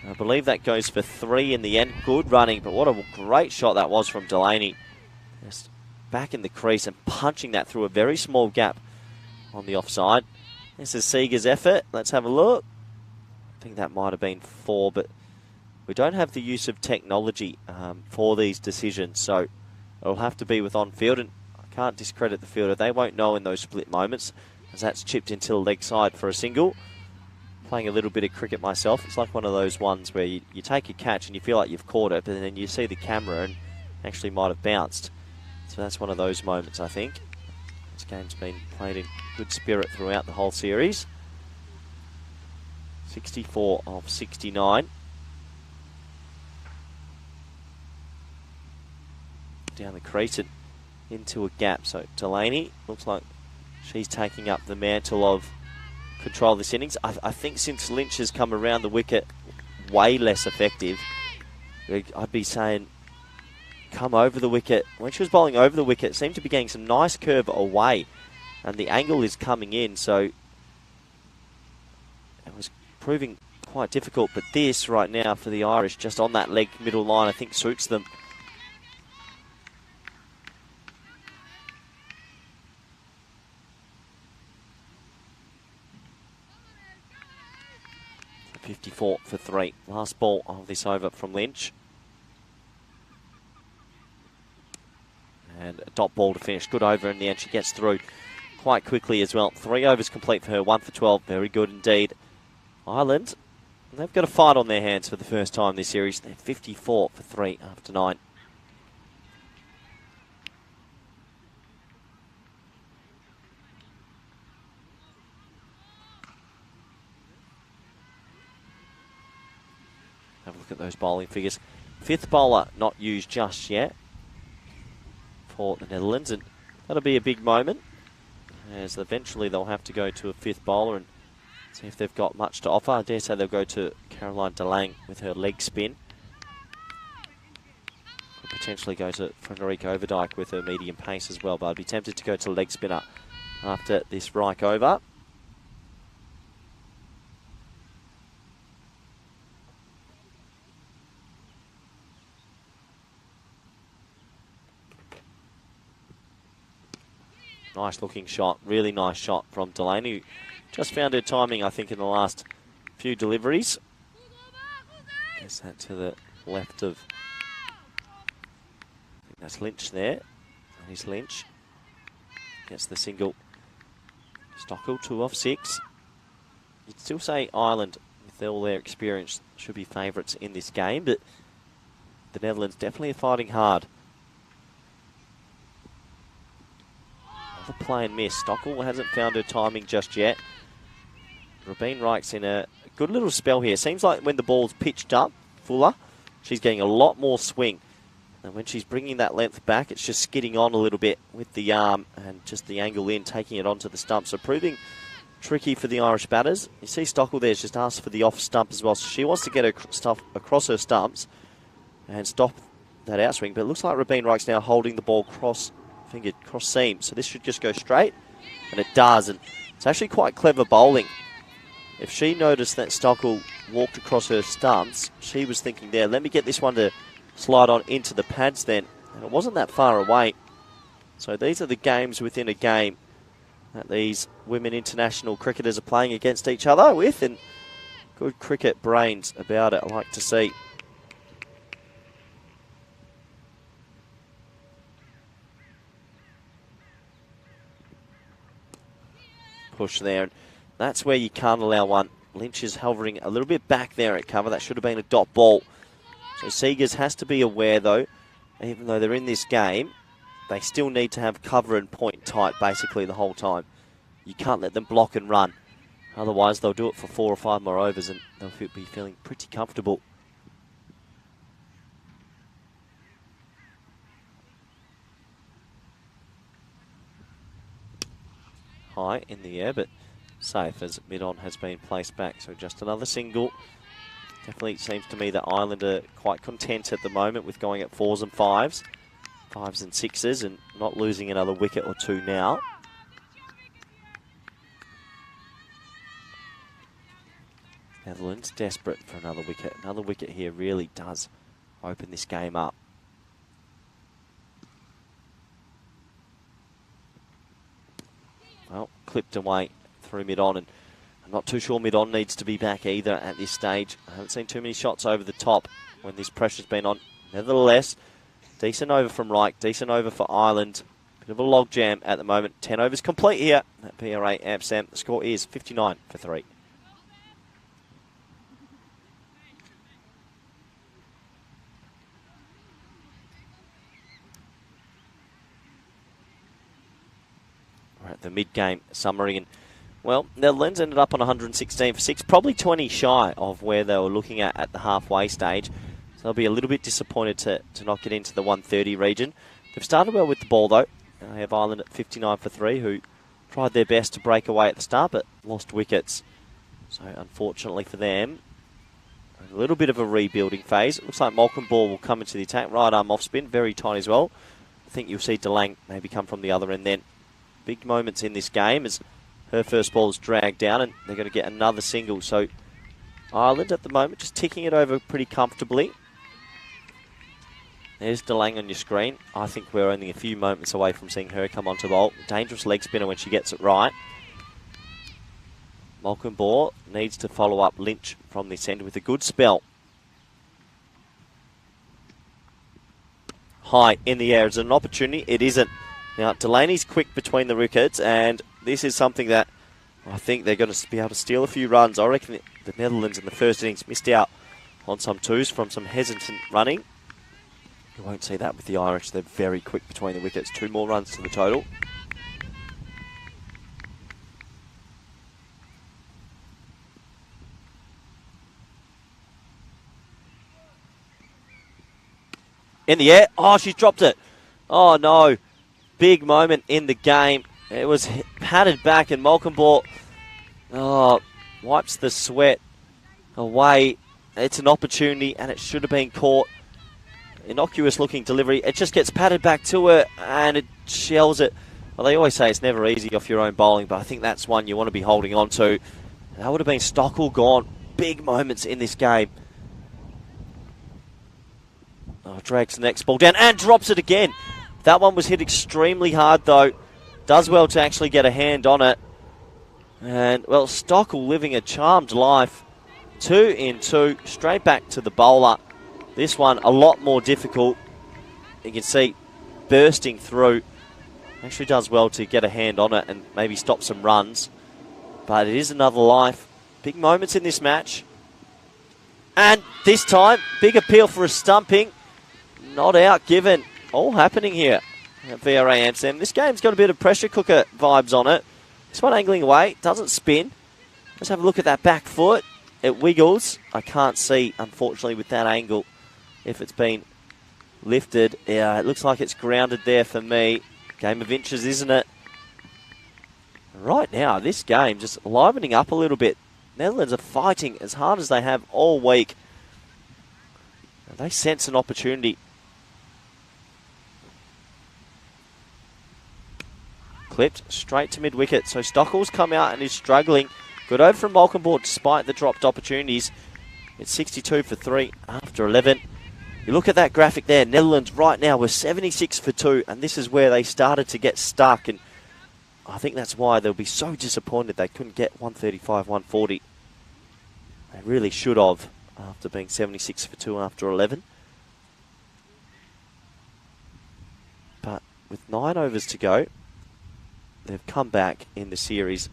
I believe that goes for 3 in the end. Good running, but what a great shot that was from Delaney. Just back in the crease and punching that through a very small gap on the offside. This is Seegers' effort. Let's have a look. I think that might have been 4, but we don't have the use of technology for these decisions, so it'll have to be with on-field, and I can't discredit the fielder. They won't know in those split moments, as that's chipped into the leg side for a single. Playing a little bit of cricket myself, it's like one of those ones where you take a catch and you feel like you've caught it, but then you see the camera and actually might have bounced. So that's one of those moments, I think. This game's been played in good spirit throughout the whole series. 64 of 69. Down the crease and into a gap. So Delaney looks like she's taking up the mantle of control this innings. I think since Lynch has come around, the wicket way less effective. I'd be saying come over the wicket. When she was bowling over the wicket, it seemed to be getting some nice curve away, and the angle is coming in, so it was proving quite difficult. But this right now for the Irish, just on that leg middle line, I think suits them. .54 for 3. Last ball of this over from Lynch. And a dot ball to finish. Good over in the end. She gets through quite quickly as well. 3 overs complete for her. 1 for 12. Very good indeed. Ireland, they've got a fight on their hands for the first time this series. They're 54 for 3 after 9. Have a look at those bowling figures. 5th bowler not used just yet for the Netherlands, and that'll be a big moment, as eventually they'll have to go to a 5th bowler and see if they've got much to offer. I dare say they'll go to Caroline DeLange with her leg spin. Could potentially go to Frederique Overdyke with her medium pace as well, but I'd be tempted to go to leg spinner after this Reich over. Nice looking shot, really nice shot from Delaney, who just found her timing, I think, in the last few deliveries. Gets that to the left of, I think that's Lynch there. That is Lynch. Gets the single. Stockel, 2 off 6. You'd still say Ireland, with all their experience, should be favourites in this game, but the Netherlands definitely are fighting hard. Another play and miss. Stockel hasn't found her timing just yet. Rabine Reich's in a good little spell here. Seems like when the ball's pitched up, fuller, she's getting a lot more swing. And when she's bringing that length back, it's just skidding on a little bit with the arm and just the angle in, taking it onto the stump. So proving tricky for the Irish batters. You see Stockel there's just asked for the off stump as well. So she wants to get her stuff across her stumps and stop that outswing. But it looks like Rabine Reich's now holding the ball cross-fingered, cross-seam. So this should just go straight. And it does. And it's actually quite clever bowling. If she noticed that Stockel walked across her stumps, she was thinking there, let me get this one to slide on into the pads then. And it wasn't that far away. So these are the games within a game that these women international cricketers are playing against each other with. And good cricket brains about it, I like to see. Push there. And that's where you can't allow one. Lynch is hovering a little bit back there at cover. That should have been a dot ball. So Seegers has to be aware, though, even though they're in this game, they still need to have cover and point tight basically the whole time. You can't let them block and run. Otherwise, they'll do it for 4 or 5 more overs and they'll be feeling pretty comfortable. High in the air, but safe as mid-on has been placed back. So just another single. Definitely seems to me that Ireland are quite content at the moment with going at 4s and 5s. 5s and 6s and not losing another wicket or 2 now. Netherlands desperate for another wicket. Another wicket here really does open this game up. Well, clipped away through mid-on, and I'm not too sure mid-on needs to be back either at this stage. I haven't seen too many shots over the top when this pressure's been on. Nevertheless, decent over from Reich, decent over for Ireland. Bit of a log jam at the moment. 10 overs complete here at PRA Amsterdam. The score is 59 for 3. We're at the mid-game summary, and well, Netherlands ended up on 116 for 6, probably 20 shy of where they were looking at the halfway stage. So they'll be a little bit disappointed to not get into the 130 region. They've started well with the ball, though. They have Ireland at 59 for 3, who tried their best to break away at the start, but lost wickets. So unfortunately for them, A little bit of a rebuilding phase. It looks like Malcolm Ball will come into the attack. Right arm off spin, very tight as well. I think you'll see DeLange maybe come from the other end then. Big moments in this game as her first ball is dragged down and they're going to get another single. So Ireland at the moment just ticking it over pretty comfortably. There's DeLange on your screen. I think we're only a few moments away from seeing her come onto bowl. Dangerous leg spinner when she gets it right. Malcolm Ball needs to follow up Lynch from this end with a good spell. High in the air. Is it an opportunity? It isn't. Now, Delaney's quick between the wickets, and this is something that I think they're going to be able to steal a few runs. I reckon the Netherlands in the first innings missed out on some twos from some hesitant running. You won't see that with the Irish. They're very quick between the wickets. 2 more runs to the total. In the air. Oh, she's dropped it. Oh, no. Big moment in the game. It was patted back and Malcolm Ball wipes the sweat away. It's an opportunity and it should have been caught. Innocuous looking delivery. It just gets patted back to her and it shells it. Well, they always say it's never easy off your own bowling, but I think that's one you want to be holding on to. That would have been Stockwell gone. Big moments in this game. Oh, drags the next ball down and drops it again. That one was hit extremely hard though. Does well to actually get a hand on it. And, well, Stockwell living a charmed life. 2 in 2, straight back to the bowler. This one a lot more difficult. You can see bursting through. Actually does well to get a hand on it and maybe stop some runs. But it is another life. Big moments in this match. And this time, big appeal for a stumping. Not out given. All happening here at VRA Amsterdam. This game's got a bit of pressure cooker vibes on it. This one angling away. Doesn't spin. Let's have a look at that back foot. It wiggles. I can't see, unfortunately, with that angle if it's been lifted. Yeah, it looks like it's grounded there for me. Game of inches, isn't it? Right now, this game just livening up a little bit. Netherlands are fighting as hard as they have all week. They sense an opportunity. Clipped straight to mid-wicket. So Stockwell's come out and is struggling. Good over from Malcolm Ball despite the dropped opportunities. It's 62 for 3 after 11. You look at that graphic there. Netherlands right now were 76 for 2. And this is where they started to get stuck. And I think that's why they'll be so disappointed they couldn't get 135, 140. They really should have after being 76 for 2 after 11. But with 9 overs to go, they've come back in the series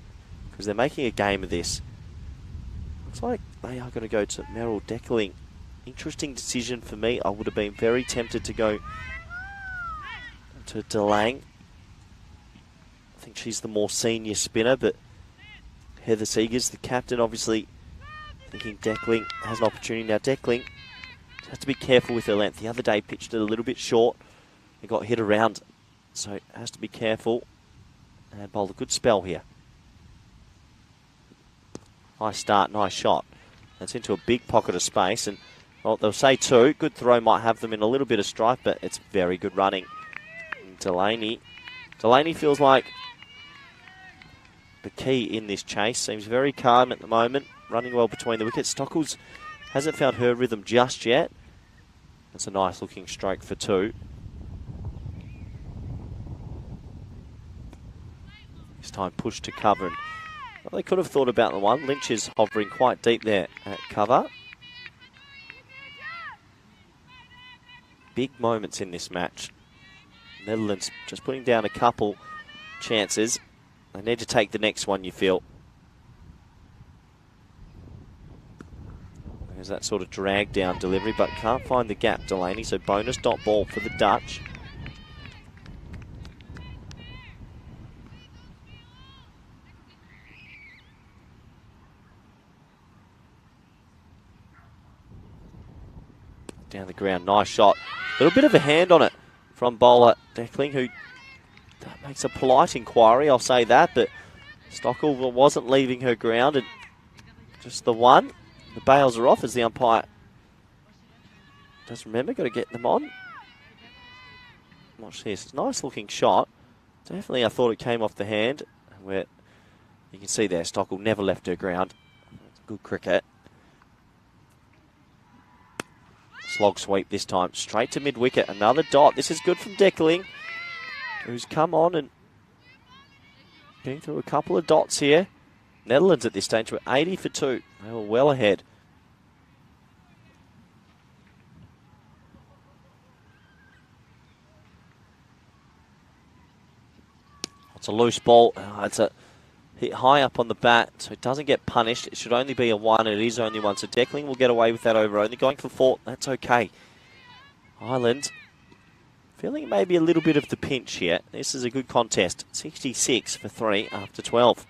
because they're making a game of this. Looks like they are going to go to Merrill Deckling. Interesting decision for me. I would have been very tempted to go to DeLange. I think she's the more senior spinner, but Heather Seegers, the captain, obviously thinking Deckling has an opportunity. Now Deckling has to be careful with her length. The other day pitched it a little bit short. It got hit around, so has to be careful. And bowled a good spell here. Nice start, nice shot. That's into a big pocket of space. And well, they'll say 2. Good throw might have them in a little bit of strife, but it's very good running. And Delaney feels like the key in this chase. Seems very calm at the moment. Running well between the wickets. Stockwell hasn't found her rhythm just yet. That's a nice looking stroke for 2. This time pushed to cover. And, well, they could have thought about the one. Lynch is hovering quite deep there at cover. Big moments in this match. Netherlands just putting down a couple chances. They need to take the next one, you feel. There's that sort of drag down delivery, but can't find the gap, Delaney. So bonus dot ball for the Dutch. Down the ground, nice shot. A little bit of a hand on it from bowler Deckling, who makes a polite inquiry, I'll say that, but Stockwell wasn't leaving her ground, and just the one. The bails are off as the umpire does remember, got to get them on. Watch this, it's a nice looking shot. Definitely I thought it came off the hand, where you can see there Stockel never left her ground. Good cricket. Slog sweep this time, straight to mid-wicket. Another dot. This is good from Deckling, who's come on and getting through a couple of dots here. Netherlands at this stage were 80 for 2. They were well ahead. It's a loose ball. It's a hit high up on the bat, so it doesn't get punished. It should only be a 1, and it is only 1. So Deckling will get away with that over only going for 4. That's okay. Ireland feeling maybe a little bit of the pinch here. This is a good contest. 66 for 3 after 12.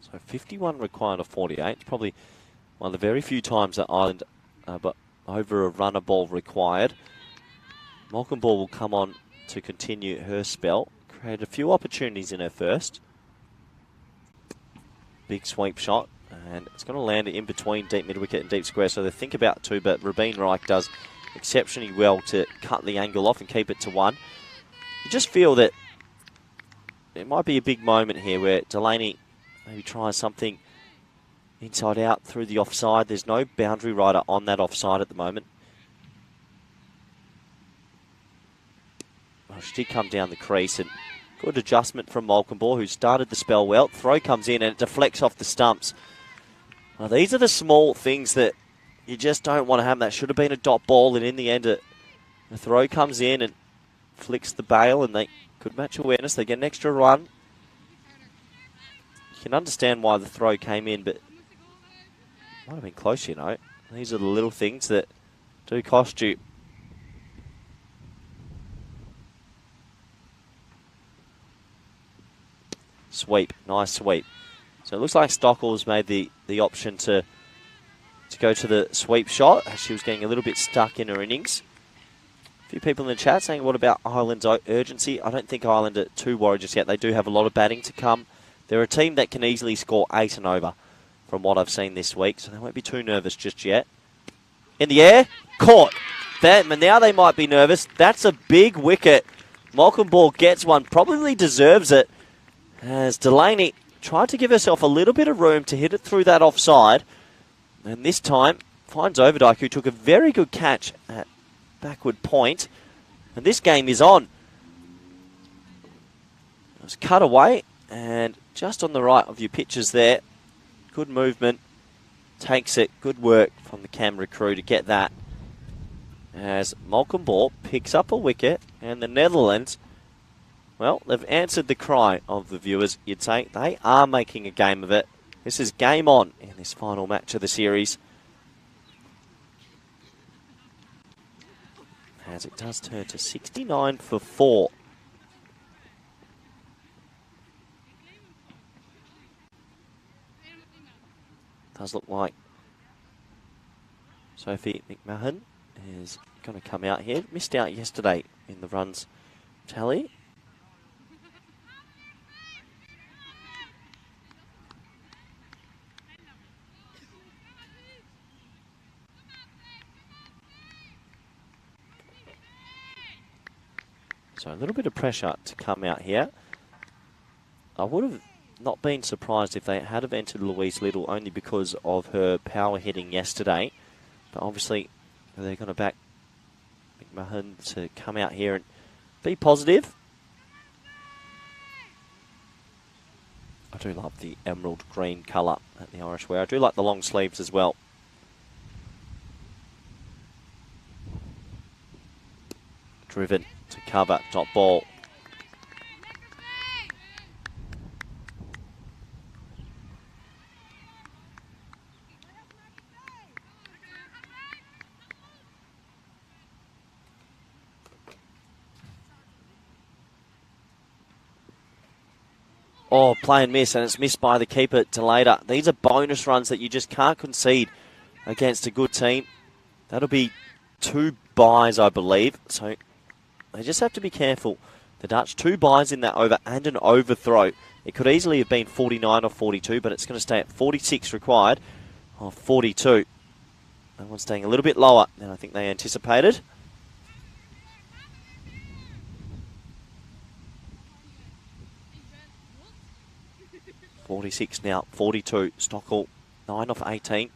So 51 required of 48. It's probably one of the very few times that Ireland but over a runner ball required. Malcolm Ball will come on to continue her spell. Created a few opportunities in her first. Big sweep shot. And it's going to land it in between deep mid-wicket and deep square. So they think about 2, but Rabin Reich does exceptionally well to cut the angle off and keep it to 1. You just feel that it might be a big moment here where Delaney maybe tries something inside out through the offside. There's no boundary rider on that offside at the moment. Well, she did come down the crease, and good adjustment from Malcolm Ball, who started the spell well. Throw comes in and it deflects off the stumps. Well, these are the small things that you just don't want to have. That should have been a dot ball, and in the end, the throw comes in and flicks the bail, and they could match awareness. They get an extra run. You can understand why the throw came in, but might have been close, you know. These are the little things that do cost you. Sweep, nice sweep. So it looks like Stockel's made the option to go to the sweep shot. She was getting a little bit stuck in her innings. A few people in the chat saying, what about Ireland's urgency? I don't think Ireland are too worried just yet. They do have a lot of batting to come. They're a team that can easily score 8 and over from what I've seen this week, so they won't be too nervous just yet. In the air, caught. Now they might be nervous. That's a big wicket. Malcolm Ball gets one, probably deserves it, as Delaney tried to give herself a little bit of room to hit it through that offside, and this time finds Overdyke, who took a very good catch at backward point, and this game is on. It was cut away, and just on the right of your pictures there. Good movement, takes it, good work from the camera crew to get that. As Malcolm Ball picks up a wicket, and the Netherlands, well, they've answered the cry of the viewers, you'd say. They are making a game of it. This is game on in this final match of the series. As it does turn to 69 for 4. Does look like Sophie McMahon is going to come out here. Missed out yesterday in the runs tally. So a little bit of pressure to come out here. I would have not been surprised if they had have entered Louise Little only because of her power hitting yesterday. But obviously they're going to back McMahon to come out here and be positive. I do love the emerald green colour that the Irish wear. I do like the long sleeves as well. Driven to cover, top ball. Oh, play and miss, and it's missed by the keeper, Delata. These are bonus runs that you just can't concede against a good team. That'll be 2 buys, I believe. So they just have to be careful. The Dutch, 2 buys in that over and an overthrow. It could easily have been 49 or 42, but it's going to stay at 46 required of 42. That one's staying a little bit lower than I think they anticipated. $46 now, 42. Stockel, 9 off 18.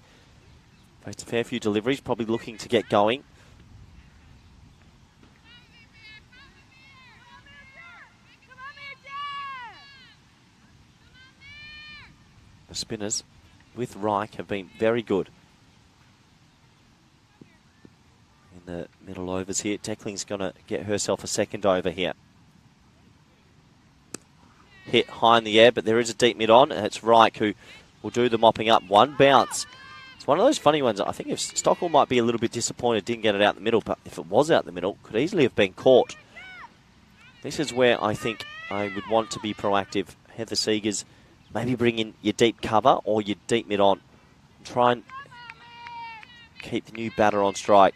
Faced a fair few deliveries, probably looking to get going. The spinners with Reich have been very good. In the middle overs here, Deckling's going to get herself a second over here. Hit high in the air, but there is a deep mid on, and it's Reich who will do the mopping up. 1 bounce. It's one of those funny ones. I think if Stockel might be a little bit disappointed, didn't get it out the middle, but if it was out the middle, could easily have been caught. This is where I think I would want to be proactive. Heather Seegers, maybe bring in your deep cover or your deep mid on. Try and keep the new batter on strike.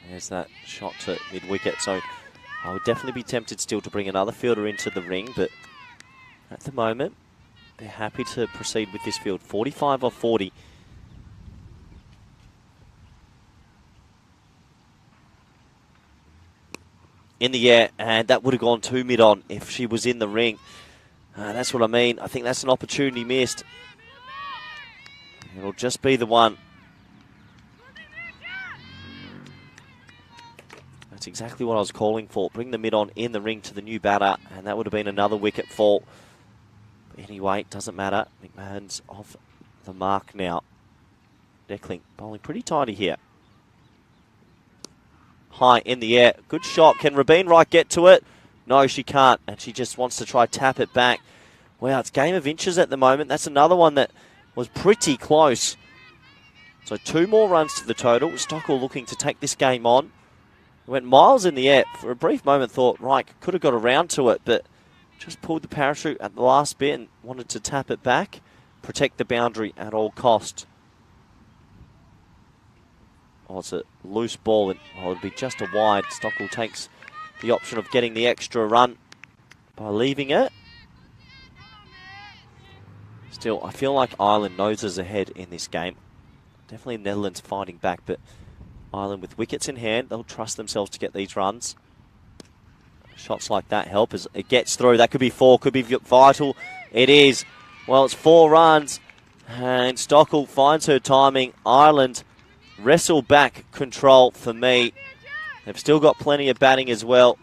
There's that shot to mid-wicket. So I would definitely be tempted still to bring another fielder into the ring, but at the moment, they're happy to proceed with this field. 45 or 40. In the air, and that would have gone to mid-on if she was in the ring. That's what I mean. I think that's an opportunity missed. It'll just be the one. That's exactly what I was calling for. Bring the mid-on in the ring to the new batter, and that would have been another wicket fall. But anyway, it doesn't matter. McMahon's off the mark now. Deckling bowling pretty tidy here. High in the air. Good shot. Can Rabeen Wright get to it? No, she can't, and she just wants to try tap it back. Wow, it's game of inches at the moment. That's another one that was pretty close. So 2 more runs to the total. Stockel looking to take this game on. Went miles in the air. For a brief moment thought Reich could have got around to it, but just pulled the parachute at the last bit and wanted to tap it back, protect the boundary at all cost. Oh, it's a loose ball, and it'll be just a wide. Stockel takes the option of getting the extra run by leaving it. Still, I feel like Ireland noses ahead in this game. Definitely Netherlands fighting back, but Ireland with wickets in hand, they'll trust themselves to get these runs. Shots like that help as it gets through. That could be 4, could be vital. It is. Well, it's 4 runs, and Stockel finds her timing. Ireland wrestle back control for me. They've still got plenty of batting as well.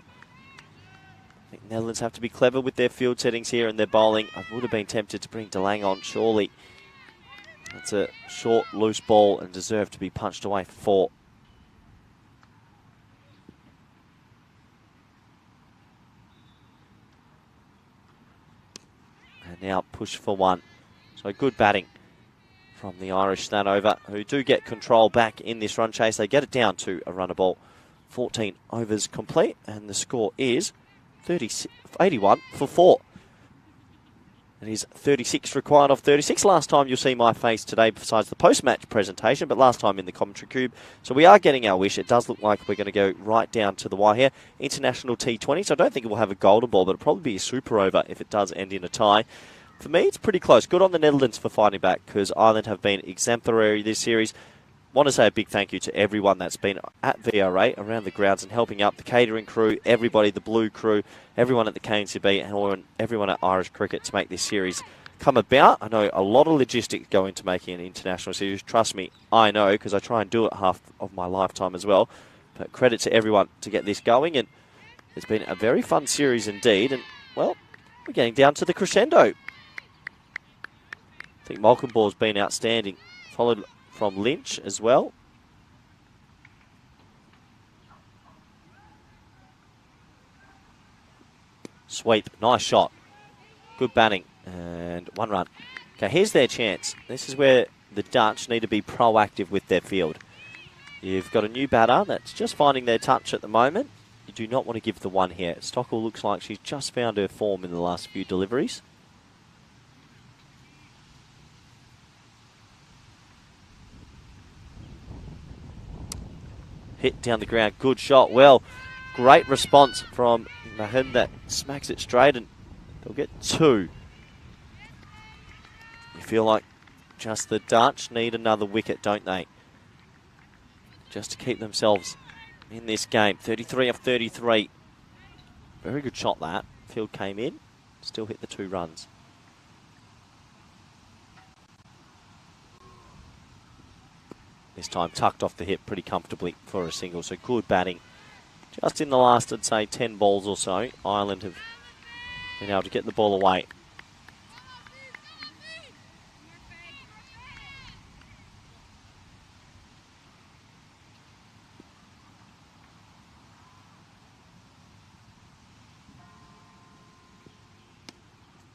I think Netherlands have to be clever with their field settings here and their bowling. I would have been tempted to bring DeLange on, surely. It's a short, loose ball and deserved to be punched away for 4. And now push for 1. So good batting from the Irish that over, who do get control back in this run chase. They get it down to a runner ball. 14 overs complete, and the score is 81 for 4. It is 36 required of 36. Last time you'll see my face today besides the post-match presentation, but last time in the commentary cube. So we are getting our wish. It does look like we're going to go right down to the wire here. International T20, so I don't think it will have a golden ball, but it'll probably be a super over if it does end in a tie. For me, it's pretty close. Good on the Netherlands for fighting back, because Ireland have been exemplary this series. Want to say a big thank you to everyone that's been at VRA around the grounds and helping up, the catering crew, everybody, the blue crew, everyone at the KNCB, and everyone at Irish Cricket to make this series come about. I know a lot of logistics go into making an international series. Trust me, I know, because I try and do it half of my lifetime as well. But credit to everyone to get this going, and it's been a very fun series indeed. And, well, we're getting down to the crescendo. I think Malcolm Ball's been outstanding, followed from Lynch as well. Sweep, nice shot. Good batting, and 1 run. Okay, here's their chance. This is where the Dutch need to be proactive with their field. You've got a new batter that's just finding their touch at the moment. You do not want to give the one here. Stockwell looks like she's just found her form in the last few deliveries. Hit down the ground, good shot. Well, great response from Mahin that smacks it straight, and they'll get 2. You feel like just the Dutch need another wicket, don't they? Just to keep themselves in this game. 33 of 33. Very good shot that. Field came in, still hit the 2 runs. This time tucked off the hip pretty comfortably for a single, so good batting. Just in the last, I'd say, 10 balls or so, Ireland have been able to get the ball away.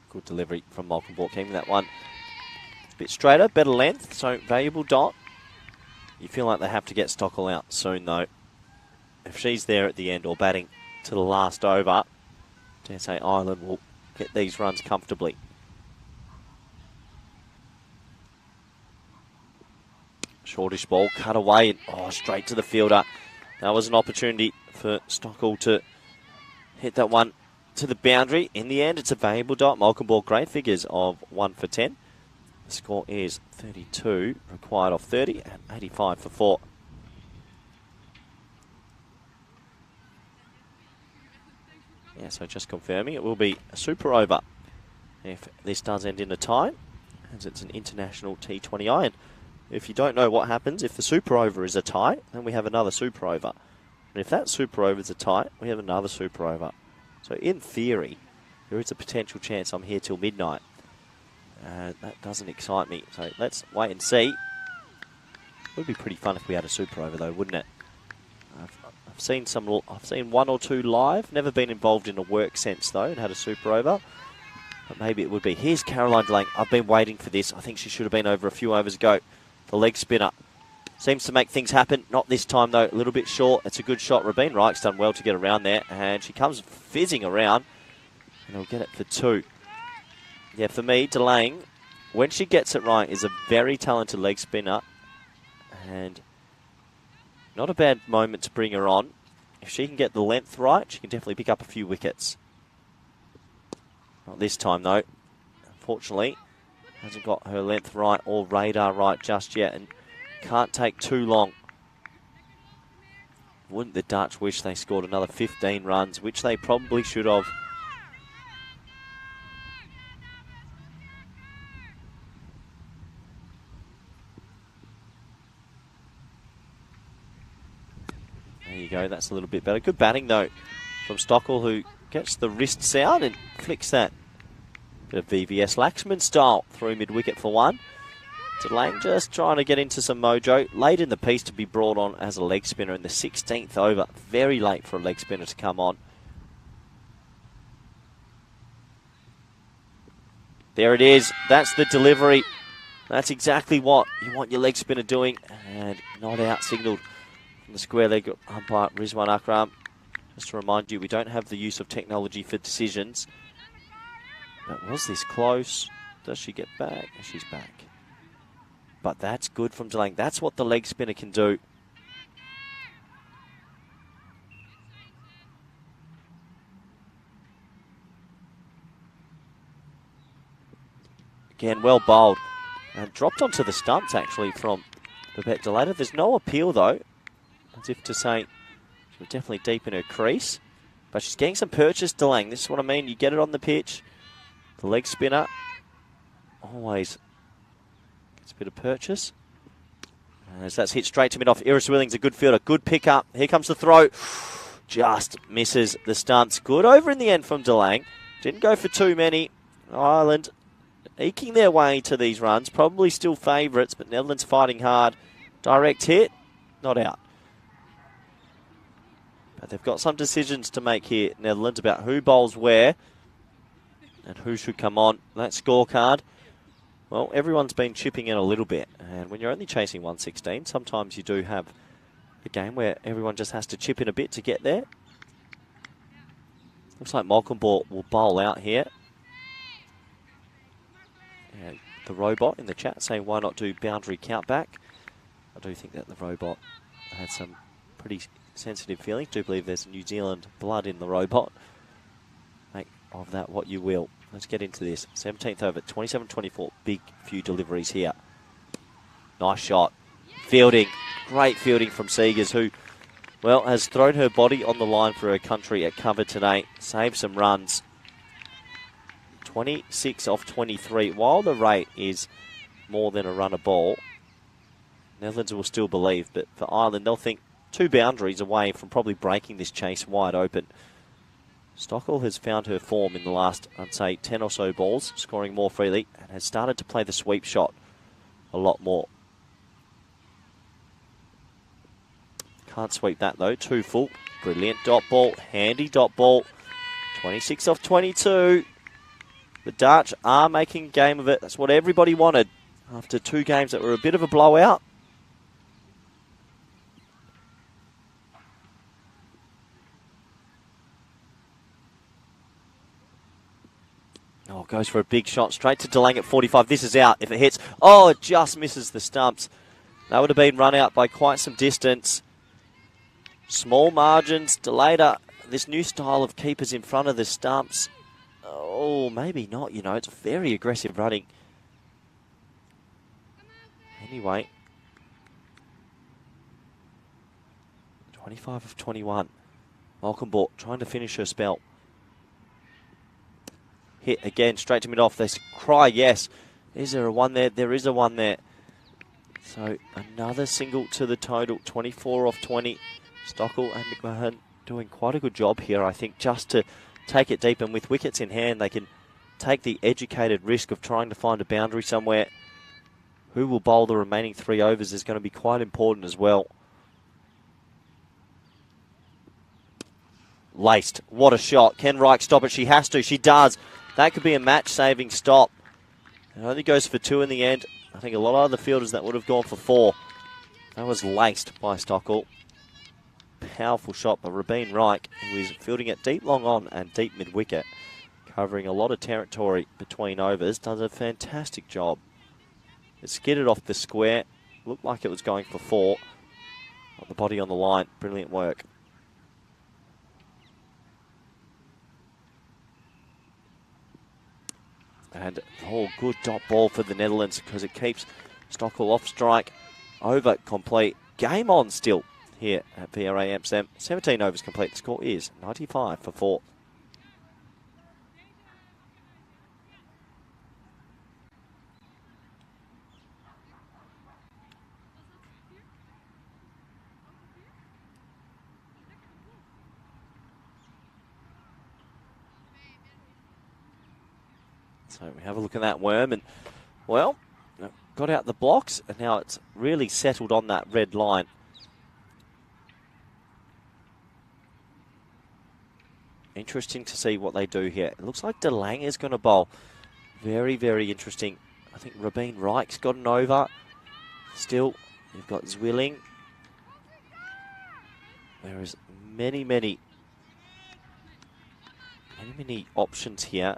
Good delivery from Malcolm Bork, keeping that one a bit straighter, better length, so valuable dot. You feel like they have to get Stockwell out soon, though. If she's there at the end or batting to the last over, dare say Ireland will get these runs comfortably. Shortish ball, cut away, and straight to the fielder. That was an opportunity for Stockwell to hit that one to the boundary. In the end, it's a valuable dot. Malcolm Ball, great figures of 1 for 10. The score is 32, required off 30, and 85 for 4. Yeah, so just confirming, it will be a super over if this does end in a tie, as it's an international T20I. And if you don't know what happens, if the super over is a tie, then we have another super over. And if that super over is a tie, we have another super over. So in theory, there is a potential chance I'm here till midnight. That doesn't excite me, so let's wait and see. It would be pretty fun if we had a super over, though, wouldn't it? I've seen I've seen 1 or 2 live. Never been involved in a work sense though, and had a super over. But maybe it would be. Here's Caroline Delang. I've been waiting for this. I think she should have been over a few overs ago. The leg spinner seems to make things happen. Not this time though. A little bit short. It's a good shot. Rabeen Reich's done well to get around there, and she comes fizzing around, and will get it for 2. Yeah, for me, Delang, when she gets it right, is a very talented leg spinner, and not a bad moment to bring her on. If she can get the length right, she can definitely pick up a few wickets. Not this time, though. Unfortunately, hasn't got her length right or radar right just yet, and can't take too long. Wouldn't the Dutch wish they scored another 15 runs, which they probably should have. There you go, that's a little bit better. Good batting, though, from Stockwell, who gets the wrists out and flicks that. Bit of VVS Laxman style through mid-wicket for 1. Delang just trying to get into some mojo. Late in the piece to be brought on as a leg spinner in the 16th over. Very late for a leg spinner to come on. There it is. That's the delivery. That's exactly what you want your leg spinner doing. And not out signalled from the square leg umpire Rizwan Akram. Just to remind you, we don't have the use of technology for decisions. But was this close? Does she get back? She's back. But that's good from Delang. That's what the leg spinner can do. Again, well bowled. And dropped onto the stumps, actually, from Babette Delator. There's no appeal, though. As if to say she was definitely deep in her crease. But she's getting some purchase, Delang. This is what I mean. You get it on the pitch. The leg spinner always gets a bit of purchase. As that's hit straight to mid-off. Iris Willings, a good fielder. Good pick up. Here comes the throw. Just misses the stunts. Good over in the end from Delang. Didn't go for too many. Ireland eking their way to these runs. Probably still favourites, but Netherlands fighting hard. Direct hit. Not out. But they've got some decisions to make here, Netherlands, about who bowls where and who should come on. That scorecard, well, everyone's been chipping in a little bit, And when you're only chasing 116, sometimes you do have a game where everyone just has to chip in a bit to get there. Looks like Malcolmbort will bowl out here. And the robot in the chat saying, why not do boundary count back? I do think that the robot had some pretty sensitive feelings. Do believe there's New Zealand blood in the robot. Make of that what you will. Let's get into this. 17th over, 27-24. Big few deliveries here. Nice shot. Fielding. Great fielding from Seegers, who, well, has thrown her body on the line for her country at cover today. Saved some runs. 26 off 23. While the rate is more than a run a ball, Netherlands will still believe, but for Ireland, they'll think 2 boundaries away from probably breaking this chase wide open. Stockwell has found her form in the last, I'd say, 10 or so balls, scoring more freely, and has started to play the sweep shot a lot more. Can't sweep that though, 2 full. Brilliant dot ball, handy dot ball. 26 off 22. The Dutch are making game of it. That's what everybody wanted after 2 games that were a bit of a blowout. Oh, goes for a big shot straight to DeLange at 45. This is out if it hits. Oh, it just misses the stumps. That would have been run out by quite some distance. Small margins. Delater, this new style of keepers in front of the stumps. Oh, maybe not, you know. It's very aggressive running. Anyway. 25 of 21. Malcolmbort trying to finish her spell. Hit again, straight to mid-off. They cry, yes. Is there a one there? There is a one there. So another single to the total. 24 off 20. Stockwell and McMahon doing quite a good job here, I think, just to take it deep. And with wickets in hand, they can take the educated risk of trying to find a boundary somewhere. Who will bowl the remaining 3 overs is going to be quite important as well. Laced. What a shot. Can Reich stop it? She has to. She does. That could be a match-saving stop. It only goes for 2 in the end. I think a lot of other fielders that would have gone for 4. That was laced by Stockwell. Powerful shot by Rabeen Reich, who is fielding it deep long on and deep mid-wicket. Covering a lot of territory between overs. Does a fantastic job. It skidded off the square. Looked like it was going for 4. Got the body on the line. Brilliant work. And, oh, good dot ball for the Netherlands because it keeps Stockwell off strike. Over complete. Game on still here at VRA Amsterdam. 17 overs complete. The score is 95 for 4. So we have a look at that worm and, well, got out the blocks and now it's really settled on that red line. Interesting to see what they do here. It looks like DeLange is going to bowl. Very, very interesting. I think Rabeen Reich's got an over. Still, you've got Zwilling. There is many options here.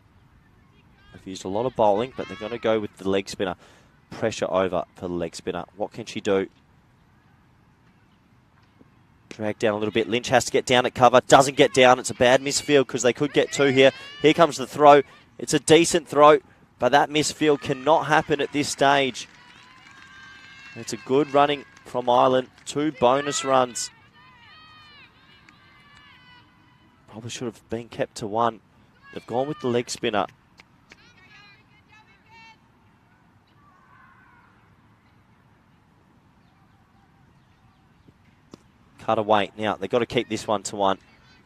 They've used a lot of bowling, but they're going to go with the leg spinner. Pressure over for the leg spinner. What can she do? Drag down a little bit. Lynch has to get down at cover. Doesn't get down. It's a bad misfield because they could get 2 here. Here comes the throw. It's a decent throw, but that misfield cannot happen at this stage. It's a good running from Ireland. 2 bonus runs. Probably should have been kept to 1. They've gone with the leg spinner. Cut away. Now, they've got to keep this one to 1.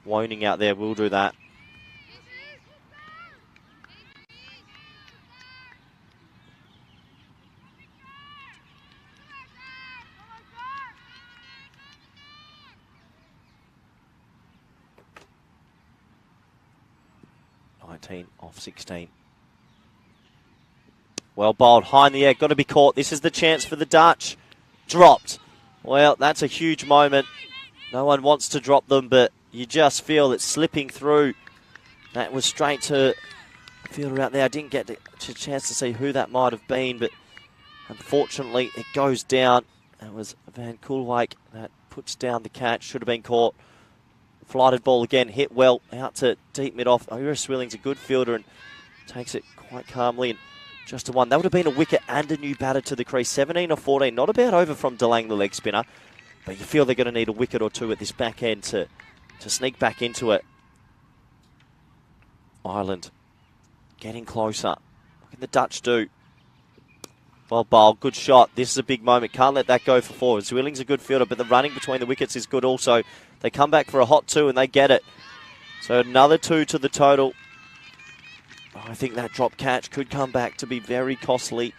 Woning out there will do that. Off 16. Well bowled, high in the air, got to be caught. This is the chance for the Dutch. Dropped. Well, that's a huge moment. No one wants to drop them, but you just feel it slipping through. That was straight to the fielder out there. I didn't get a chance to see who that might have been, but unfortunately it goes down. That was Van Koolwijk that puts down the catch. Should have been caught. Flighted ball again, hit well, out to deep mid-off. Ira Swilling's a good fielder and takes it quite calmly. And just a one. That would have been a wicket and a new batter to the crease. 17 or 14. Not a bad over from DeLange, the leg spinner. But you feel they're going to need a wicket or two at this back end to sneak back into it. Ireland getting closer. What can the Dutch do? Well bowled. Good shot. This is a big moment. Can't let that go for four. Zwilling's a good fielder, but the running between the wickets is good also. They come back for a hot two and they get it. So another two to the total. I think that drop catch could come back to be very costly.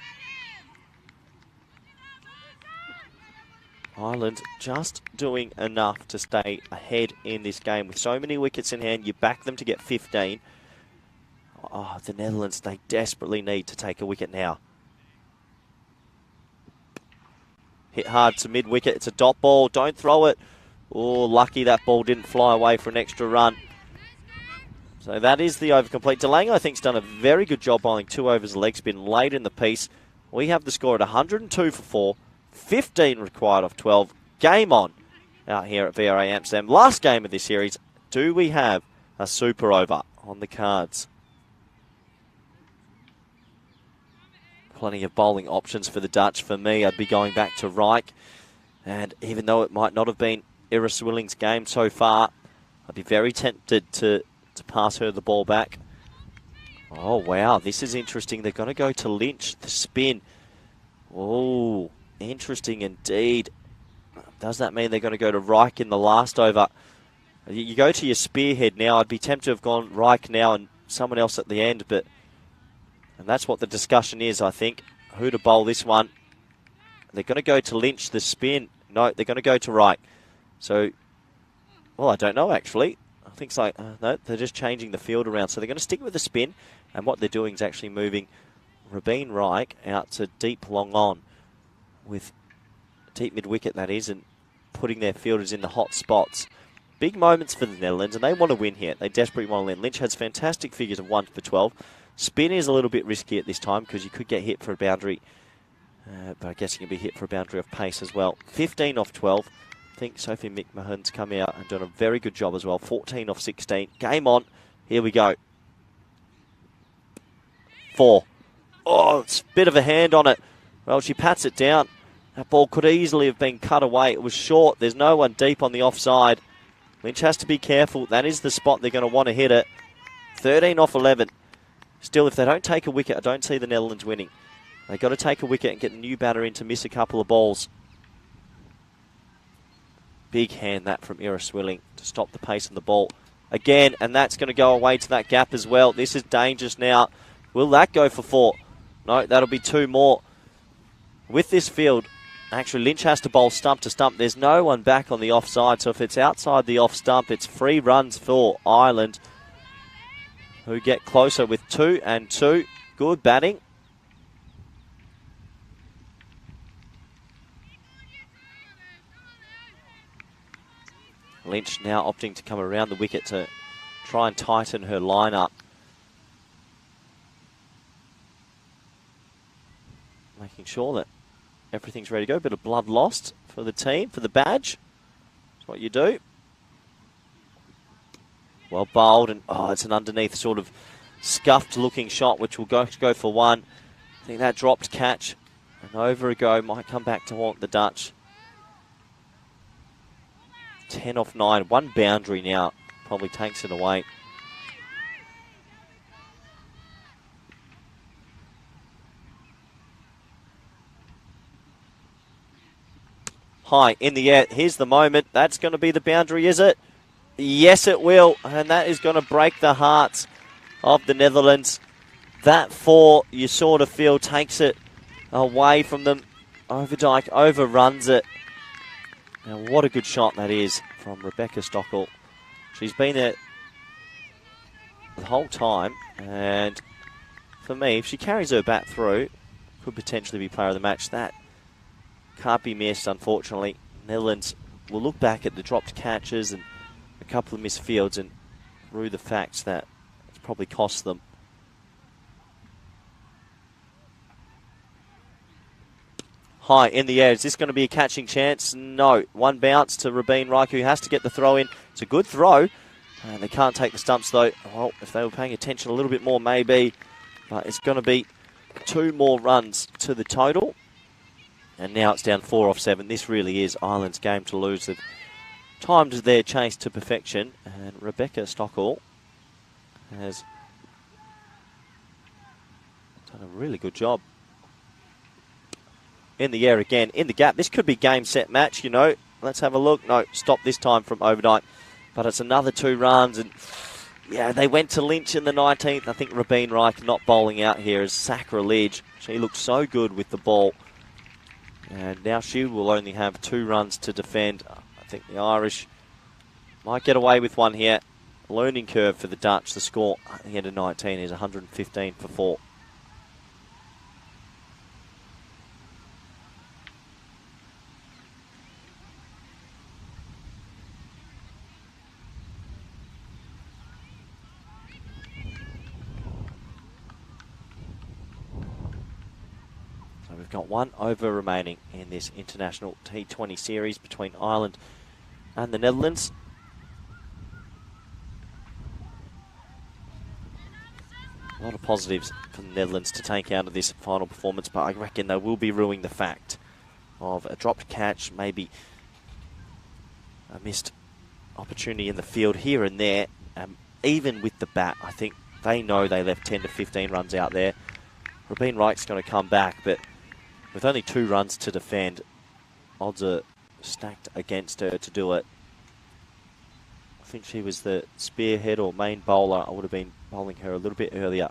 Ireland just doing enough to stay ahead in this game. With so many wickets in hand, you back them to get 15. Oh, the Netherlands, they desperately need to take a wicket now. Hit hard to mid-wicket. It's a dot ball. Don't throw it. Oh, lucky that ball didn't fly away for an extra run. So that is the over complete. DeLange, I think, has done a very good job bowling 2 overs leg spin late in the piece. We have the score at 102 for 4. 15 required off 12. Game on out here at VRA Amsterdam. Last game of this series. Do we have a super over on the cards? Plenty of bowling options for the Dutch. For me, I'd be going back to Reich. And even though it might not have been Ira Swilling's game so far, I'd be very tempted to pass her the ball back. Oh, wow. This is interesting. They're going to go to Lynch, the spin. Oh, interesting indeed. Does that mean they're going to go to Reich in the last over? You go to your spearhead now. I'd be tempted to have gone Reich now and someone else at the end, and that's what the discussion is, I think. Who to bowl this one? They're going to go to Lynch, the spin. No, they're going to go to Reich. So, well, I don't know, actually. I think so. No, they're just changing the field around. So they're going to stick with the spin, and what they're doing is actually moving Rabin Reich out to deep long on with deep mid-wicket, that is, and putting their fielders in the hot spots. Big moments for the Netherlands, and they want to win here. They desperately want to win. Lynch has fantastic figures of 1 for 12. Spin is a little bit risky at this time because you could get hit for a boundary, but I guess you can be hit for a boundary of pace as well. 15 off 12. I think Sophie McMahon's come out and done a very good job as well. 14 off 16. Game on. Here we go. 4. Oh, it's a bit of a hand on it. Well, she pats it down. That ball could easily have been cut away. It was short. There's no one deep on the offside. Lynch has to be careful. That is the spot they're going to want to hit it. 13 off 11. Still, if they don't take a wicket, I don't see the Netherlands winning. They've got to take a wicket and get a new batter in to miss a couple of balls. Big hand that from Ira Swilling to stop the pace of the ball. Again, and that's going to go away to that gap as well. This is dangerous now. Will that go for 4? No, that'll be 2 more. With this field, actually Lynch has to bowl stump to stump. There's no one back on the offside, so if it's outside the off stump, it's free runs for Ireland, who get closer with 2 and 2. Good batting. Lynch now opting to come around the wicket to try and tighten her lineup. Making sure that everything's ready to go. A bit of blood lost for the team, for the badge. That's what you do. Well bowled, and it's an underneath sort of scuffed looking shot, which will go for 1. I think that dropped catch. And over a go, might come back to haunt the Dutch. 10 off 9. 1 boundary now. Probably takes it away. High in the air. Here's the moment. That's going to be the boundary, is it? Yes, it will. And that is going to break the hearts of the Netherlands. That 4, you sort of feel, takes it away from them. Overdijk overruns it. Now, what a good shot that is from Rebecca Stockel. She's been there the whole time. And for me, if she carries her bat through, could potentially be player of the match. That can't be missed, unfortunately. Netherlands will look back at the dropped catches and a couple of missed fields and rue the facts that it's probably cost them. High in the air. Is this going to be a catching chance? No. One bounce to Rabin Reich, who has to get the throw in. It's a good throw. They can't take the stumps, though. Well, if they were paying attention a little bit more, maybe. But it's going to be 2 more runs to the total. And now it's down 4 off 7. This really is Ireland's game to lose. They've timed their chase to perfection. And Rebecca Stockall has done a really good job. In the air again, in the gap. This could be game, set, match, you know. Let's have a look. No, stop this time from overnight. But it's another 2 runs. And, yeah, they went to Lynch in the 19th. I think Rabin Reich not bowling out here is sacrilege. She looked so good with the ball. And now she will only have 2 runs to defend. I think the Irish might get away with one here. Learning curve for the Dutch. The score at the end of 19 is 115 for 4. We've got 1 over remaining in this international T20 series between Ireland and the Netherlands. A lot of positives for the Netherlands to take out of this final performance, but I reckon they will be ruining the fact of a dropped catch, maybe a missed opportunity in the field here and there. Even with the bat, I think they know they left 10 to 15 runs out there. Rabin Reich's going to come back, but with only 2 runs to defend, odds are stacked against her to do it. I think she was the spearhead or main bowler. I would have been bowling her a little bit earlier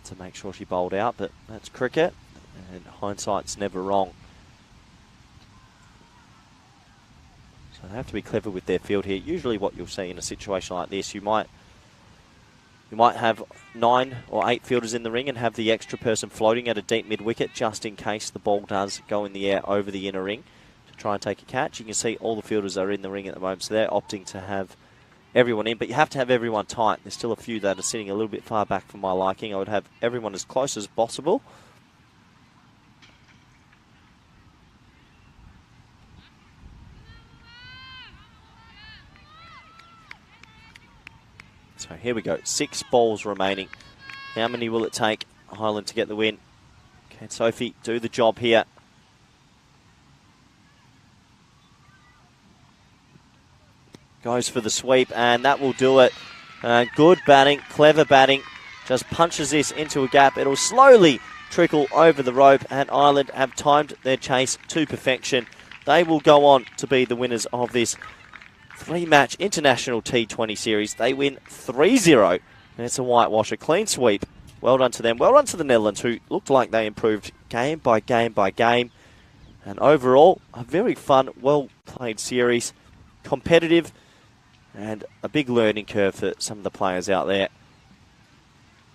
to make sure she bowled out, but that's cricket, and hindsight's never wrong. So they have to be clever with their field here. Usually what you'll see in a situation like this, you might have 9 or 8 fielders in the ring and have the extra person floating at a deep mid-wicket just in case the ball does go in the air over the inner ring to try and take a catch. You can see all the fielders are in the ring at the moment, so they're opting to have everyone in. But you have to have everyone tight. There's still a few that are sitting a little bit far back for my liking. I would have everyone as close as possible. So here we go, 6 balls remaining. How many will it take Ireland to get the win? Can Sophie do the job here? Goes for the sweep, and that will do it. Good batting, clever batting. Just punches this into a gap. It'll slowly trickle over the rope, and Ireland have timed their chase to perfection. They will go on to be the winners of this 3-match international T20 series. They win 3-0, and it's a whitewash, a clean sweep. Well done to them. Well done to the Netherlands, who looked like they improved game by game by game. And overall, a very fun, well-played series. Competitive, and a big learning curve for some of the players out there.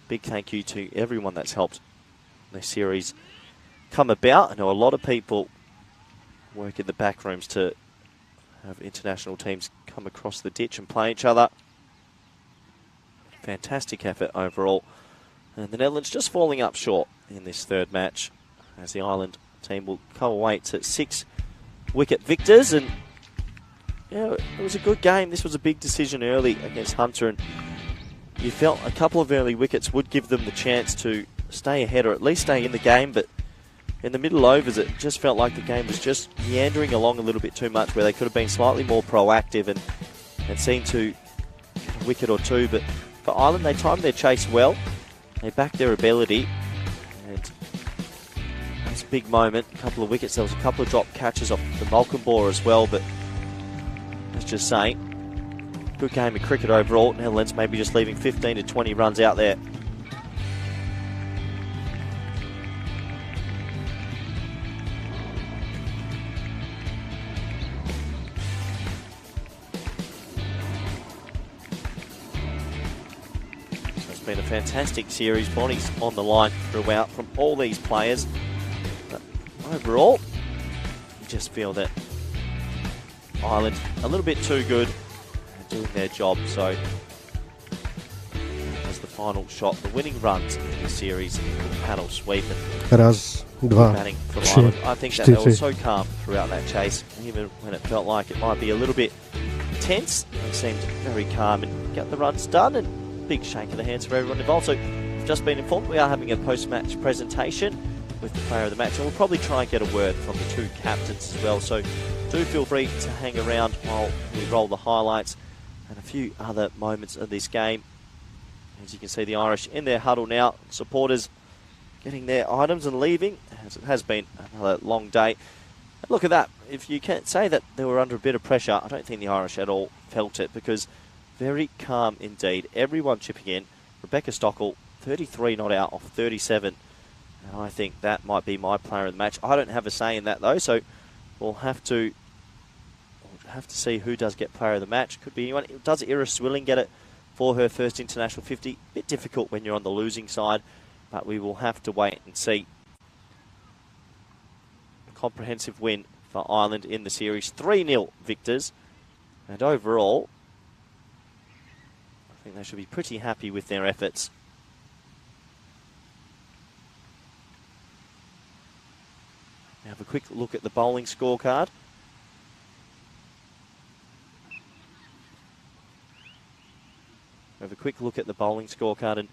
Big thank you to everyone that's helped this series come about. I know a lot of people work in the back rooms to have international teams come across the ditch and play each other. Fantastic effort overall. And the Netherlands just falling up short in this 3rd match, as the Ireland team will come away to 6 wicket victors. And yeah, it was a good game. This was a big decision early against Hunter, and you felt a couple of early wickets would give them the chance to stay ahead or at least stay in the game. But in the middle overs, it just felt like the game was just meandering along a little bit too much, where they could have been slightly more proactive and seen to a wicket or 2. But for Ireland, they timed their chase well. They backed their ability. And that's a big moment. A couple of wickets. There was a couple of drop catches off the Malcolm ball as well. But let's just say, good game of cricket overall. Netherlands maybe just leaving 15 to 20 runs out there. Been a fantastic series. Bodies on the line throughout from all these players. But overall, you just feel that Ireland a little bit too good at doing their job. So as the final shot, the winning runs in this series, the panel sweep and Raz, dwa, batting from trzy, Ireland. I think that they were cztery. so calm throughout that chase, even when it felt like it might be a little bit tense. They seemed very calm and got the runs done, and big shake of the hands for everyone involved. So, just been informed we are having a post-match presentation with the player of the match, and we'll probably try and get a word from the two captains as well. So, do feel free to hang around while we roll the highlights and a few other moments of this game. As you can see, the Irish in their huddle now, supporters getting their items and leaving, as it has been another long day. And look at that. If you can't say that they were under a bit of pressure, I don't think the Irish at all felt it, because very calm indeed. Everyone chipping in. Rebecca Stockel, 33 not out off 37. And I think that might be my player of the match. I don't have a say in that though, so we'll have to see who does get player of the match. Could be anyone. Does Ira Swilling get it for her first international 50? Bit difficult when you're on the losing side, but we will have to wait and see. A comprehensive win for Ireland in the series. 3-0 victors. And overall, I think they should be pretty happy with their efforts. Now have a quick look at the bowling scorecard. Have a quick look at the bowling scorecard, and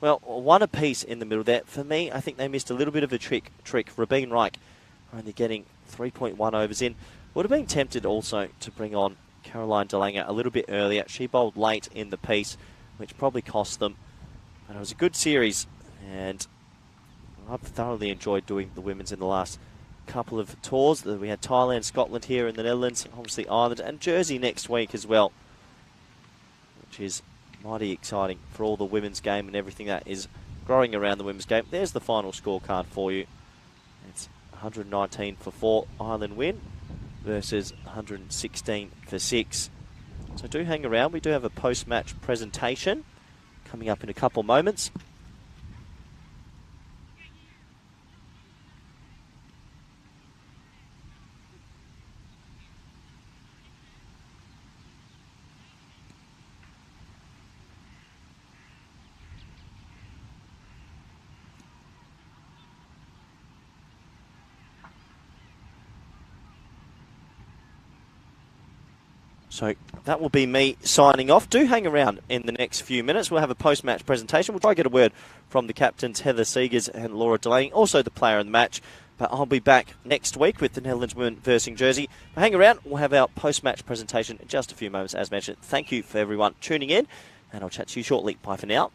well, one apiece in the middle there. For me, I think they missed a little bit of a trick. Rabeen Reich only getting 3.1 overs in. Would have been tempted also to bring on Caroline DeLanger a little bit earlier. She bowled late in the piece, which probably cost them. But it was a good series, and I've thoroughly enjoyed doing the women's in the last couple of tours. We had Thailand, Scotland here in the Netherlands, obviously Ireland, and Jersey next week as well, which is mighty exciting for all the women's game and everything that is growing around the women's game. There's the final scorecard for you. It's 119 for 4, Ireland win, versus 116 for 6. So do hang around. We do have a post-match presentation coming up in a couple moments. So that will be me signing off. Do hang around in the next few minutes. We'll have a post-match presentation. We'll try to get a word from the captains, Heather Seegers and Laura Delaney, also the player of the match. But I'll be back next week with the Netherlands women versus Jersey. But hang around. We'll have our post-match presentation in just a few moments, as mentioned. Thank you for everyone tuning in, and I'll chat to you shortly. Bye for now.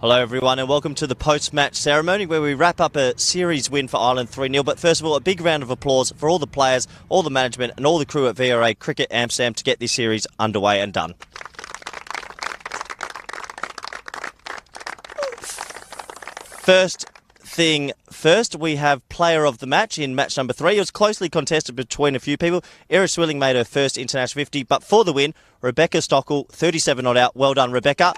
Hello everyone and welcome to the post-match ceremony where we wrap up a series win for Ireland 3-0. But first of all, a big round of applause for all the players, all the management and all the crew at VRA Cricket Amsterdam to get this series underway and done. First thing first, we have player of the match in match number 3. It was closely contested between a few people. Eris Swilling made her first international 50, but for the win, Rebecca Stockel, 37 not out. Well done, Rebecca.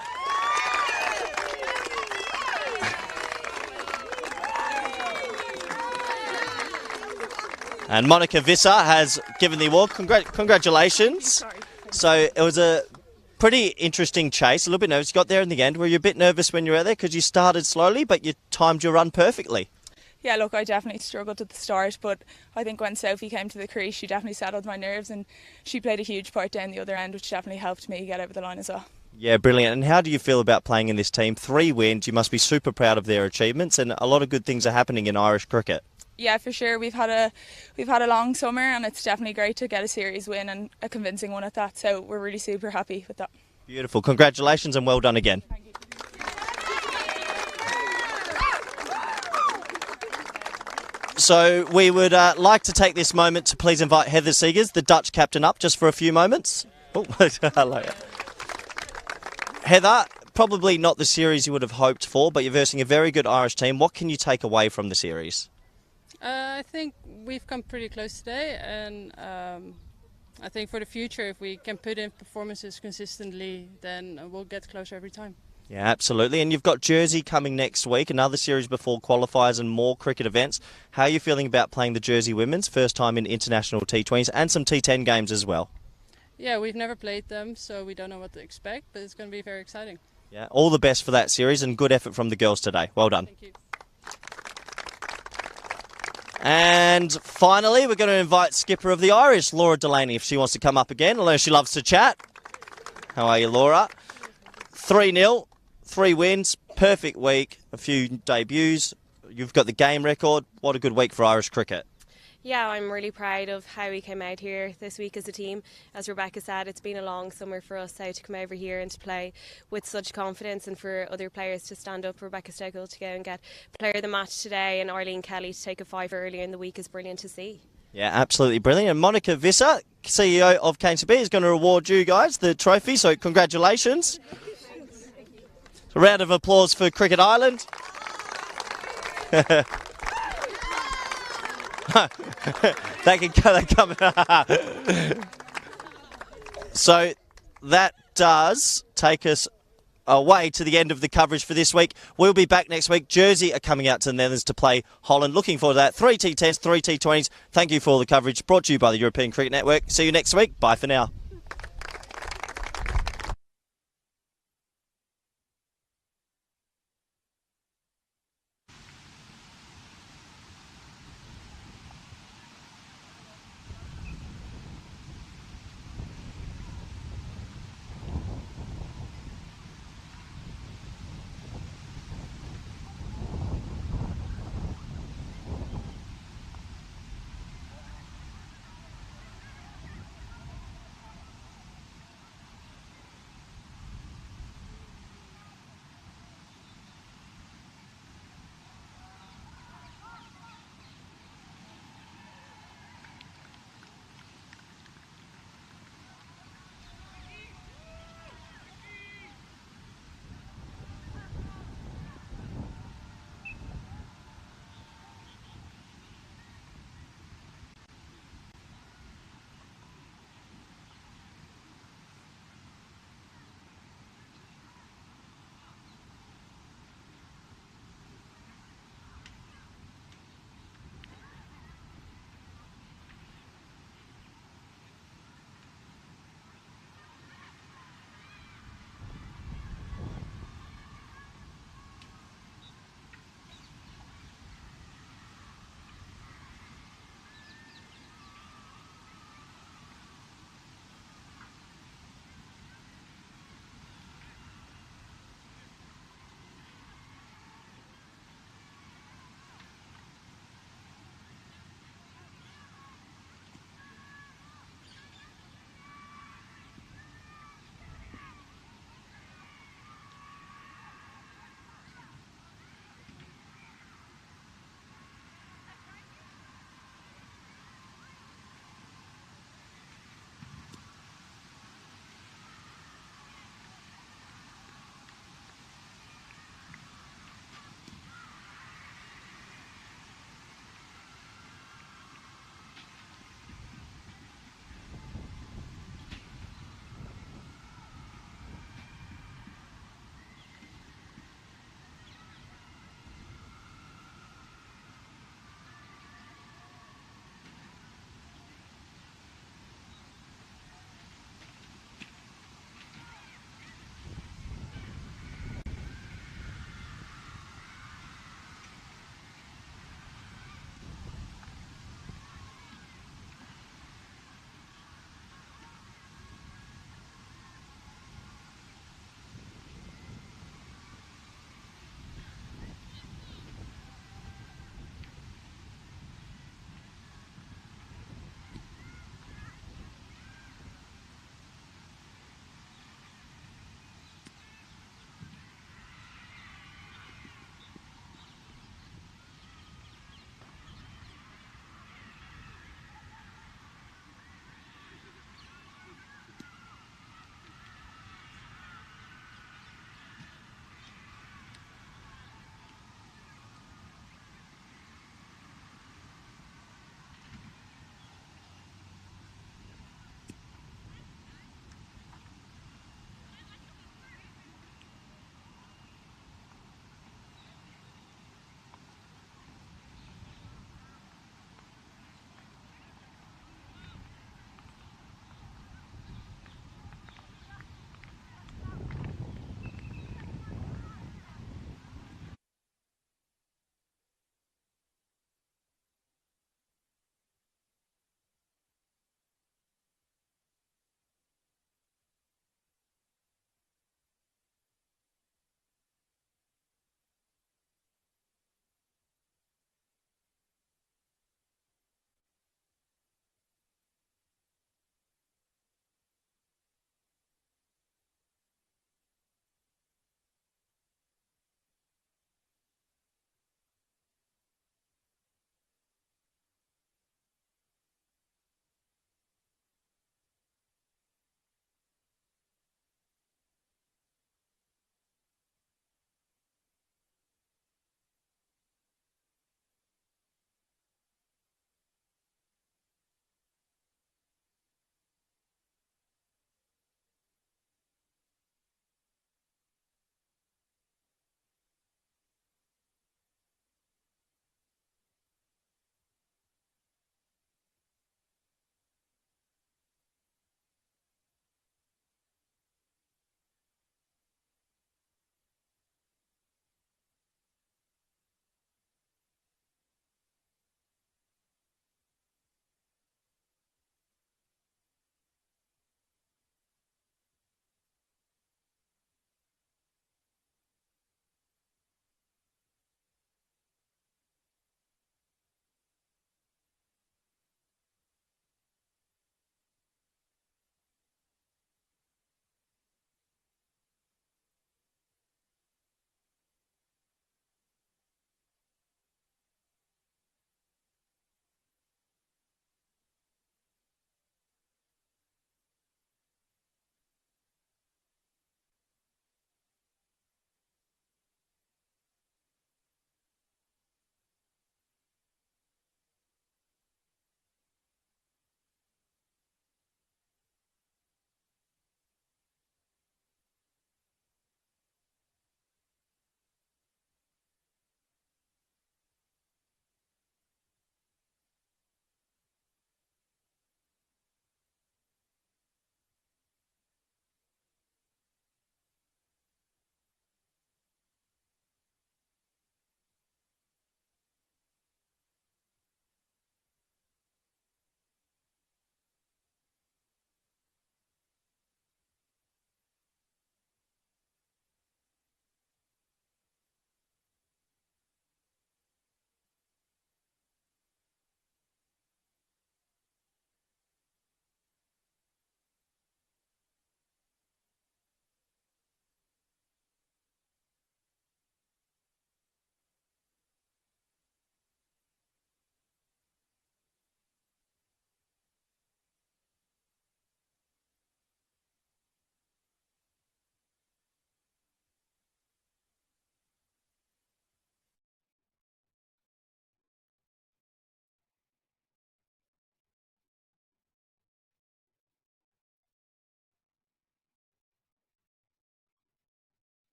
And Monica Visser has given the award. Congratulations. So it was a pretty interesting chase. A little bit nervous. You got there in the end. Were you a bit nervous when you were there because you started slowly, but you timed your run perfectly? Yeah, look, I definitely struggled at the start, but I think when Sophie came to the crease, she definitely settled my nerves and she played a huge part down the other end, which definitely helped me get over the line as well. Yeah, brilliant. And how do you feel about playing in this team? 3 wins. You must be super proud of their achievements, and a lot of good things are happening in Irish cricket. Yeah, for sure. We've had a long summer, and it's definitely great to get a series win and a convincing one at that. So we're really super happy with that. Beautiful. Congratulations and well done again. Thank you. So we would like to take this moment to please invite Heather Seegers, the Dutch captain, up just for a few moments. Oh, hello. Heather, probably not the series you would have hoped for, but you're versing a very good Irish team. What can you take away from the series? I think we've come pretty close today, and I think for the future, if we can put in performances consistently, then we'll get closer every time. Yeah, absolutely. And you've got Jersey coming next week, another series before qualifiers and more cricket events. How are you feeling about playing the Jersey women's, first time in international T20s and some T10 games as well? Yeah, we've never played them, so we don't know what to expect, but it's going to be very exciting. Yeah, all the best for that series and good effort from the girls today. Well done. Thank you. And finally, we're going to invite skipper of the Irish, Laura Delaney, if she wants to come up again. I know she loves to chat. How are you, Laura? 3-0, 3 wins, perfect week, a few debuts. You've got the game record. What a good week for Irish cricket. Yeah, I'm really proud of how we came out here this week as a team. As Rebecca said, it's been a long summer for us to come over here and to play with such confidence, and for other players to stand up. Rebecca Stockel to go and get player of the match today, and Arlene Kelly to take a 5 earlier in the week is brilliant to see. Yeah, absolutely brilliant. And Monica Visser, CEO of KCB, is going to reward you guys the trophy, so congratulations. A round of applause for Cricket Ireland. That can come. So that does take us away to the end of the coverage for this week. We'll be back next week. Jersey are coming out to the Netherlands to play Holland. Looking forward to that. 3 T10s, 3 T20s. Thank you for all the coverage brought to you by the European Cricket Network. See you next week. Bye for now.